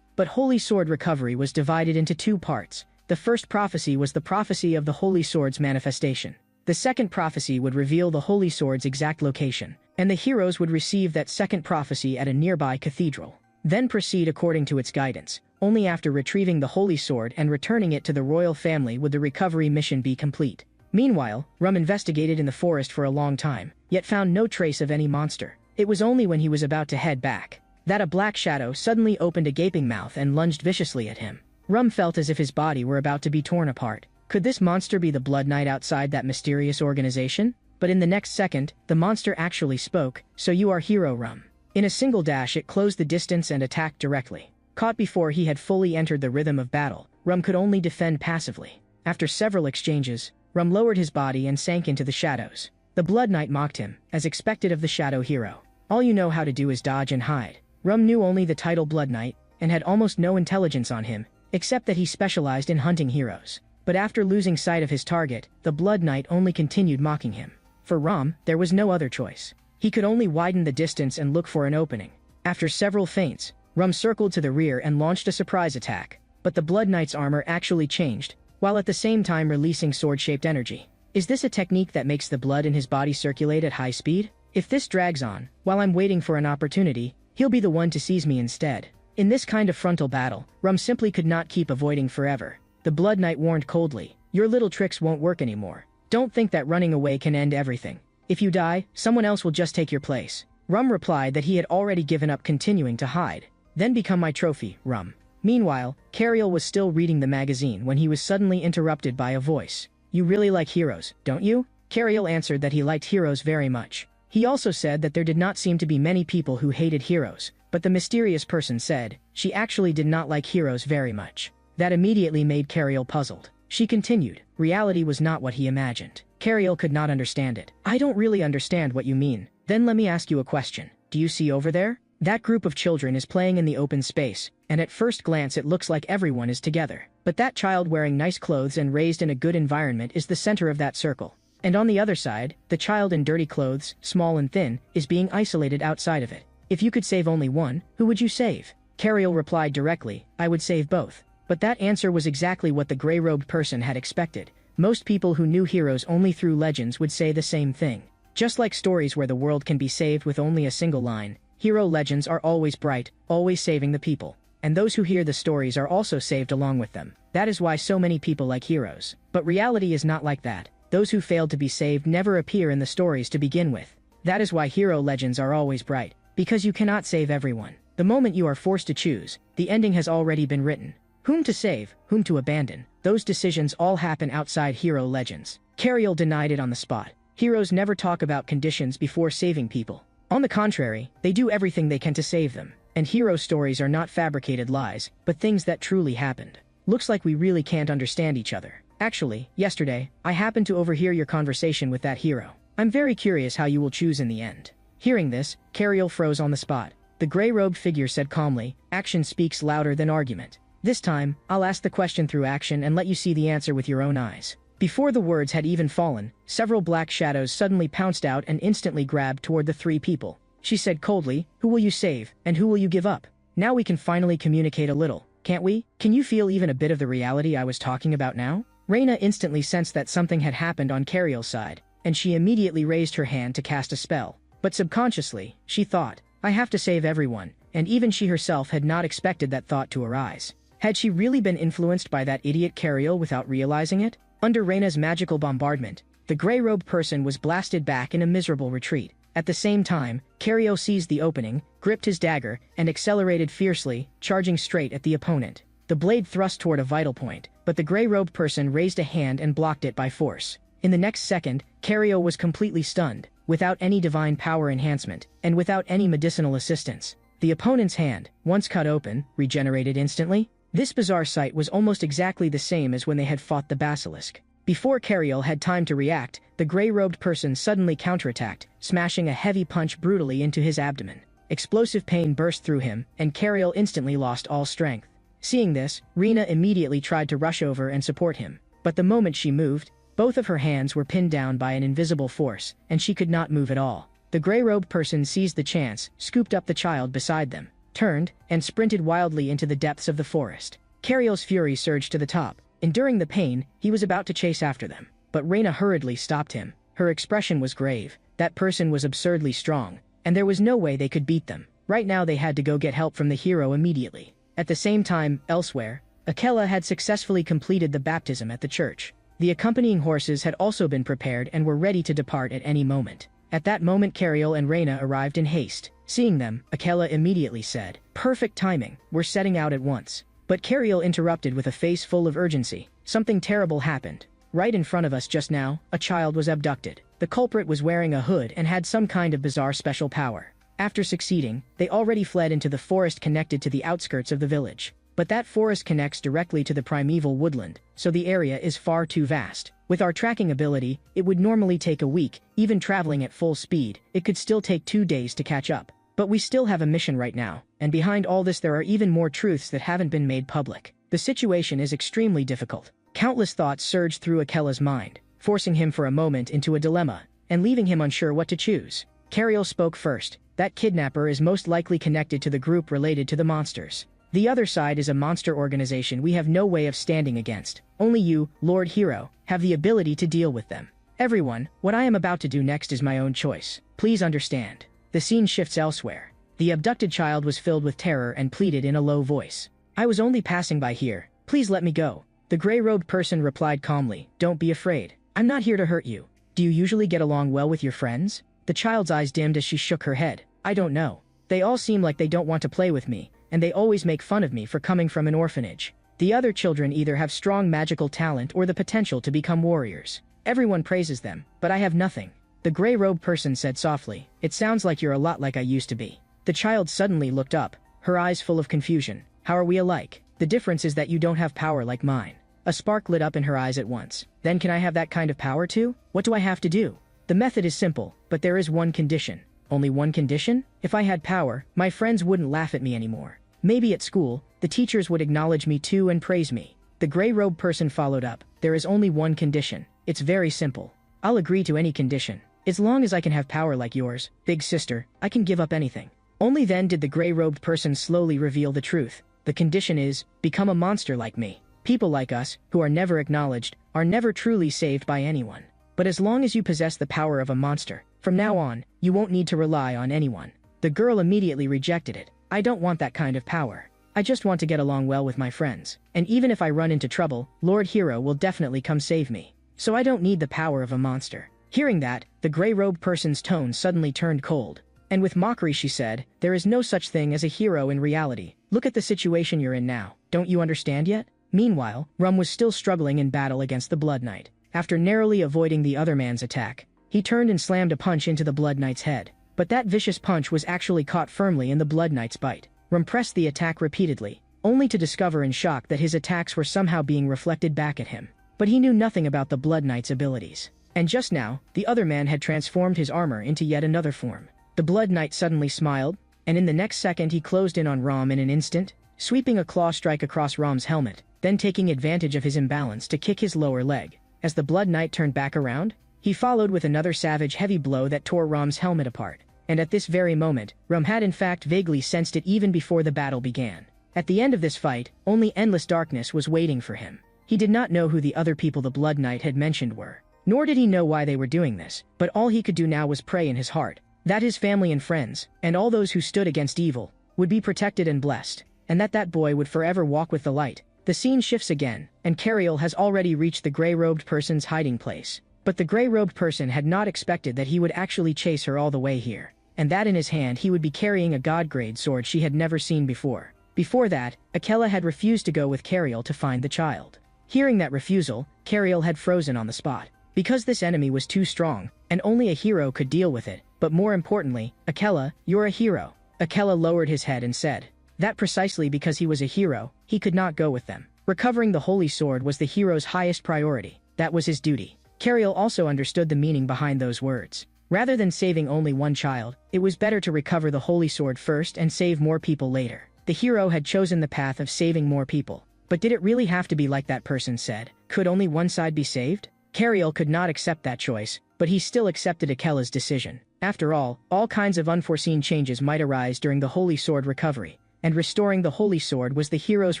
But Holy Sword recovery was divided into two parts. The first prophecy was the prophecy of the Holy Sword's manifestation. The second prophecy would reveal the Holy Sword's exact location, and the heroes would receive that second prophecy at a nearby cathedral. Then proceed according to its guidance. Only after retrieving the Holy Sword and returning it to the royal family would the recovery mission be complete. Meanwhile, Rum investigated in the forest for a long time, yet found no trace of any monster. It was only when he was about to head back that a black shadow suddenly opened a gaping mouth and lunged viciously at him. Rum felt as if his body were about to be torn apart. Could this monster be the Blood Knight outside that mysterious organization? But in the next second, the monster actually spoke, "So you are Hero Rum." In a single dash it closed the distance and attacked directly. Caught before he had fully entered the rhythm of battle, Rum could only defend passively. After several exchanges, Rum lowered his body and sank into the shadows. The Blood Knight mocked him, as expected of the Shadow Hero. "All you know how to do is dodge and hide." Rum knew only the title Blood Knight, and had almost no intelligence on him, except that he specialized in hunting heroes. But after losing sight of his target, the Blood Knight only continued mocking him. For Rum, there was no other choice. He could only widen the distance and look for an opening. After several feints, Rum circled to the rear and launched a surprise attack. But the Blood Knight's armor actually changed, while at the same time releasing sword-shaped energy. Is this a technique that makes the blood in his body circulate at high speed? If this drags on, while I'm waiting for an opportunity, he'll be the one to seize me instead. In this kind of frontal battle, Rum simply could not keep avoiding forever. The Blood Knight warned coldly, "Your little tricks won't work anymore. Don't think that running away can end everything. If you die, someone else will just take your place." Rum replied that he had already given up continuing to hide. "Then become my trophy, Rum." Meanwhile, Cariel was still reading the magazine when he was suddenly interrupted by a voice. "You really like heroes, don't you?" Cariel answered that he liked heroes very much. He also said that there did not seem to be many people who hated heroes, but the mysterious person said she actually did not like heroes very much. That immediately made Cariel puzzled. She continued, reality was not what he imagined. Cariel could not understand it. "I don't really understand what you mean. Then let me ask you a question. Do you see over there? That group of children is playing in the open space, and at first glance it looks like everyone is together. But that child wearing nice clothes and raised in a good environment is the center of that circle. And on the other side, the child in dirty clothes, small and thin, is being isolated outside of it. If you could save only one, who would you save?" Cariel replied directly, "I would save both." But that answer was exactly what the gray-robed person had expected. Most people who knew heroes only through legends would say the same thing. Just like stories where the world can be saved with only a single line, hero legends are always bright, always saving the people. And those who hear the stories are also saved along with them. That is why so many people like heroes. But reality is not like that. Those who failed to be saved never appear in the stories to begin with. That is why hero legends are always bright. Because you cannot save everyone. The moment you are forced to choose, the ending has already been written. Whom to save, whom to abandon, those decisions all happen outside hero legends. Cariel denied it on the spot. Heroes never talk about conditions before saving people. On the contrary, they do everything they can to save them. And hero stories are not fabricated lies, but things that truly happened. Looks like we really can't understand each other. Actually, yesterday, I happened to overhear your conversation with that hero. I'm very curious how you will choose in the end. Hearing this, Cariel froze on the spot. The gray-robed figure said calmly, "Action speaks louder than argument. This time, I'll ask the question through action and let you see the answer with your own eyes." Before the words had even fallen, several black shadows suddenly pounced out and instantly grabbed toward the three people. She said coldly, "Who will you save, and who will you give up? Now we can finally communicate a little, can't we? Can you feel even a bit of the reality I was talking about now?" Reina instantly sensed that something had happened on Cariel's side, and she immediately raised her hand to cast a spell. But subconsciously, she thought, "I have to save everyone," and even she herself had not expected that thought to arise. Had she really been influenced by that idiot Cariel without realizing it? Under Reina's magical bombardment, the gray-robed person was blasted back in a miserable retreat. At the same time, Cariel seized the opening, gripped his dagger, and accelerated fiercely, charging straight at the opponent. the blade thrust toward a vital point, but the gray-robed person raised a hand and blocked it by force. In the next second, Cario was completely stunned, without any divine power enhancement, and without any medicinal assistance. The opponent's hand, once cut open, regenerated instantly. This bizarre sight was almost exactly the same as when they had fought the basilisk. Before Cario had time to react, the gray-robed person suddenly counterattacked, smashing a heavy punch brutally into his abdomen. Explosive pain burst through him, and Cario instantly lost all strength. Seeing this, Rena immediately tried to rush over and support him. But the moment she moved, both of her hands were pinned down by an invisible force, and she could not move at all. The gray-robed person seized the chance, scooped up the child beside them, turned, and sprinted wildly into the depths of the forest. Cario's fury surged to the top. Enduring the pain, he was about to chase after them. But Rena hurriedly stopped him. Her expression was grave. That person was absurdly strong, and there was no way they could beat them. Right now they had to go get help from the hero immediately. At the same time, elsewhere, Akela had successfully completed the baptism at the church. The accompanying horses had also been prepared and were ready to depart at any moment. At that moment Cariol and Rena arrived in haste. Seeing them, Akela immediately said, "Perfect timing, we're setting out at once." But Cariol interrupted with a face full of urgency. Something terrible happened. Right in front of us just now, a child was abducted. The culprit was wearing a hood and had some kind of bizarre special power. After succeeding, they already fled into the forest connected to the outskirts of the village. But that forest connects directly to the primeval woodland, so the area is far too vast. With our tracking ability, it would normally take a week. Even traveling at full speed, it could still take 2 days to catch up. But we still have a mission right now, and behind all this there are even more truths that haven't been made public. The situation is extremely difficult. Countless thoughts surged through Akela's mind, forcing him for a moment into a dilemma, and leaving him unsure what to choose. Cariol spoke first. That kidnapper is most likely connected to the group related to the monsters. The other side is a monster organization we have no way of standing against. Only you, Lord Hero, have the ability to deal with them. Everyone, what I am about to do next is my own choice. Please understand. The scene shifts elsewhere. The abducted child was filled with terror and pleaded in a low voice. "I was only passing by here. Please let me go." The gray-robed person replied calmly, "Don't be afraid. I'm not here to hurt you. Do you usually get along well with your friends?" The child's eyes dimmed as she shook her head. "I don't know. They all seem like they don't want to play with me, and they always make fun of me for coming from an orphanage. The other children either have strong magical talent or the potential to become warriors. Everyone praises them, but I have nothing." The gray-robed person said softly, "It sounds like you're a lot like I used to be." The child suddenly looked up, her eyes full of confusion. "How are we alike? The difference is that you don't have power like mine." A spark lit up in her eyes at once. "Then can I have that kind of power too? What do I have to do?" "The method is simple, but there is one condition." "Only one condition?" "If I had power, my friends wouldn't laugh at me anymore. Maybe at school, the teachers would acknowledge me too and praise me." The gray-robed person followed up. "There is only one condition. It's very simple. I'll agree to any condition. As long as I can have power like yours, big sister, I can give up anything." Only then did the gray-robed person slowly reveal the truth. "The condition is, become a monster like me. People like us, who are never acknowledged, are never truly saved by anyone. But as long as you possess the power of a monster, from now on, you won't need to rely on anyone." The girl immediately rejected it. "I don't want that kind of power. I just want to get along well with my friends. And even if I run into trouble, Lord Hero will definitely come save me. So I don't need the power of a monster." Hearing that, the gray-robed person's tone suddenly turned cold. And with mockery she said, "There is no such thing as a hero in reality. Look at the situation you're in now. Don't you understand yet?" Meanwhile, Rum was still struggling in battle against the Blood Knight. After narrowly avoiding the other man's attack, he turned and slammed a punch into the Blood Knight's head. But that vicious punch was actually caught firmly in the Blood Knight's bite. Rum pressed the attack repeatedly, only to discover in shock that his attacks were somehow being reflected back at him. But he knew nothing about the Blood Knight's abilities. And just now, the other man had transformed his armor into yet another form. The Blood Knight suddenly smiled, and in the next second he closed in on Rom in an instant, sweeping a claw strike across Rom's helmet, then taking advantage of his imbalance to kick his lower leg. As the Blood Knight turned back around, he followed with another savage heavy blow that tore Rom's helmet apart. And at this very moment, Rom had in fact vaguely sensed it even before the battle began. At the end of this fight, only endless darkness was waiting for him. He did not know who the other people the Blood Knight had mentioned were. Nor did he know why they were doing this, but all he could do now was pray in his heart that his family and friends, and all those who stood against evil, would be protected and blessed, and that boy would forever walk with the light. The scene shifts again, and Cariol has already reached the gray-robed person's hiding place. But the gray-robed person had not expected that he would actually chase her all the way here, and that in his hand he would be carrying a god-grade sword she had never seen before. Before that, Akela had refused to go with Cariel to find the child. Hearing that refusal, Cariel had frozen on the spot. Because this enemy was too strong, and only a hero could deal with it, but more importantly, Akela, you're a hero. Akela lowered his head and said that precisely because he was a hero, he could not go with them. Recovering the holy sword was the hero's highest priority. That was his duty. Cariel also understood the meaning behind those words. Rather than saving only one child, it was better to recover the holy sword first and save more people later. The hero had chosen the path of saving more people. But did it really have to be like that person said? Could only one side be saved? Cariel could not accept that choice, but he still accepted Akela's decision. After all kinds of unforeseen changes might arise during the holy sword recovery, and restoring the holy sword was the hero's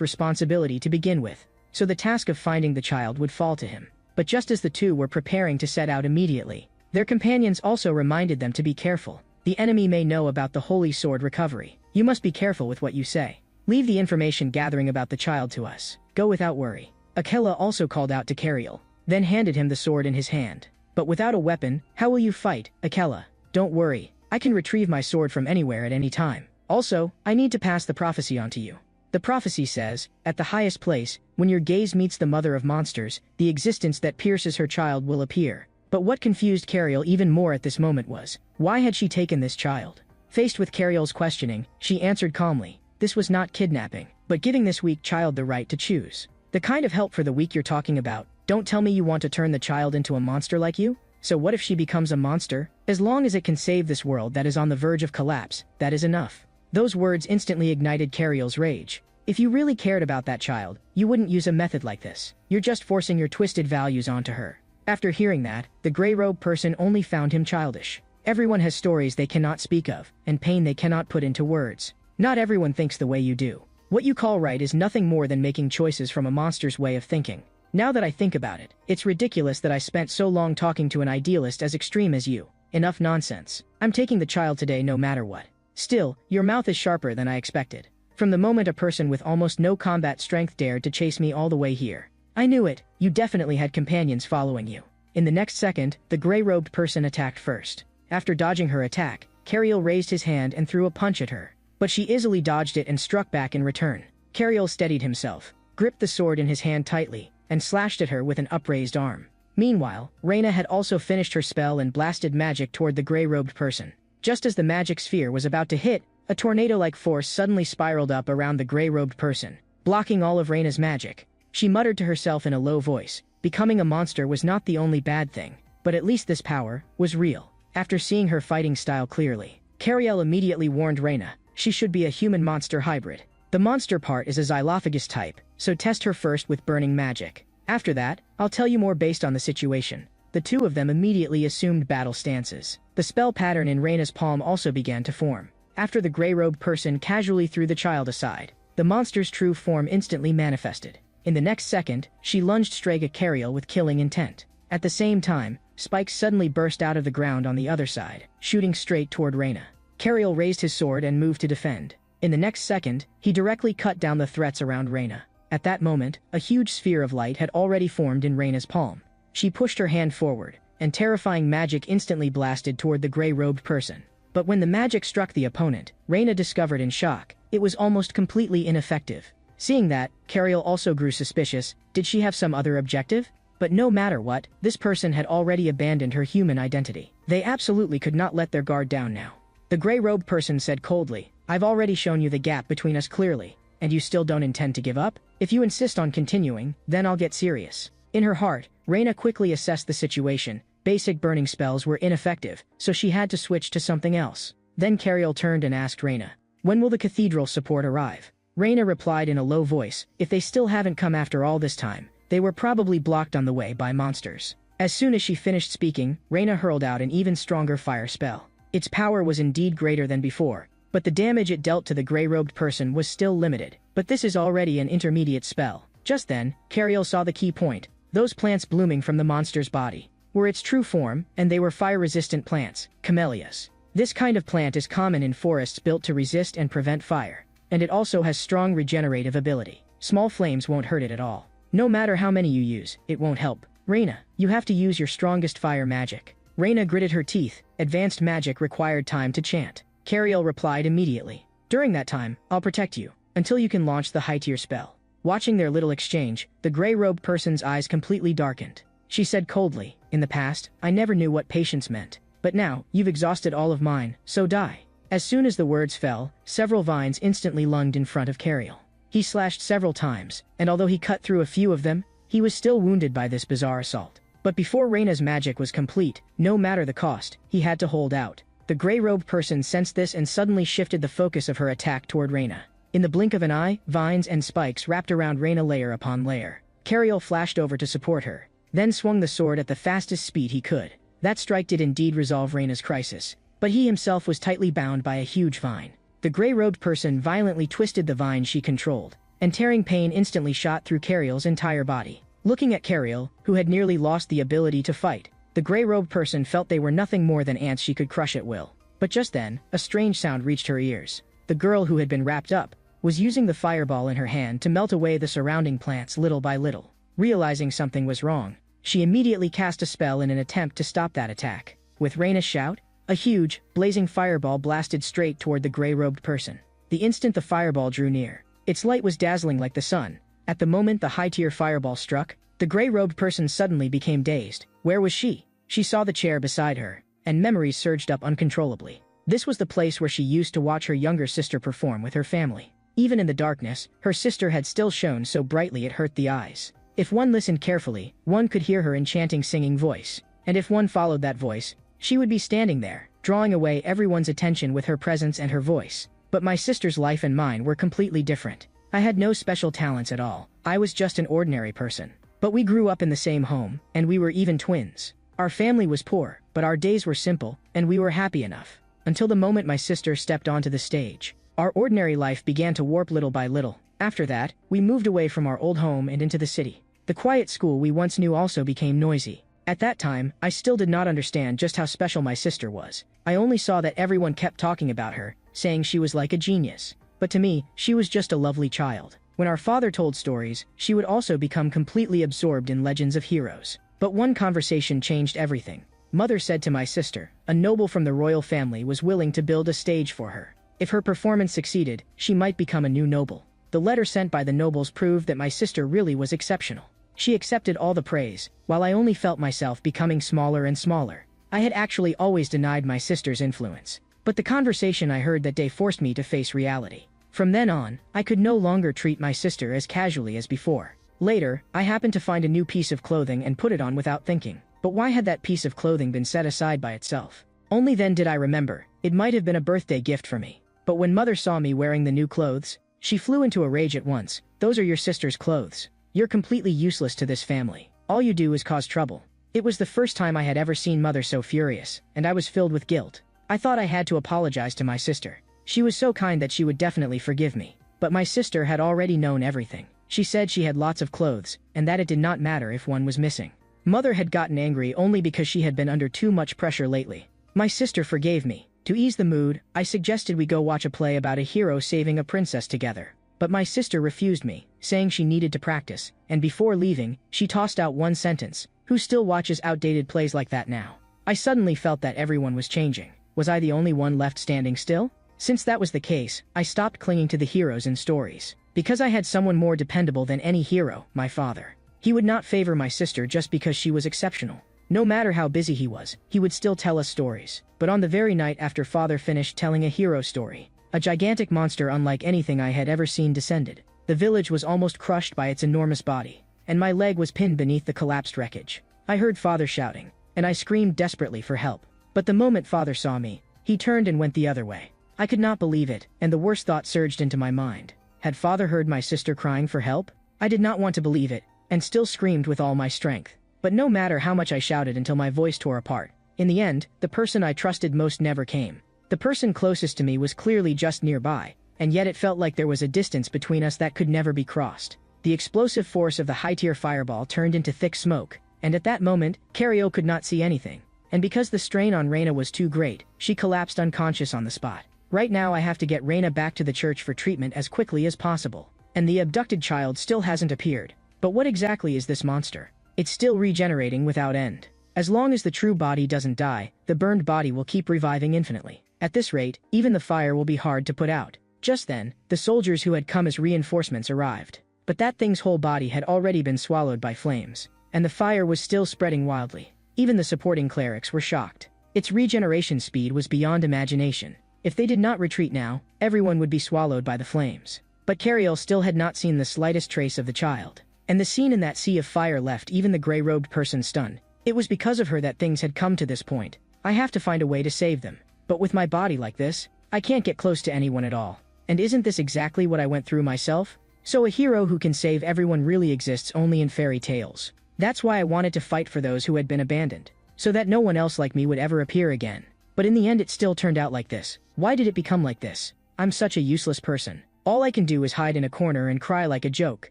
responsibility to begin with, so the task of finding the child would fall to him. But just as the two were preparing to set out immediately, their companions also reminded them to be careful. The enemy may know about the holy sword recovery. You must be careful with what you say. Leave the information gathering about the child to us. Go without worry. Akela also called out to Cariel, then handed him the sword in his hand. But without a weapon, how will you fight, Akela? Don't worry. I can retrieve my sword from anywhere at any time. Also, I need to pass the prophecy on to you. The prophecy says, at the highest place, when your gaze meets the mother of monsters, the existence that pierces her child will appear. But what confused Cariel even more at this moment was, why had she taken this child? Faced with Cariel's questioning, she answered calmly, this was not kidnapping, but giving this weak child the right to choose. The kind of help for the weak you're talking about. Don't tell me you want to turn the child into a monster like you? So what if she becomes a monster? As long as it can save this world that is on the verge of collapse, that is enough. Those words instantly ignited Cariel's rage. If you really cared about that child, you wouldn't use a method like this. You're just forcing your twisted values onto her. After hearing that, the gray-robed person only found him childish. Everyone has stories they cannot speak of, and pain they cannot put into words. Not everyone thinks the way you do. What you call right is nothing more than making choices from a monster's way of thinking. Now that I think about it, it's ridiculous that I spent so long talking to an idealist as extreme as you. Enough nonsense. I'm taking the child today no matter what. Still, your mouth is sharper than I expected. From the moment a person with almost no combat strength dared to chase me all the way here. I knew it. You definitely had companions following you. In the next second, the gray-robed person attacked first. After dodging her attack, Cariel raised his hand and threw a punch at her. But she easily dodged it and struck back in return. Cariel steadied himself, gripped the sword in his hand tightly, and slashed at her with an upraised arm. Meanwhile, Reina had also finished her spell and blasted magic toward the gray-robed person. Just as the magic sphere was about to hit, a tornado-like force suddenly spiraled up around the gray-robed person, blocking all of Reina's magic. She muttered to herself in a low voice, becoming a monster was not the only bad thing, but at least this power was real. After seeing her fighting style clearly, Cariel immediately warned Reina, she should be a human-monster hybrid. The monster part is a xylophagus type, so test her first with burning magic. After that, I'll tell you more based on the situation. The two of them immediately assumed battle stances. The spell pattern in Reina's palm also began to form. After the gray-robed person casually threw the child aside, the monster's true form instantly manifested. In the next second, she lunged straight at Cariel with killing intent. At the same time, spikes suddenly burst out of the ground on the other side, shooting straight toward Reina. Cariel raised his sword and moved to defend. In the next second, he directly cut down the threats around Reina. At that moment, a huge sphere of light had already formed in Reina's palm. She pushed her hand forward, and terrifying magic instantly blasted toward the gray-robed person. But when the magic struck the opponent, Reina discovered in shock, it was almost completely ineffective. Seeing that, Cariel also grew suspicious. Did she have some other objective? But no matter what, this person had already abandoned her human identity. They absolutely could not let their guard down now. The gray-robed person said coldly, I've already shown you the gap between us clearly, and you still don't intend to give up? If you insist on continuing, then I'll get serious. In her heart, Reina quickly assessed the situation. Basic burning spells were ineffective, so she had to switch to something else. Then Cariel turned and asked Reina, when will the cathedral support arrive? Reina replied in a low voice, if they still haven't come after all this time, they were probably blocked on the way by monsters. As soon as she finished speaking, Reina hurled out an even stronger fire spell. Its power was indeed greater than before, but the damage it dealt to the gray-robed person was still limited. But this is already an intermediate spell. Just then, Cariel saw the key point. Those plants blooming from the monster's body were its true form, and they were fire-resistant plants, camellias. This kind of plant is common in forests built to resist and prevent fire, and it also has strong regenerative ability. Small flames won't hurt it at all. No matter how many you use, it won't help. Reina, you have to use your strongest fire magic. Reina gritted her teeth. Advanced magic required time to chant. Cariel replied immediately. During that time, I'll protect you. until you can launch the high-tier spell. Watching their little exchange, the gray-robed person's eyes completely darkened. She said coldly, "In the past, I never knew what patience meant. But now, you've exhausted all of mine, so die." As soon as the words fell, several vines instantly lunged in front of Cariel. He slashed several times, and although he cut through a few of them, he was still wounded by this bizarre assault. But before Reina's magic was complete, no matter the cost, he had to hold out. The gray-robed person sensed this and suddenly shifted the focus of her attack toward Reina. In the blink of an eye, vines and spikes wrapped around Reina layer upon layer. Cariel flashed over to support her, then swung the sword at the fastest speed he could. That strike did indeed resolve Reina's crisis, but he himself was tightly bound by a huge vine. The gray-robed person violently twisted the vine she controlled, and tearing pain instantly shot through Cariel's entire body. Looking at Cariel, who had nearly lost the ability to fight, the gray-robed person felt they were nothing more than ants she could crush at will. But just then, a strange sound reached her ears. The girl who had been wrapped up was using the fireball in her hand to melt away the surrounding plants little by little. Realizing something was wrong, she immediately cast a spell in an attempt to stop that attack. With Reina's shout, a huge, blazing fireball blasted straight toward the gray-robed person. The instant the fireball drew near, its light was dazzling like the sun. At the moment the high-tier fireball struck, the gray-robed person suddenly became dazed. Where was she? She saw the chair beside her, and memories surged up uncontrollably. This was the place where she used to watch her younger sister perform with her family. Even in the darkness, her sister had still shone so brightly it hurt the eyes. If one listened carefully, one could hear her enchanting singing voice. And if one followed that voice, she would be standing there, drawing away everyone's attention with her presence and her voice. But my sister's life and mine were completely different. I had no special talents at all. I was just an ordinary person. But we grew up in the same home, and we were even twins. Our family was poor, but our days were simple, and we were happy enough. Until the moment my sister stepped onto the stage. Our ordinary life began to warp little by little. After that, we moved away from our old home and into the city. The quiet school we once knew also became noisy. At that time, I still did not understand just how special my sister was. I only saw that everyone kept talking about her, saying she was like a genius. But to me, she was just a lovely child. When our father told stories, she would also become completely absorbed in legends of heroes. But one conversation changed everything. Mother said to my sister, a noble from the royal family was willing to build a stage for her. If her performance succeeded, she might become a new noble. The letter sent by the nobles proved that my sister really was exceptional. She accepted all the praise, while I only felt myself becoming smaller and smaller. I had actually always denied my sister's influence. But the conversation I heard that day forced me to face reality. From then on, I could no longer treat my sister as casually as before. Later, I happened to find a new piece of clothing and put it on without thinking. But why had that piece of clothing been set aside by itself? Only then did I remember, it might have been a birthday gift for me. But when Mother saw me wearing the new clothes, she flew into a rage at once. Those are your sister's clothes. You're completely useless to this family. All you do is cause trouble. It was the first time I had ever seen Mother so furious, and I was filled with guilt. I thought I had to apologize to my sister. She was so kind that she would definitely forgive me. But my sister had already known everything. She said she had lots of clothes, and that it did not matter if one was missing. Mother had gotten angry only because she had been under too much pressure lately. My sister forgave me. To ease the mood, I suggested we go watch a play about a hero saving a princess together. But my sister refused me, saying she needed to practice, and before leaving, she tossed out one sentence, "Who still watches outdated plays like that now?" I suddenly felt that everyone was changing. Was I the only one left standing still? Since that was the case, I stopped clinging to the heroes in stories. Because I had someone more dependable than any hero, my father. He would not favor my sister just because she was exceptional. No matter how busy he was, he would still tell us stories. But on the very night after father finished telling a hero story, a gigantic monster unlike anything I had ever seen descended. The village was almost crushed by its enormous body, and my leg was pinned beneath the collapsed wreckage. I heard father shouting, and I screamed desperately for help. But the moment father saw me, he turned and went the other way. I could not believe it, and the worst thought surged into my mind. Had father heard my sister crying for help? I did not want to believe it, and still screamed with all my strength. But no matter how much I shouted until my voice tore apart, in the end, the person I trusted most never came. The person closest to me was clearly just nearby, and yet it felt like there was a distance between us that could never be crossed. The explosive force of the high-tier fireball turned into thick smoke, and at that moment, Cario could not see anything. And because the strain on Reina was too great, she collapsed unconscious on the spot. Right now I have to get Reina back to the church for treatment as quickly as possible. And the abducted child still hasn't appeared. But what exactly is this monster? It's still regenerating without end. As long as the true body doesn't die, the burned body will keep reviving infinitely. At this rate, even the fire will be hard to put out. Just then, the soldiers who had come as reinforcements arrived. But that thing's whole body had already been swallowed by flames, and the fire was still spreading wildly. Even the supporting clerics were shocked. Its regeneration speed was beyond imagination. If they did not retreat now, everyone would be swallowed by the flames. But Cariel still had not seen the slightest trace of the child. And the scene in that sea of fire left even the gray-robed person stunned. It was because of her that things had come to this point. I have to find a way to save them. But with my body like this, I can't get close to anyone at all. And isn't this exactly what I went through myself? So a hero who can save everyone really exists only in fairy tales. That's why I wanted to fight for those who had been abandoned, so that no one else like me would ever appear again. But in the end it still turned out like this. Why did it become like this? I'm such a useless person. All I can do is hide in a corner and cry like a joke.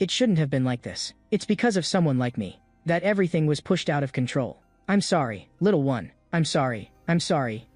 It shouldn't have been like this. It's because of someone like me that everything was pushed out of control. I'm sorry, little one. I'm sorry,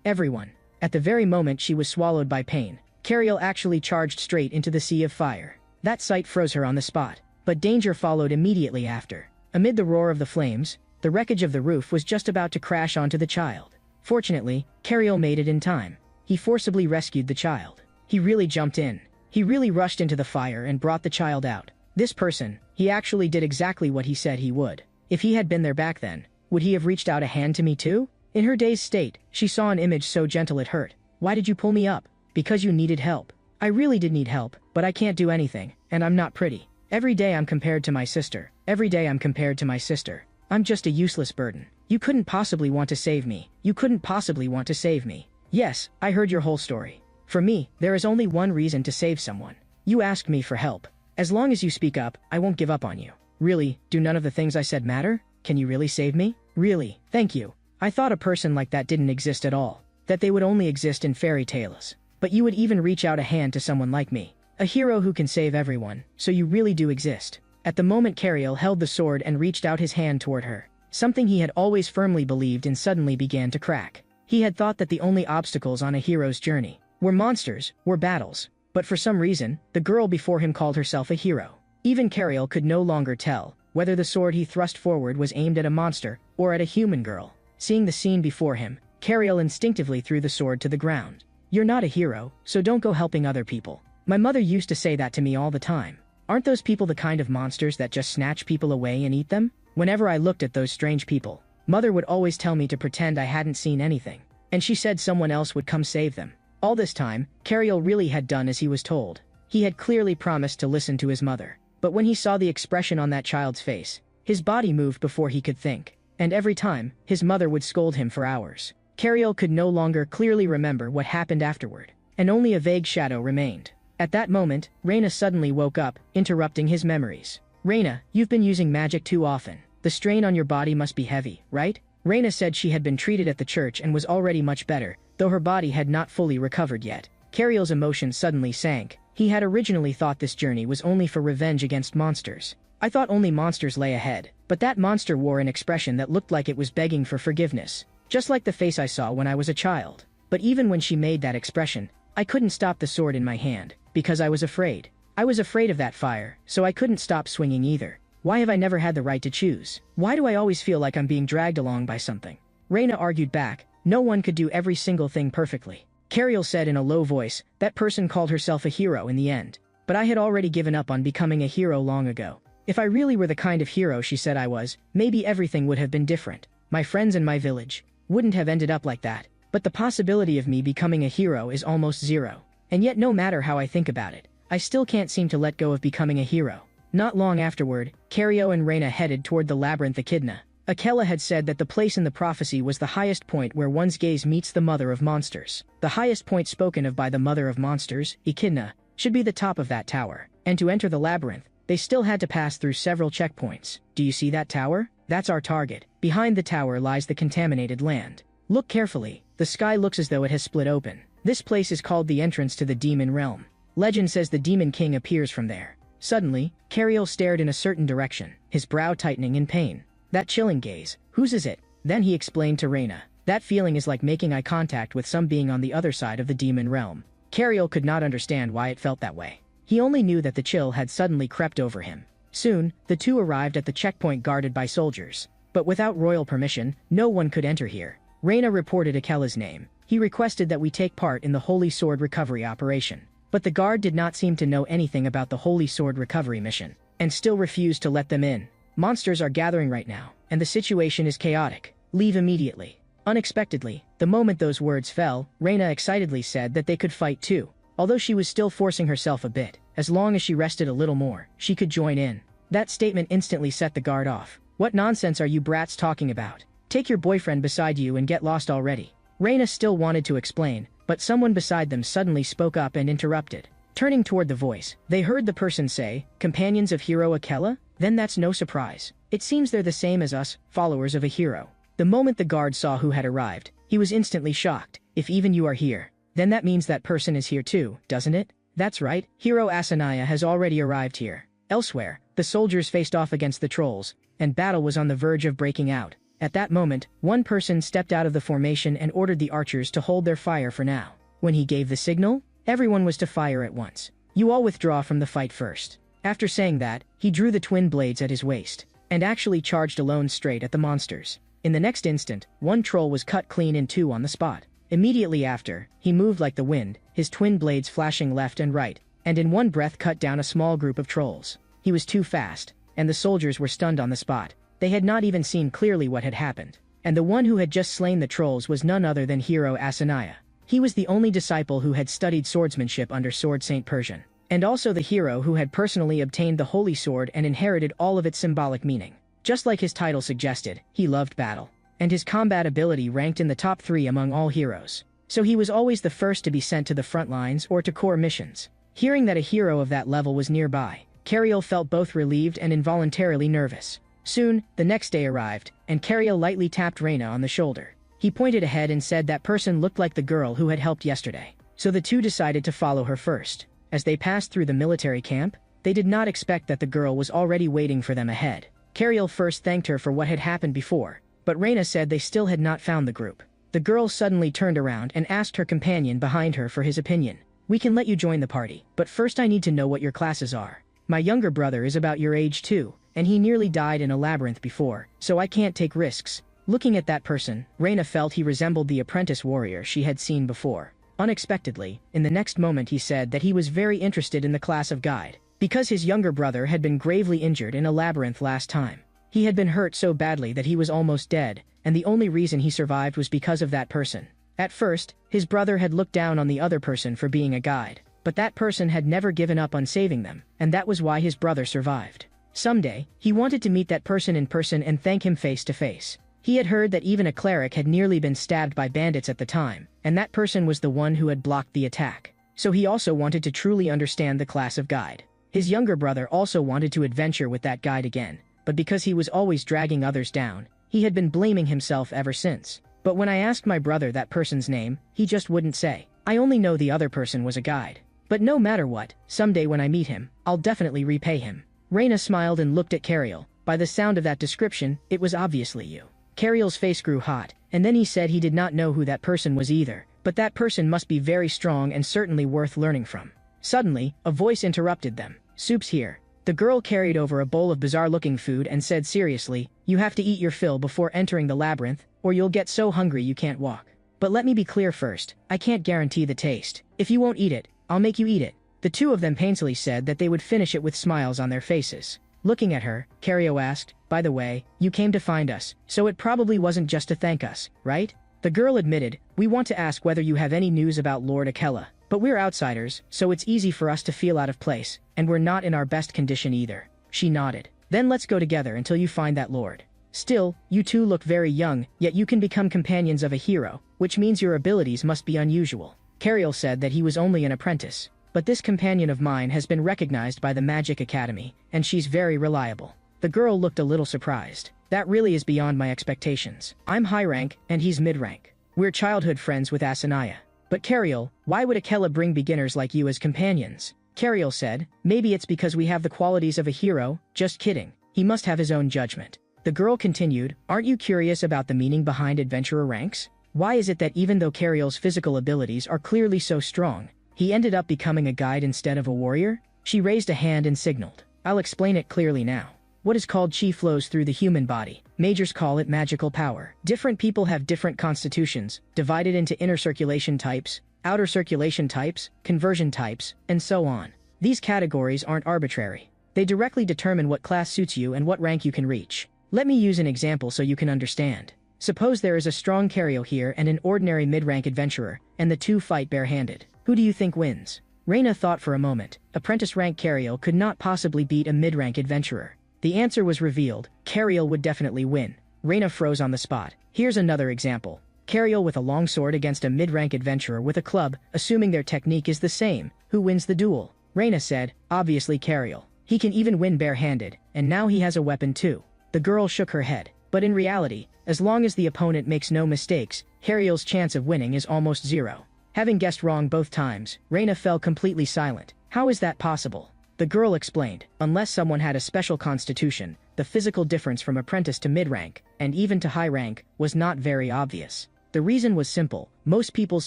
everyone. At the very moment she was swallowed by pain, Cariel actually charged straight into the sea of fire. That sight froze her on the spot, but danger followed immediately after. Amid the roar of the flames, the wreckage of the roof was just about to crash onto the child. Fortunately, Cariel made it in time. He forcibly rescued the child. He really jumped in. He really rushed into the fire and brought the child out. This person, he actually did exactly what he said he would. If he had been there back then, would he have reached out a hand to me too? In her dazed state, she saw an image so gentle it hurt. Why did you pull me up? Because you needed help. I really did need help, but I can't do anything, and I'm not pretty. Every day I'm compared to my sister. Every day I'm compared to my sister. I'm just a useless burden. You couldn't possibly want to save me. You couldn't possibly want to save me. Yes, I heard your whole story. For me, there is only one reason to save someone. You asked me for help. As long as you speak up, I won't give up on you. Really, do none of the things I said matter? Can you really save me? Really, thank you. I thought a person like that didn't exist at all. That they would only exist in fairy tales. But you would even reach out a hand to someone like me. A hero who can save everyone, so you really do exist. At the moment Cariel held the sword and reached out his hand toward her. Something he had always firmly believed in suddenly began to crack. He had thought that the only obstacles on a hero's journey were monsters, were battles. But for some reason, the girl before him called herself a hero. Even Cariel could no longer tell whether the sword he thrust forward was aimed at a monster or at a human girl. Seeing the scene before him, Cariel instinctively threw the sword to the ground. You're not a hero, so don't go helping other people. My mother used to say that to me all the time. Aren't those people the kind of monsters that just snatch people away and eat them? Whenever I looked at those strange people, Mother would always tell me to pretend I hadn't seen anything. And she said someone else would come save them. All this time, Cariel really had done as he was told. He had clearly promised to listen to his mother. But when he saw the expression on that child's face, his body moved before he could think. And every time, his mother would scold him for hours. Cariel could no longer clearly remember what happened afterward, and only a vague shadow remained. At that moment, Reina suddenly woke up, interrupting his memories. Reina, you've been using magic too often. The strain on your body must be heavy, right? Reina said she had been treated at the church and was already much better, though her body had not fully recovered yet. Cariel's emotions suddenly sank. He had originally thought this journey was only for revenge against monsters. I thought only monsters lay ahead, but that monster wore an expression that looked like it was begging for forgiveness. Just like the face I saw when I was a child. But even when she made that expression, I couldn't stop the sword in my hand, because I was afraid. I was afraid of that fire, so I couldn't stop swinging either. Why have I never had the right to choose? Why do I always feel like I'm being dragged along by something? Reina argued back. No one could do every single thing perfectly. Cariel said in a low voice, that person called herself a hero in the end. But I had already given up on becoming a hero long ago. If I really were the kind of hero she said I was, maybe everything would have been different. My friends and my village wouldn't have ended up like that. But the possibility of me becoming a hero is almost zero. And yet no matter how I think about it, I still can't seem to let go of becoming a hero. Not long afterward, Cariel and Reina headed toward the labyrinth Echidna. Akela had said that the place in the prophecy was the highest point where one's gaze meets the mother of monsters. The highest point spoken of by the mother of monsters, Echidna, should be the top of that tower. And to enter the labyrinth, they still had to pass through several checkpoints. Do you see that tower? That's our target. Behind the tower lies the contaminated land. Look carefully. The sky looks as though it has split open. This place is called the entrance to the demon realm. Legend says the demon king appears from there. Suddenly, Cariel stared in a certain direction, his brow tightening in pain. That chilling gaze. Whose is it? Then he explained to Reina. That feeling is like making eye contact with some being on the other side of the demon realm. Cariel could not understand why it felt that way. He only knew that the chill had suddenly crept over him. Soon, the two arrived at the checkpoint guarded by soldiers. But without royal permission, no one could enter here. Reina reported Akela's name. He requested that we take part in the Holy Sword recovery operation. But the guard did not seem to know anything about the Holy Sword recovery mission, and still refused to let them in. Monsters are gathering right now, and the situation is chaotic. Leave immediately. Unexpectedly, the moment those words fell, Reina excitedly said that they could fight too. Although she was still forcing herself a bit, as long as she rested a little more, she could join in. That statement instantly set the guard off. What nonsense are you brats talking about? Take your boyfriend beside you and get lost already. Reina still wanted to explain, but someone beside them suddenly spoke up and interrupted. Turning toward the voice, they heard the person say, "Companions of hero Yahello? Then that's no surprise. It seems they're the same as us, followers of a hero." The moment the guard saw who had arrived, he was instantly shocked. "If even you are here, then that means that person is here too, doesn't it?" "That's right, Hero Asura has already arrived here." Elsewhere, the soldiers faced off against the trolls, and battle was on the verge of breaking out. At that moment, one person stepped out of the formation and ordered the archers to hold their fire for now. When he gave the signal, everyone was to fire at once. "You all withdraw from the fight first." After saying that, he drew the twin blades at his waist, and actually charged alone straight at the monsters. In the next instant, one troll was cut clean in two on the spot. Immediately after, he moved like the wind, his twin blades flashing left and right, and in one breath cut down a small group of trolls. He was too fast, and the soldiers were stunned on the spot. They had not even seen clearly what had happened. And the one who had just slain the trolls was none other than Hero Asura. He was the only disciple who had studied swordsmanship under Sword Saint Persian, and also the hero who had personally obtained the Holy Sword and inherited all of its symbolic meaning. Just like his title suggested, he loved battle, and his combat ability ranked in the top 3 among all heroes. So he was always the first to be sent to the front lines or to core missions. Hearing that a hero of that level was nearby, Cariel felt both relieved and involuntarily nervous. Soon, the next day arrived, and Cariel lightly tapped Reina on the shoulder. He pointed ahead and said that person looked like the girl who had helped yesterday. So the two decided to follow her first. As they passed through the military camp, they did not expect that the girl was already waiting for them ahead. Cariel first thanked her for what had happened before, but Reina said they still had not found the group. The girl suddenly turned around and asked her companion behind her for his opinion. "We can let you join the party, but first I need to know what your classes are. My younger brother is about your age too, and he nearly died in a labyrinth before, so I can't take risks." Looking at that person, Reina felt he resembled the apprentice warrior she had seen before. Unexpectedly, in the next moment he said that he was very interested in the class of guide, because his younger brother had been gravely injured in a labyrinth last time. He had been hurt so badly that he was almost dead, and the only reason he survived was because of that person. At first, his brother had looked down on the other person for being a guide, but that person had never given up on saving them, and that was why his brother survived. Someday, he wanted to meet that person in person and thank him face to face. He had heard that even a cleric had nearly been stabbed by bandits at the time, and that person was the one who had blocked the attack. So he also wanted to truly understand the class of guide. His younger brother also wanted to adventure with that guide again, but because he was always dragging others down, he had been blaming himself ever since. But when I asked my brother that person's name, he just wouldn't say. I only know the other person was a guide. But no matter what, someday when I meet him, I'll definitely repay him. Reina smiled and looked at Cariel. By the sound of that description, it was obviously you. Cariel's face grew hot, and then he said he did not know who that person was either, but that person must be very strong and certainly worth learning from. Suddenly, a voice interrupted them. "Soup's here." The girl carried over a bowl of bizarre-looking food and said seriously, "You have to eat your fill before entering the labyrinth, or you'll get so hungry you can't walk. But let me be clear first, I can't guarantee the taste. If you won't eat it, I'll make you eat it." The two of them painfully said that they would finish it with smiles on their faces. Looking at her, Cariel asked, "By the way, you came to find us, so it probably wasn't just to thank us, right?" The girl admitted, "We want to ask whether you have any news about Lord Yahello, but we're outsiders, so it's easy for us to feel out of place, and we're not in our best condition either." She nodded. "Then let's go together until you find that lord. Still, you two look very young, yet you can become companions of a hero, which means your abilities must be unusual." Cariel said that he was only an apprentice. "But this companion of mine has been recognized by the Magic Academy, and she's very reliable." The girl looked a little surprised. "That really is beyond my expectations. I'm high rank, and he's mid-rank. We're childhood friends with Asura. But Cariel, why would Yahello bring beginners like you as companions?" Cariel said, "Maybe it's because we have the qualities of a hero, just kidding. He must have his own judgment." The girl continued, "Aren't you curious about the meaning behind adventurer ranks? Why is it that even though Cariel's physical abilities are clearly so strong, he ended up becoming a guide instead of a warrior?" She raised a hand and signaled. "I'll explain it clearly now. What is called chi flows through the human body. Majors call it magical power. Different people have different constitutions, divided into inner circulation types, outer circulation types, conversion types, and so on. These categories aren't arbitrary. They directly determine what class suits you and what rank you can reach. Let me use an example so you can understand. Suppose there is a strong Cario here and an ordinary mid-rank adventurer, and the two fight barehanded. Who do you think wins? Reina thought for a moment. Apprentice rank Cario could not possibly beat a mid-rank adventurer. The answer was revealed. Cario would definitely win. Reina froze on the spot. Here's another example. Cario with a longsword against a mid-rank adventurer with a club, assuming their technique is the same. Who wins the duel? Reina said, obviously Cario. He can even win barehanded, and now he has a weapon too. The girl shook her head. But in reality, as long as the opponent makes no mistakes, Cario's chance of winning is almost zero. Having guessed wrong both times, Reina fell completely silent. How is that possible? The girl explained, unless someone had a special constitution, the physical difference from apprentice to mid-rank, and even to high rank, was not very obvious. The reason was simple. Most people's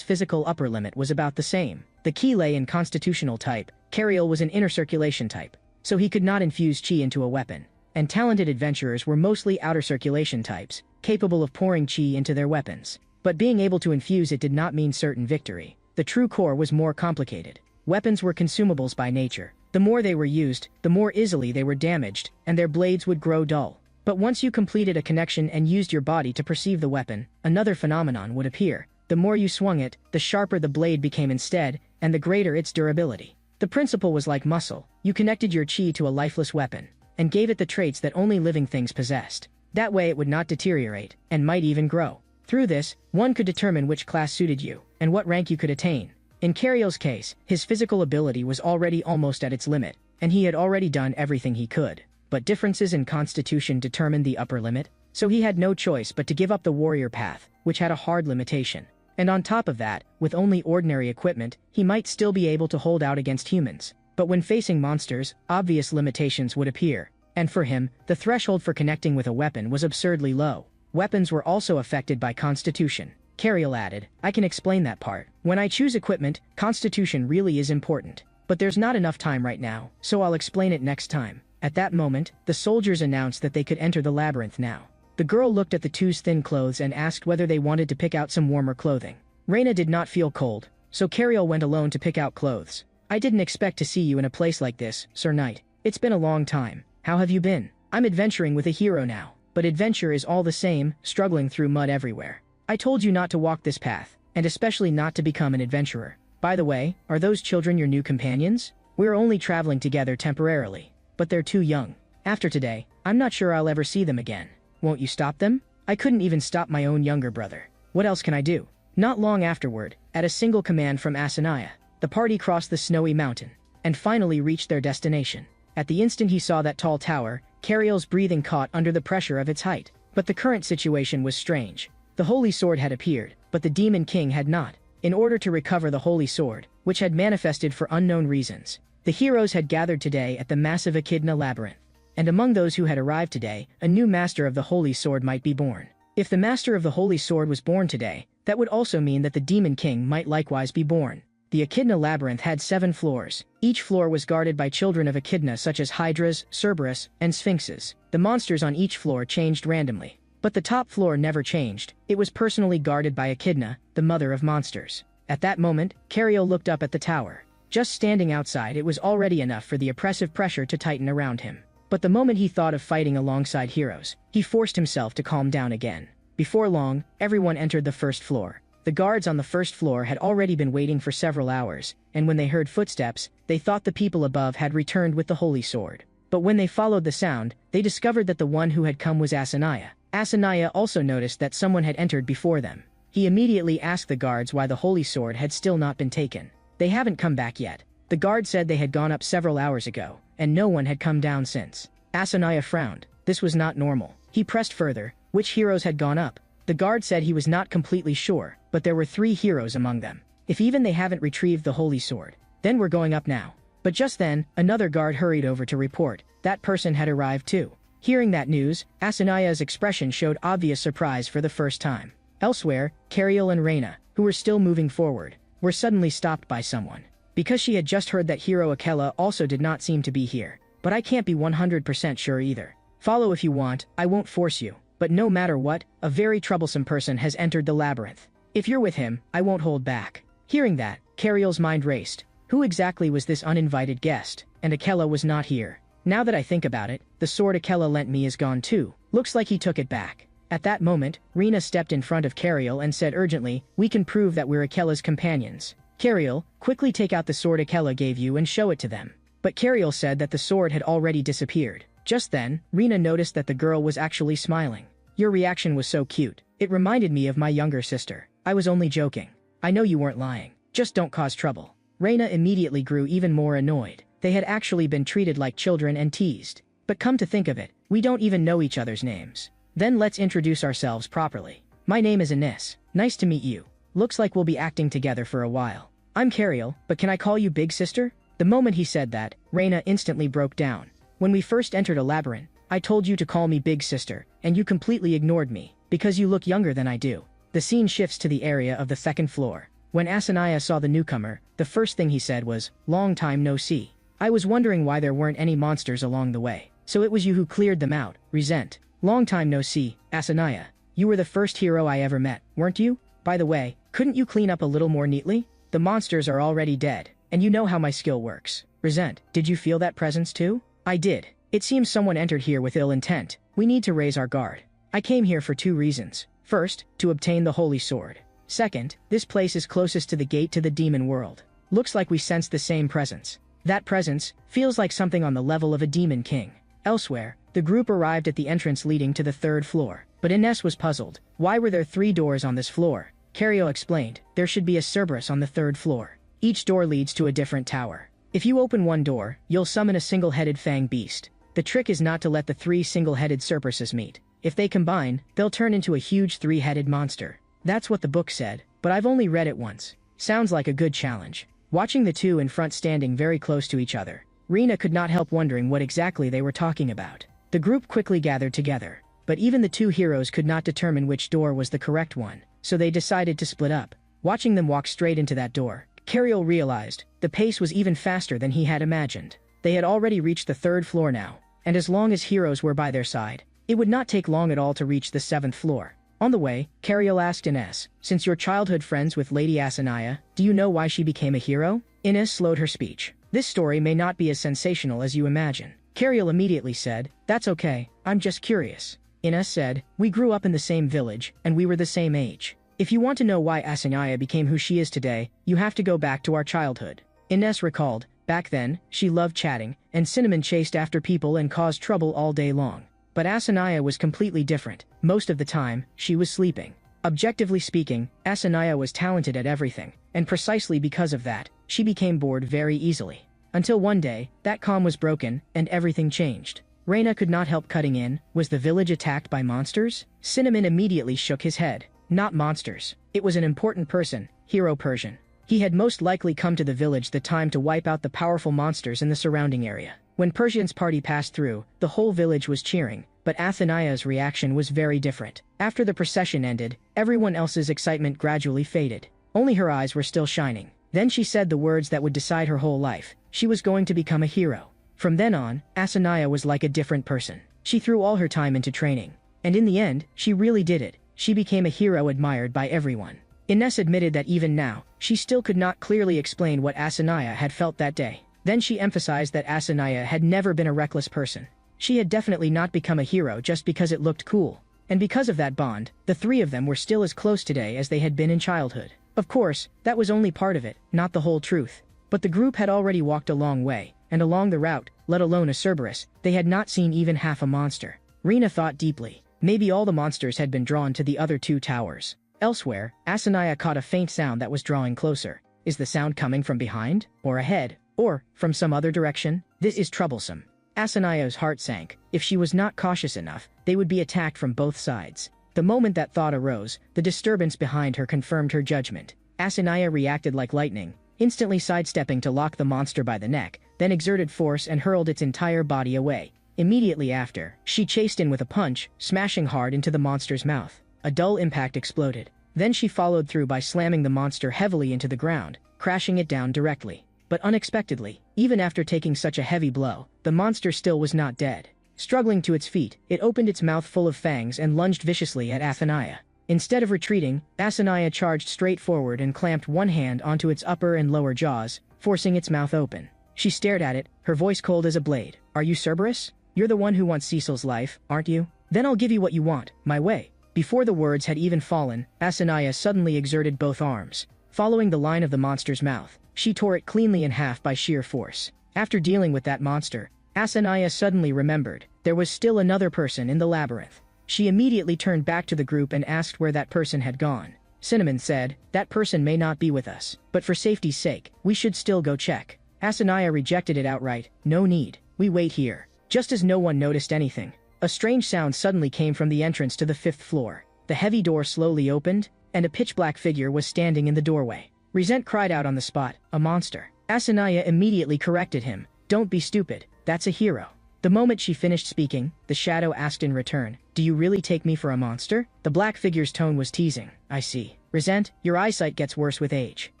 physical upper limit was about the same. The key lay in constitutional type. Cario was an inner circulation type, so he could not infuse chi into a weapon. And talented adventurers were mostly outer circulation types, capable of pouring chi into their weapons. But being able to infuse it did not mean certain victory. The true core was more complicated. Weapons were consumables by nature. The more they were used, the more easily they were damaged, and their blades would grow dull. But once you completed a connection and used your body to perceive the weapon, another phenomenon would appear. The more you swung it, the sharper the blade became instead, and the greater its durability. The principle was like muscle. You connected your chi to a lifeless weapon, and gave it the traits that only living things possessed. That way it would not deteriorate, and might even grow. Through this, one could determine which class suited you, and what rank you could attain. In Cario's case, his physical ability was already almost at its limit, and he had already done everything he could. But differences in constitution determined the upper limit, so he had no choice but to give up the warrior path, which had a hard limitation. And on top of that, with only ordinary equipment, he might still be able to hold out against humans. But when facing monsters, obvious limitations would appear. And for him, the threshold for connecting with a weapon was absurdly low. Weapons were also affected by constitution. Cario added, I can explain that part. When I choose equipment, constitution really is important. But there's not enough time right now, so I'll explain it next time. At that moment, the soldiers announced that they could enter the labyrinth now. The girl looked at the two's thin clothes and asked whether they wanted to pick out some warmer clothing. Reina did not feel cold, so Cario went alone to pick out clothes. I didn't expect to see you in a place like this, Sir Knight. It's been a long time. How have you been? I'm adventuring with a hero now, but adventure is all the same, struggling through mud everywhere. I told you not to walk this path, and especially not to become an adventurer. By the way, are those children your new companions? We're only traveling together temporarily, but they're too young. After today, I'm not sure I'll ever see them again. Won't you stop them? I couldn't even stop my own younger brother. What else can I do? Not long afterward, at a single command from Asura, the party crossed the snowy mountain, and finally reached their destination. At the instant he saw that tall tower, Cario's breathing caught under the pressure of its height. But the current situation was strange. The Holy Sword had appeared, but the Demon King had not. In order to recover the Holy Sword, which had manifested for unknown reasons, the heroes had gathered today at the massive Echidna Labyrinth. And among those who had arrived today, a new Master of the Holy Sword might be born. If the Master of the Holy Sword was born today, that would also mean that the Demon King might likewise be born. The Echidna Labyrinth had 7 floors. Each floor was guarded by children of Echidna such as Hydras, Cerberus, and Sphinxes. The monsters on each floor changed randomly. But the top floor never changed. It was personally guarded by Echidna, the mother of monsters. At that moment, Cario looked up at the tower. Just standing outside it was already enough for the oppressive pressure to tighten around him. But the moment he thought of fighting alongside heroes, he forced himself to calm down again. Before long, everyone entered the first floor. The guards on the first floor had already been waiting for several hours, and when they heard footsteps, they thought the people above had returned with the Holy Sword. But when they followed the sound, they discovered that the one who had come was Asura. Asura also noticed that someone had entered before them. He immediately asked the guards why the Holy Sword had still not been taken. They haven't come back yet. The guard said they had gone up several hours ago, and no one had come down since. Asura frowned. This was not normal. He pressed further. Which heroes had gone up? The guard said he was not completely sure, but there were 3 heroes among them. If even they haven't retrieved the Holy Sword, then we're going up now. But just then, another guard hurried over to report. That person had arrived too. Hearing that news, Asura's expression showed obvious surprise for the first time. Elsewhere, Cario and Reina, who were still moving forward, were suddenly stopped by someone. Because she had just heard that hero Yahello also did not seem to be here. But I can't be 100% sure either. Follow if you want, I won't force you. But no matter what, a very troublesome person has entered the labyrinth. If you're with him, I won't hold back. Hearing that, Cariel's mind raced. Who exactly was this uninvited guest? And Yahello was not here. Now that I think about it, the sword Yahello lent me is gone too. Looks like he took it back. At that moment, Rena stepped in front of Cariel and said urgently, "We can prove that we're Yahello's companions. Cariel, quickly take out the sword Yahello gave you and show it to them." But Cariel said that the sword had already disappeared. Just then, Rena noticed that the girl was actually smiling. "Your reaction was so cute. It reminded me of my younger sister. I was only joking. I know you weren't lying. Just don't cause trouble." Rena immediately grew even more annoyed. They had actually been treated like children and teased. But come to think of it, we don't even know each other's names. Then let's introduce ourselves properly. My name is Ines. Nice to meet you. Looks like we'll be acting together for a while. I'm Cariel, but can I call you Big Sister? The moment he said that, Rena instantly broke down. When we first entered a labyrinth, I told you to call me Big Sister, and you completely ignored me, because you look younger than I do. The scene shifts to the area of the second floor. When Asura saw the newcomer, the first thing he said was, "Long time no see. I was wondering why there weren't any monsters along the way. So it was you who cleared them out, resent. Long time no see, Asura. You were the first hero I ever met, weren't you? By the way, couldn't you clean up a little more neatly? The monsters are already dead, and you know how my skill works. Resent, did you feel that presence too?" "I did. It seems someone entered here with ill intent. We need to raise our guard. I came here for 2 reasons. First, to obtain the holy sword. Second, this place is closest to the gate to the demon world. Looks like we sense the same presence. That presence feels like something on the level of a demon king." Elsewhere, the group arrived at the entrance leading to the 3rd floor. But Ines was puzzled. Why were there 3 doors on this floor? Cariel explained, there should be a Cerberus on the 3rd floor. Each door leads to a different tower. If you open one door, you'll summon a single-headed fang beast. The trick is not to let the 3 single-headed Cerberuses meet. If they combine, they'll turn into a huge 3-headed monster. That's what the book said, but I've only read it once. Sounds like a good challenge. Watching the 2 in front standing very close to each other, Rena could not help wondering what exactly they were talking about. The group quickly gathered together, but even the 2 heroes could not determine which door was the correct one, so they decided to split up. Watching them walk straight into that door, Cariel realized the pace was even faster than he had imagined. They had already reached the 3rd floor now, and as long as heroes were by their side, it would not take long at all to reach the 7th floor. On the way, Cariel asked Ines, "Since you're childhood friends with Lady Asura, do you know why she became a hero?" Ines slowed her speech. "This story may not be as sensational as you imagine." Cariel immediately said, "That's okay, I'm just curious." Ines said, "We grew up in the same village, and we were the same age. If you want to know why Asura became who she is today, you have to go back to our childhood." Ines recalled, back then, she loved chatting, and Cinnamon chased after people and caused trouble all day long. But Asura was completely different. Most of the time, she was sleeping. Objectively speaking, Asura was talented at everything, and precisely because of that, she became bored very easily. Until one day, that calm was broken, and everything changed. Rena could not help cutting in. Was the village attacked by monsters? Cinnamon immediately shook his head. Not monsters. It was an important person, Hero Persian. He had most likely come to the village the time to wipe out the powerful monsters in the surrounding area. When Persian's party passed through, the whole village was cheering, but Athenaea's reaction was very different. After the procession ended, everyone else's excitement gradually faded. Only her eyes were still shining. Then she said the words that would decide her whole life. She was going to become a hero. From then on, Asura was like a different person. She threw all her time into training. And in the end, she really did it. She became a hero admired by everyone. Ines admitted that even now, she still could not clearly explain what Asura had felt that day. Then she emphasized that Asura had never been a reckless person. She had definitely not become a hero just because it looked cool. And because of that bond, the 3 of them were still as close today as they had been in childhood. Of course, that was only part of it, not the whole truth. But the group had already walked a long way, and along the route, let alone a Cerberus, they had not seen even half a monster. Rena thought deeply. Maybe all the monsters had been drawn to the other 2 towers. Elsewhere, Asura caught a faint sound that was drawing closer. Is the sound coming from behind, or ahead, or from some other direction? This is troublesome. Asura's heart sank. If she was not cautious enough, they would be attacked from both sides. The moment that thought arose, the disturbance behind her confirmed her judgment. Asura reacted like lightning, instantly sidestepping to lock the monster by the neck, then exerted force and hurled its entire body away. Immediately after, she chased in with a punch, smashing hard into the monster's mouth. A dull impact exploded. Then she followed through by slamming the monster heavily into the ground, crashing it down directly. But unexpectedly, even after taking such a heavy blow, the monster still was not dead. Struggling to its feet, it opened its mouth full of fangs and lunged viciously at Asura. Instead of retreating, Asuna charged straight forward and clamped one hand onto its upper and lower jaws, forcing its mouth open. She stared at it, her voice cold as a blade. Are you Cerberus? You're the one who wants Cecil's life, aren't you? Then I'll give you what you want, my way. Before the words had even fallen, Asuna suddenly exerted both arms. Following the line of the monster's mouth, she tore it cleanly in half by sheer force. After dealing with that monster, Asuna suddenly remembered there was still another person in the labyrinth. She immediately turned back to the group and asked where that person had gone. Cinnamon said, that person may not be with us, but for safety's sake, we should still go check. Asuna rejected it outright. No need. We wait here. Just as no one noticed anything, a strange sound suddenly came from the entrance to the 5th floor. The heavy door slowly opened, and a pitch-black figure was standing in the doorway. Resent cried out on the spot, a monster. Asuna immediately corrected him. Don't be stupid, that's a hero. The moment she finished speaking, the shadow asked in return, do you really take me for a monster? The black figure's tone was teasing. I see. Resent, your eyesight gets worse with age.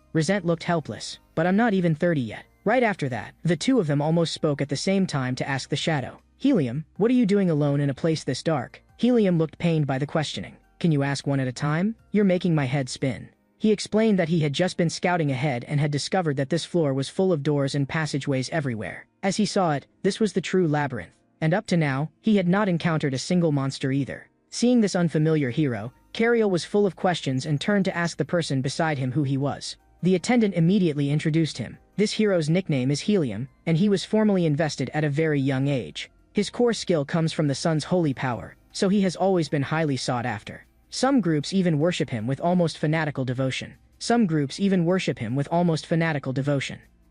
Resent looked helpless, but I'm not even 30 yet. Right after that, the two of them almost spoke at the same time to ask the shadow. Helium, what are you doing alone in a place this dark? Helium looked pained by the questioning. Can you ask one at a time? You're making my head spin. He explained that he had just been scouting ahead and had discovered that this floor was full of doors and passageways everywhere. As he saw it, this was the true labyrinth. And up to now, he had not encountered a single monster either. Seeing this unfamiliar hero, Cariel was full of questions and turned to ask the person beside him who he was. The attendant immediately introduced him. This hero's nickname is Helium, and he was formally invested at a very young age. His core skill comes from the sun's holy power, so he has always been highly sought after. Some groups even worship him with almost fanatical devotion.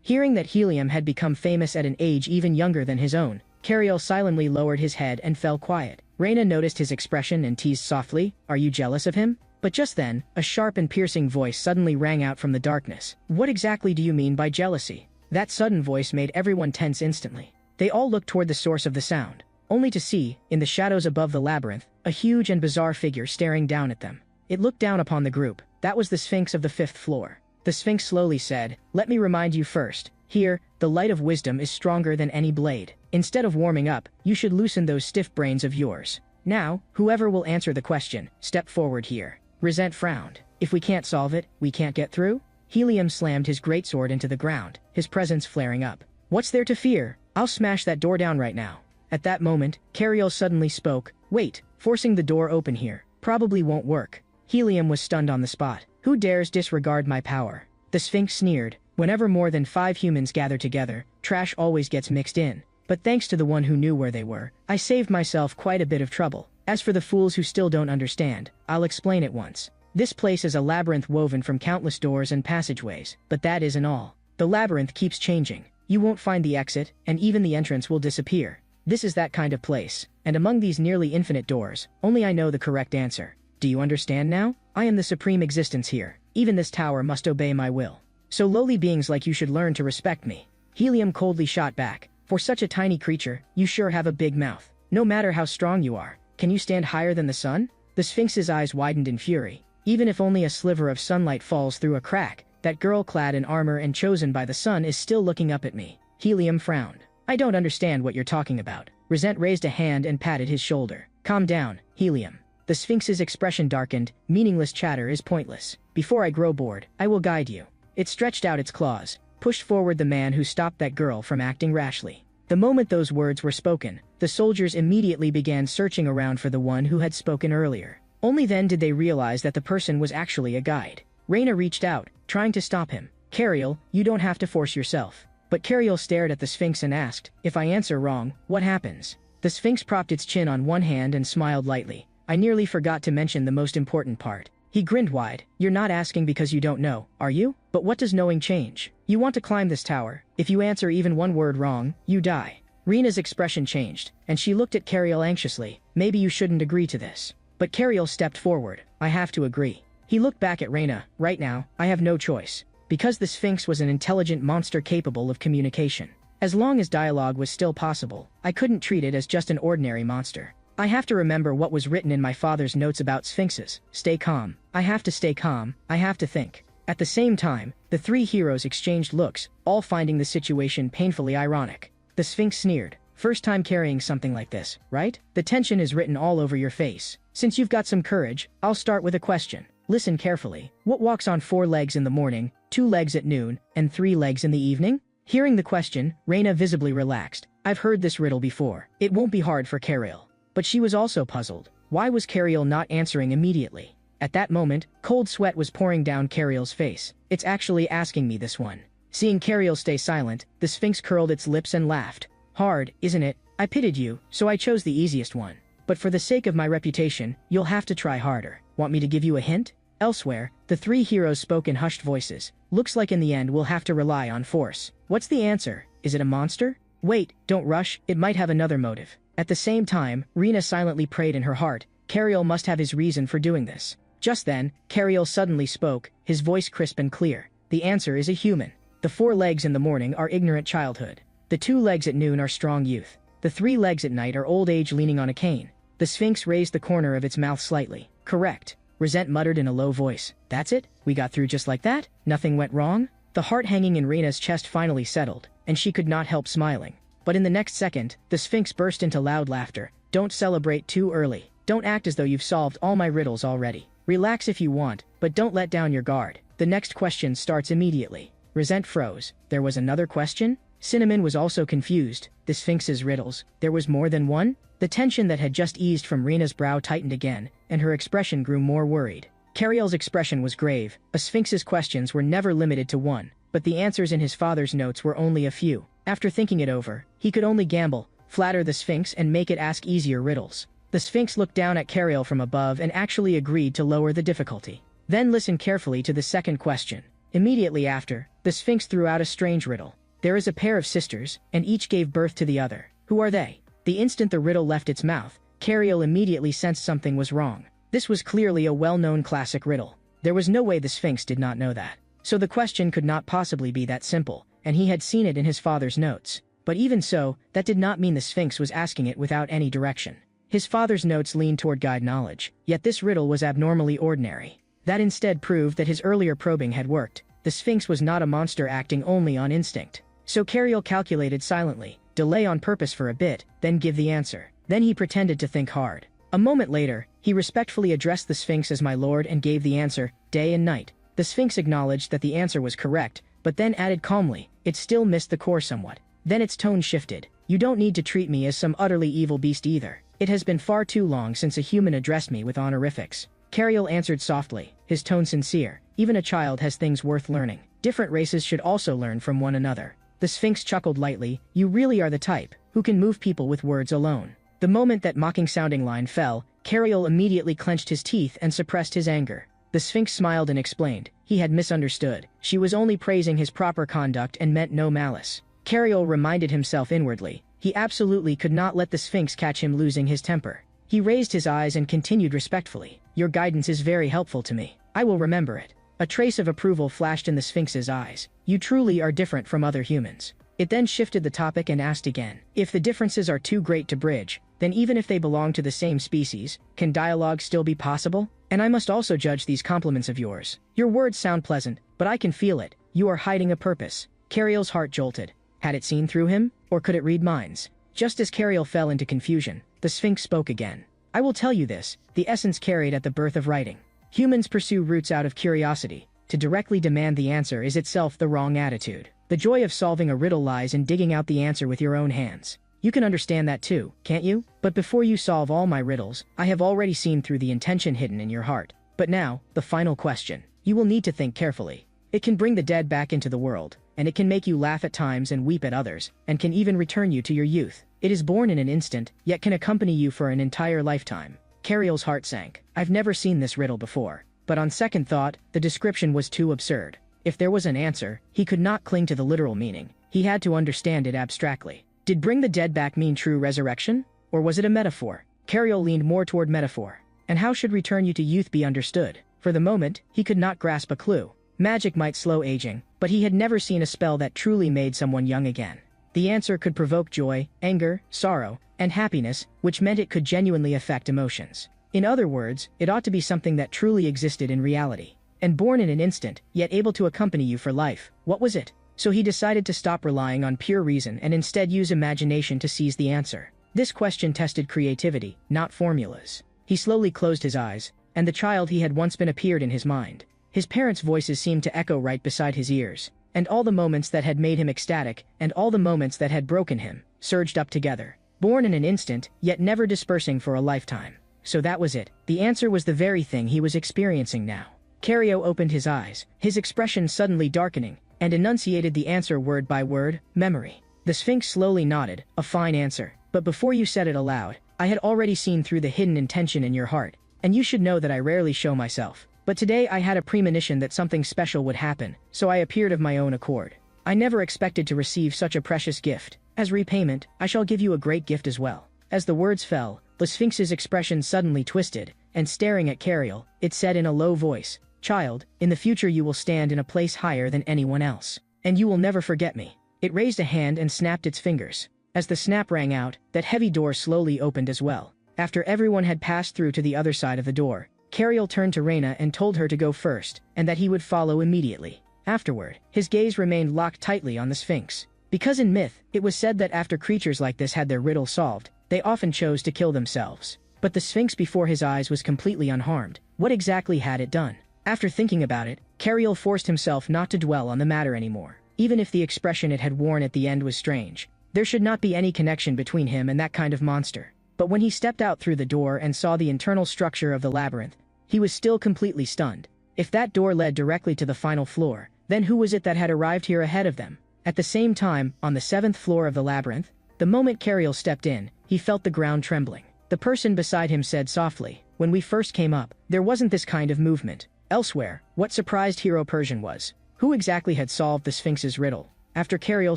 Hearing that Helium had become famous at an age even younger than his own, Cariel silently lowered his head and fell quiet. Reina noticed his expression and teased softly, are you jealous of him? But just then, a sharp and piercing voice suddenly rang out from the darkness. What exactly do you mean by jealousy? That sudden voice made everyone tense instantly. They all looked toward the source of the sound, only to see, in the shadows above the labyrinth, a huge and bizarre figure staring down at them. It looked down upon the group. That was the Sphinx of the 5th floor. The Sphinx slowly said, let me remind you first, here, the light of wisdom is stronger than any blade. Instead of warming up, you should loosen those stiff brains of yours. Now, whoever will answer the question, step forward here. Resent frowned. If we can't solve it, we can't get through? Helium slammed his greatsword into the ground, his presence flaring up. What's there to fear? I'll smash that door down right now. At that moment, Cariel suddenly spoke. Wait, forcing the door open here probably won't work. Helium was stunned on the spot. Who dares disregard my power? The Sphinx sneered. Whenever more than 5 humans gather together, trash always gets mixed in. But thanks to the one who knew where they were, I saved myself quite a bit of trouble. As for the fools who still don't understand, I'll explain it once. This place is a labyrinth woven from countless doors and passageways, but that isn't all. The labyrinth keeps changing. You won't find the exit, and even the entrance will disappear. This is that kind of place, and among these nearly infinite doors, only I know the correct answer. Do you understand now? I am the supreme existence here. Even this tower must obey my will. So lowly beings like you should learn to respect me. Helium coldly shot back. For such a tiny creature, you sure have a big mouth. No matter how strong you are, can you stand higher than the sun? The Sphinx's eyes widened in fury. Even if only a sliver of sunlight falls through a crack, that girl clad in armor and chosen by the sun is still looking up at me. Helium frowned. I don't understand what you're talking about. Resent raised a hand and patted his shoulder. Calm down, Helium. The Sphinx's expression darkened. Meaningless chatter is pointless. Before I grow bored, I will guide you. It stretched out its claws, pushed forward the man who stopped that girl from acting rashly. The moment those words were spoken, the soldiers immediately began searching around for the one who had spoken earlier. Only then did they realize that the person was actually a guide. Reina reached out, trying to stop him. Cariel, you don't have to force yourself. But Cariel stared at the Sphinx and asked, if I answer wrong, what happens? The Sphinx propped its chin on one hand and smiled lightly. I nearly forgot to mention the most important part. He grinned wide. You're not asking because you don't know, are you? But what does knowing change? You want to climb this tower. If you answer even one word wrong, you die. Reina's expression changed, and she looked at Cariel anxiously. Maybe you shouldn't agree to this. But Cariel stepped forward. I have to agree. He looked back at Reina. Right now, I have no choice. Because the Sphinx was an intelligent monster capable of communication. As long as dialogue was still possible, I couldn't treat it as just an ordinary monster. I have to remember what was written in my father's notes about sphinxes. Stay calm. I have to stay calm. I have to think. At the same time, the 3 heroes exchanged looks, all finding the situation painfully ironic. The Sphinx sneered. First time carrying something like this, right? The tension is written all over your face. Since you've got some courage, I'll start with a question. Listen carefully. What walks on 4 legs in the morning, 2 legs at noon, and 3 legs in the evening? Hearing the question, Reina visibly relaxed. I've heard this riddle before. It won't be hard for Cariel. But she was also puzzled. Why was Cariel not answering immediately? At that moment, cold sweat was pouring down Cariel's face. It's actually asking me this one. Seeing Cariel stay silent, the Sphinx curled its lips and laughed. Hard, isn't it? I pitied you, so I chose the easiest one. But for the sake of my reputation, you'll have to try harder. Want me to give you a hint? Elsewhere, the 3 heroes spoke in hushed voices. Looks like in the end we'll have to rely on force. What's the answer? Is it a monster? Wait, don't rush, it might have another motive. At the same time, Rena silently prayed in her heart. Cariel must have his reason for doing this. Just then, Cariel suddenly spoke, his voice crisp and clear. The answer is a human. The 4 legs in the morning are ignorant childhood. The 2 legs at noon are strong youth. The 3 legs at night are old age leaning on a cane. The Sphinx raised the corner of its mouth slightly. Correct. Resent muttered in a low voice. That's it? We got through just like that? Nothing went wrong? The heart hanging in Rena's chest finally settled, and she could not help smiling. But in the next second, the Sphinx burst into loud laughter. Don't celebrate too early. Don't act as though you've solved all my riddles already. Relax if you want, but don't let down your guard. The next question starts immediately. Resent froze. There was another question? Cinnamon was also confused. The Sphinx's riddles. There was more than one? The tension that had just eased from Rena's brow tightened again, and her expression grew more worried. Cariel's expression was grave. A Sphinx's questions were never limited to one, but the answers in his father's notes were only a few. After thinking it over, he could only gamble, flatter the Sphinx and make it ask easier riddles. The Sphinx looked down at Cariel from above and actually agreed to lower the difficulty. Then listen carefully to the second question. Immediately after, the Sphinx threw out a strange riddle. There is a pair of sisters, and each gave birth to the other. Who are they? The instant the riddle left its mouth, Cariel immediately sensed something was wrong. This was clearly a well-known classic riddle. There was no way the Sphinx did not know that. So the question could not possibly be that simple, and he had seen it in his father's notes. But even so, that did not mean the Sphinx was asking it without any direction. His father's notes leaned toward guide knowledge, yet this riddle was abnormally ordinary. That instead proved that his earlier probing had worked. The Sphinx was not a monster acting only on instinct. So Cariel calculated silently, delay on purpose for a bit, then give the answer. Then he pretended to think hard. A moment later, he respectfully addressed the Sphinx as my lord and gave the answer, day and night. The Sphinx acknowledged that the answer was correct, but then added calmly, it still missed the core somewhat. Then its tone shifted. You don't need to treat me as some utterly evil beast either. It has been far too long since a human addressed me with honorifics. Cariel answered softly, his tone sincere. Even a child has things worth learning. Different races should also learn from one another. The Sphinx chuckled lightly. You really are the type who can move people with words alone. The moment that mocking-sounding line fell, Cariel immediately clenched his teeth and suppressed his anger. The Sphinx smiled and explained. He had misunderstood. She was only praising his proper conduct and meant no malice. Cariel reminded himself inwardly. He absolutely could not let the Sphinx catch him losing his temper. He raised his eyes and continued respectfully. Your guidance is very helpful to me. I will remember it. A trace of approval flashed in the Sphinx's eyes. You truly are different from other humans. It then shifted the topic and asked again. If the differences are too great to bridge, then even if they belong to the same species, can dialogue still be possible? And I must also judge these compliments of yours. Your words sound pleasant, but I can feel it. You are hiding a purpose. Cariel's heart jolted. Had it seen through him, or could it read minds? Just as Cariel fell into confusion, the Sphinx spoke again. I will tell you this, the essence carried at the birth of writing. Humans pursue roots out of curiosity. To directly demand the answer is itself the wrong attitude. The joy of solving a riddle lies in digging out the answer with your own hands. You can understand that too, can't you? But before you solve all my riddles, I have already seen through the intention hidden in your heart. But now, the final question. You will need to think carefully. It can bring the dead back into the world, and it can make you laugh at times and weep at others, and can even return you to your youth. It is born in an instant, yet can accompany you for an entire lifetime. Cariel's heart sank. I've never seen this riddle before. But on second thought, the description was too absurd. If there was an answer, he could not cling to the literal meaning. He had to understand it abstractly. Did bring the dead back mean true resurrection? Or was it a metaphor? Cariel leaned more toward metaphor. And how should return you to youth be understood? For the moment, he could not grasp a clue. Magic might slow aging, but he had never seen a spell that truly made someone young again. The answer could provoke joy, anger, sorrow, and happiness, which meant it could genuinely affect emotions. In other words, it ought to be something that truly existed in reality. And born in an instant, yet able to accompany you for life. What was it? so he decided to stop relying on pure reason and instead use imagination to seize the answer. This question tested creativity, not formulas. He slowly closed his eyes, and the child he had once been appeared in his mind. His parents' voices seemed to echo right beside his ears, and all the moments that had made him ecstatic, and all the moments that had broken him, surged up together. Born in an instant, yet never dispersing for a lifetime. So that was it. The answer was the very thing he was experiencing now. Cario opened his eyes, his expression suddenly darkening, and enunciated the answer word by word: memory. The Sphinx slowly nodded, a fine answer, but before you said it aloud, I had already seen through the hidden intention in your heart, and you should know that I rarely show myself. But today I had a premonition that something special would happen, so I appeared of my own accord. I never expected to receive such a precious gift. As repayment, I shall give you a great gift as well. As the words fell, the Sphinx's expression suddenly twisted, and staring at Cario, it said in a low voice, "Child, in the future you will stand in a place higher than anyone else, and you will never forget me." It raised a hand and snapped its fingers. As the snap rang out, that heavy door slowly opened as well. After everyone had passed through to the other side of the door, Cario turned to Reina and told her to go first, and that he would follow immediately. Afterward, his gaze remained locked tightly on the Sphinx. Because in myth, it was said that after creatures like this had their riddle solved, they often chose to kill themselves. But the Sphinx before his eyes was completely unharmed. What exactly had it done? After thinking about it, Cario forced himself not to dwell on the matter anymore. Even if the expression it had worn at the end was strange, there should not be any connection between him and that kind of monster. But when he stepped out through the door and saw the internal structure of the labyrinth, he was still completely stunned. If that door led directly to the final floor, then who was it that had arrived here ahead of them? At the same time, on the 7th floor of the labyrinth, the moment Cario stepped in, he felt the ground trembling. The person beside him said softly, "When we first came up, there wasn't this kind of movement." Elsewhere, what surprised Hero Persian was, who exactly had solved the Sphinx's riddle? After Cario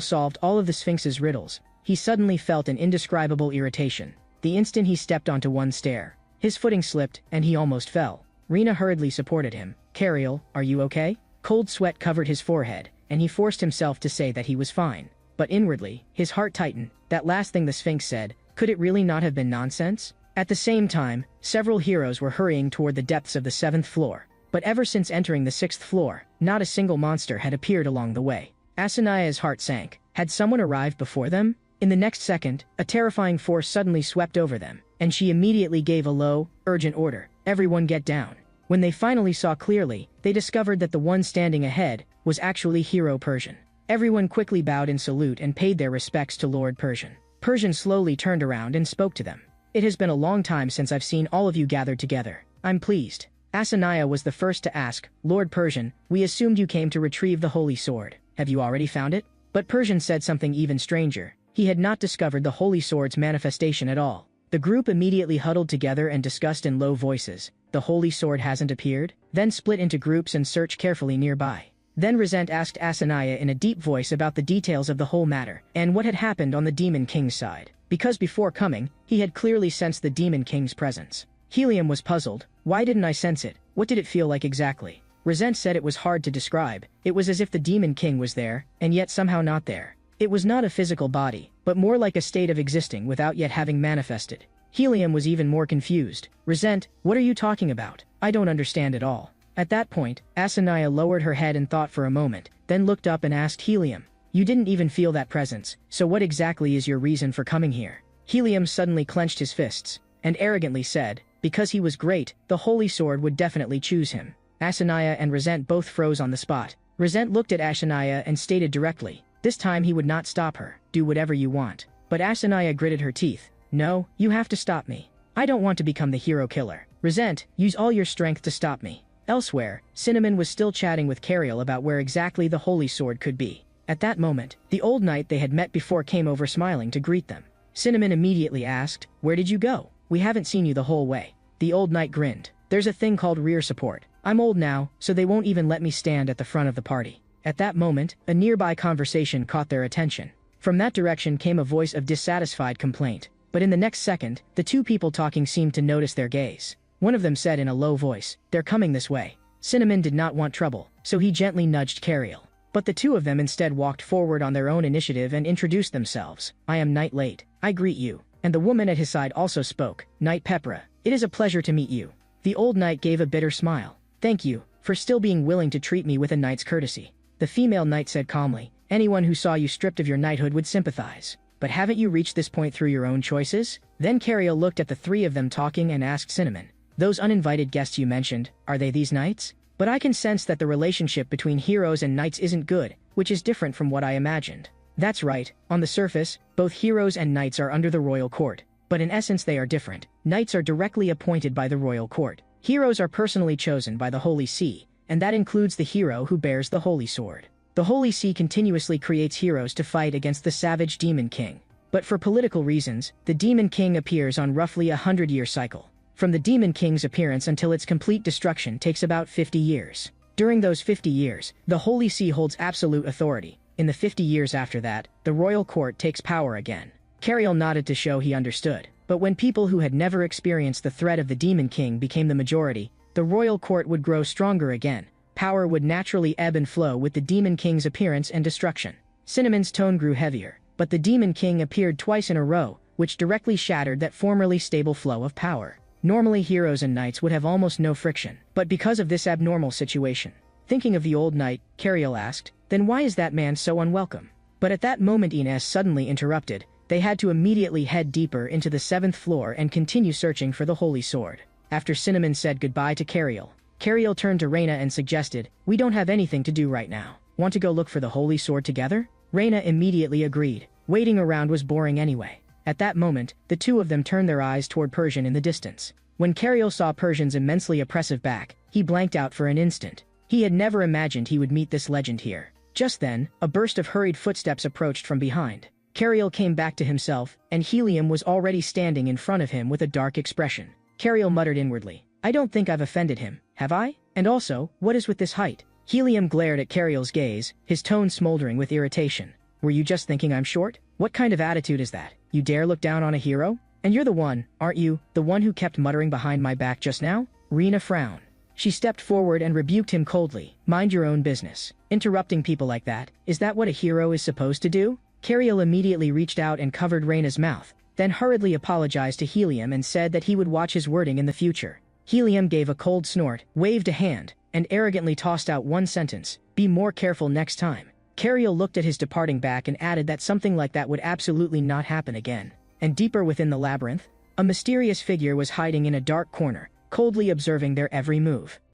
solved all of the Sphinx's riddles, he suddenly felt an indescribable irritation. The instant he stepped onto one stair, his footing slipped, and he almost fell. Rena hurriedly supported him. "Cario, are you okay?" Cold sweat covered his forehead, and he forced himself to say that he was fine. But inwardly, his heart tightened. That last thing the Sphinx said, could it really not have been nonsense? At the same time, several heroes were hurrying toward the depths of the 7th floor. But ever since entering the 6th floor, not a single monster had appeared along the way. Asanaya's heart sank. Had someone arrived before them? In the next second, a terrifying force suddenly swept over them, and she immediately gave a low, urgent order: "Everyone get down." When they finally saw clearly, they discovered that the one standing ahead was actually Hero Persian. Everyone quickly bowed in salute and paid their respects to Lord Persian. Persian slowly turned around and spoke to them. "It has been a long time since I've seen all of you gathered together. I'm pleased." Asanaya was the first to ask, "Lord Persian, we assumed you came to retrieve the Holy Sword. Have you already found it?" But Persian said something even stranger. He had not discovered the Holy Sword's manifestation at all. The group immediately huddled together and discussed in low voices. "The Holy Sword hasn't appeared?" Then split into groups and searched carefully nearby. Then Resent asked Asanaya in a deep voice about the details of the whole matter, and what had happened on the Demon King's side. Because before coming, he had clearly sensed the Demon King's presence. Helium was puzzled. "Why didn't I sense it? What did it feel like exactly?" Resent said it was hard to describe. It was as if the Demon King was there, and yet somehow not there. It was not a physical body, but more like a state of existing without yet having manifested. Helium was even more confused. "Resent, what are you talking about? I don't understand at all." At that point, Asanaya lowered her head and thought for a moment, then looked up and asked Helium, "You didn't even feel that presence, so what exactly is your reason for coming here?" Helium suddenly clenched his fists, and arrogantly said, "Because he was great, the Holy Sword would definitely choose him." Asanaya and Resent both froze on the spot. Resent looked at Asanaya and stated directly, this time he would not stop her. "Do whatever you want." But Asanaya gritted her teeth. "No, you have to stop me. I don't want to become the hero killer. Resent, use all your strength to stop me." Elsewhere, Cinnamon was still chatting with Cariel about where exactly the Holy Sword could be. At that moment, the old knight they had met before came over smiling to greet them. Cinnamon immediately asked, "Where did you go? We haven't seen you the whole way." The old knight grinned. "There's a thing called rear support. I'm old now, so they won't even let me stand at the front of the party." At that moment, a nearby conversation caught their attention. From that direction came a voice of dissatisfied complaint. But in the next second, the two people talking seemed to notice their gaze. One of them said in a low voice, "They're coming this way." Cinnamon did not want trouble, so he gently nudged Cariel. But the two of them instead walked forward on their own initiative and introduced themselves. "I am Knight Late. I greet you." And the woman at his side also spoke, "Knight Pepra. It is a pleasure to meet you." The old knight gave a bitter smile. "Thank you, for still being willing to treat me with a knight's courtesy." The female knight said calmly, Anyone who saw you stripped of your knighthood would sympathize. But haven't you reached this point through your own choices? Then Cariel looked at the three of them talking and asked Cinnamon, those uninvited guests you mentioned, are they these knights? But I can sense that the relationship between heroes and knights isn't good, which is different from what I imagined. That's right, on the surface, both heroes and knights are under the royal court. But in essence they are different. Knights are directly appointed by the royal court. Heroes are personally chosen by the Holy See, and that includes the hero who bears the Holy Sword. The Holy See continuously creates heroes to fight against the savage Demon King. But for political reasons, the Demon King appears on roughly a 100-year cycle. From the Demon King's appearance until its complete destruction takes about 50 years. During those 50 years, the Holy See holds absolute authority. In the 50 years after that, the royal court takes power again. Cariel nodded to show he understood. But when people who had never experienced the threat of the Demon King became the majority, the royal court would grow stronger again. Power would naturally ebb and flow with the Demon King's appearance and destruction. Cinnamon's tone grew heavier, but the Demon King appeared twice in a row, which directly shattered that formerly stable flow of power. Normally heroes and knights would have almost no friction, but because of this abnormal situation. Thinking of the old knight, Cariel asked, then why is that man so unwelcome? But at that moment Ines suddenly interrupted. They had to immediately head deeper into the 7th floor and continue searching for the Holy Sword. After Cinnamon said goodbye to Cariel, Cariel turned to Reina and suggested, we don't have anything to do right now. Want to go look for the Holy Sword together? Reina immediately agreed. Waiting around was boring anyway. At that moment, the two of them turned their eyes toward Persian in the distance. When Cariel saw Persian's immensely oppressive back, he blanked out for an instant. He had never imagined he would meet this legend here. Just then, a burst of hurried footsteps approached from behind. Cariel came back to himself, and Helium was already standing in front of him with a dark expression. Cariel muttered inwardly, I don't think I've offended him, have I? And also, what is with this height? Helium glared at Cariel's gaze, his tone smoldering with irritation. Were you just thinking I'm short? What kind of attitude is that? You dare look down on a hero? And you're the one, aren't you, the one who kept muttering behind my back just now? Reina frowned. She stepped forward and rebuked him coldly. Mind your own business. Interrupting people like that, is that what a hero is supposed to do? Cariel immediately reached out and covered Reina's mouth, then hurriedly apologized to Helium and said that he would watch his wording in the future. Helium gave a cold snort, waved a hand, and arrogantly tossed out one sentence, be more careful next time. Cariel looked at his departing back and added that something like that would absolutely not happen again. And deeper within the labyrinth, a mysterious figure was hiding in a dark corner, coldly observing their every move.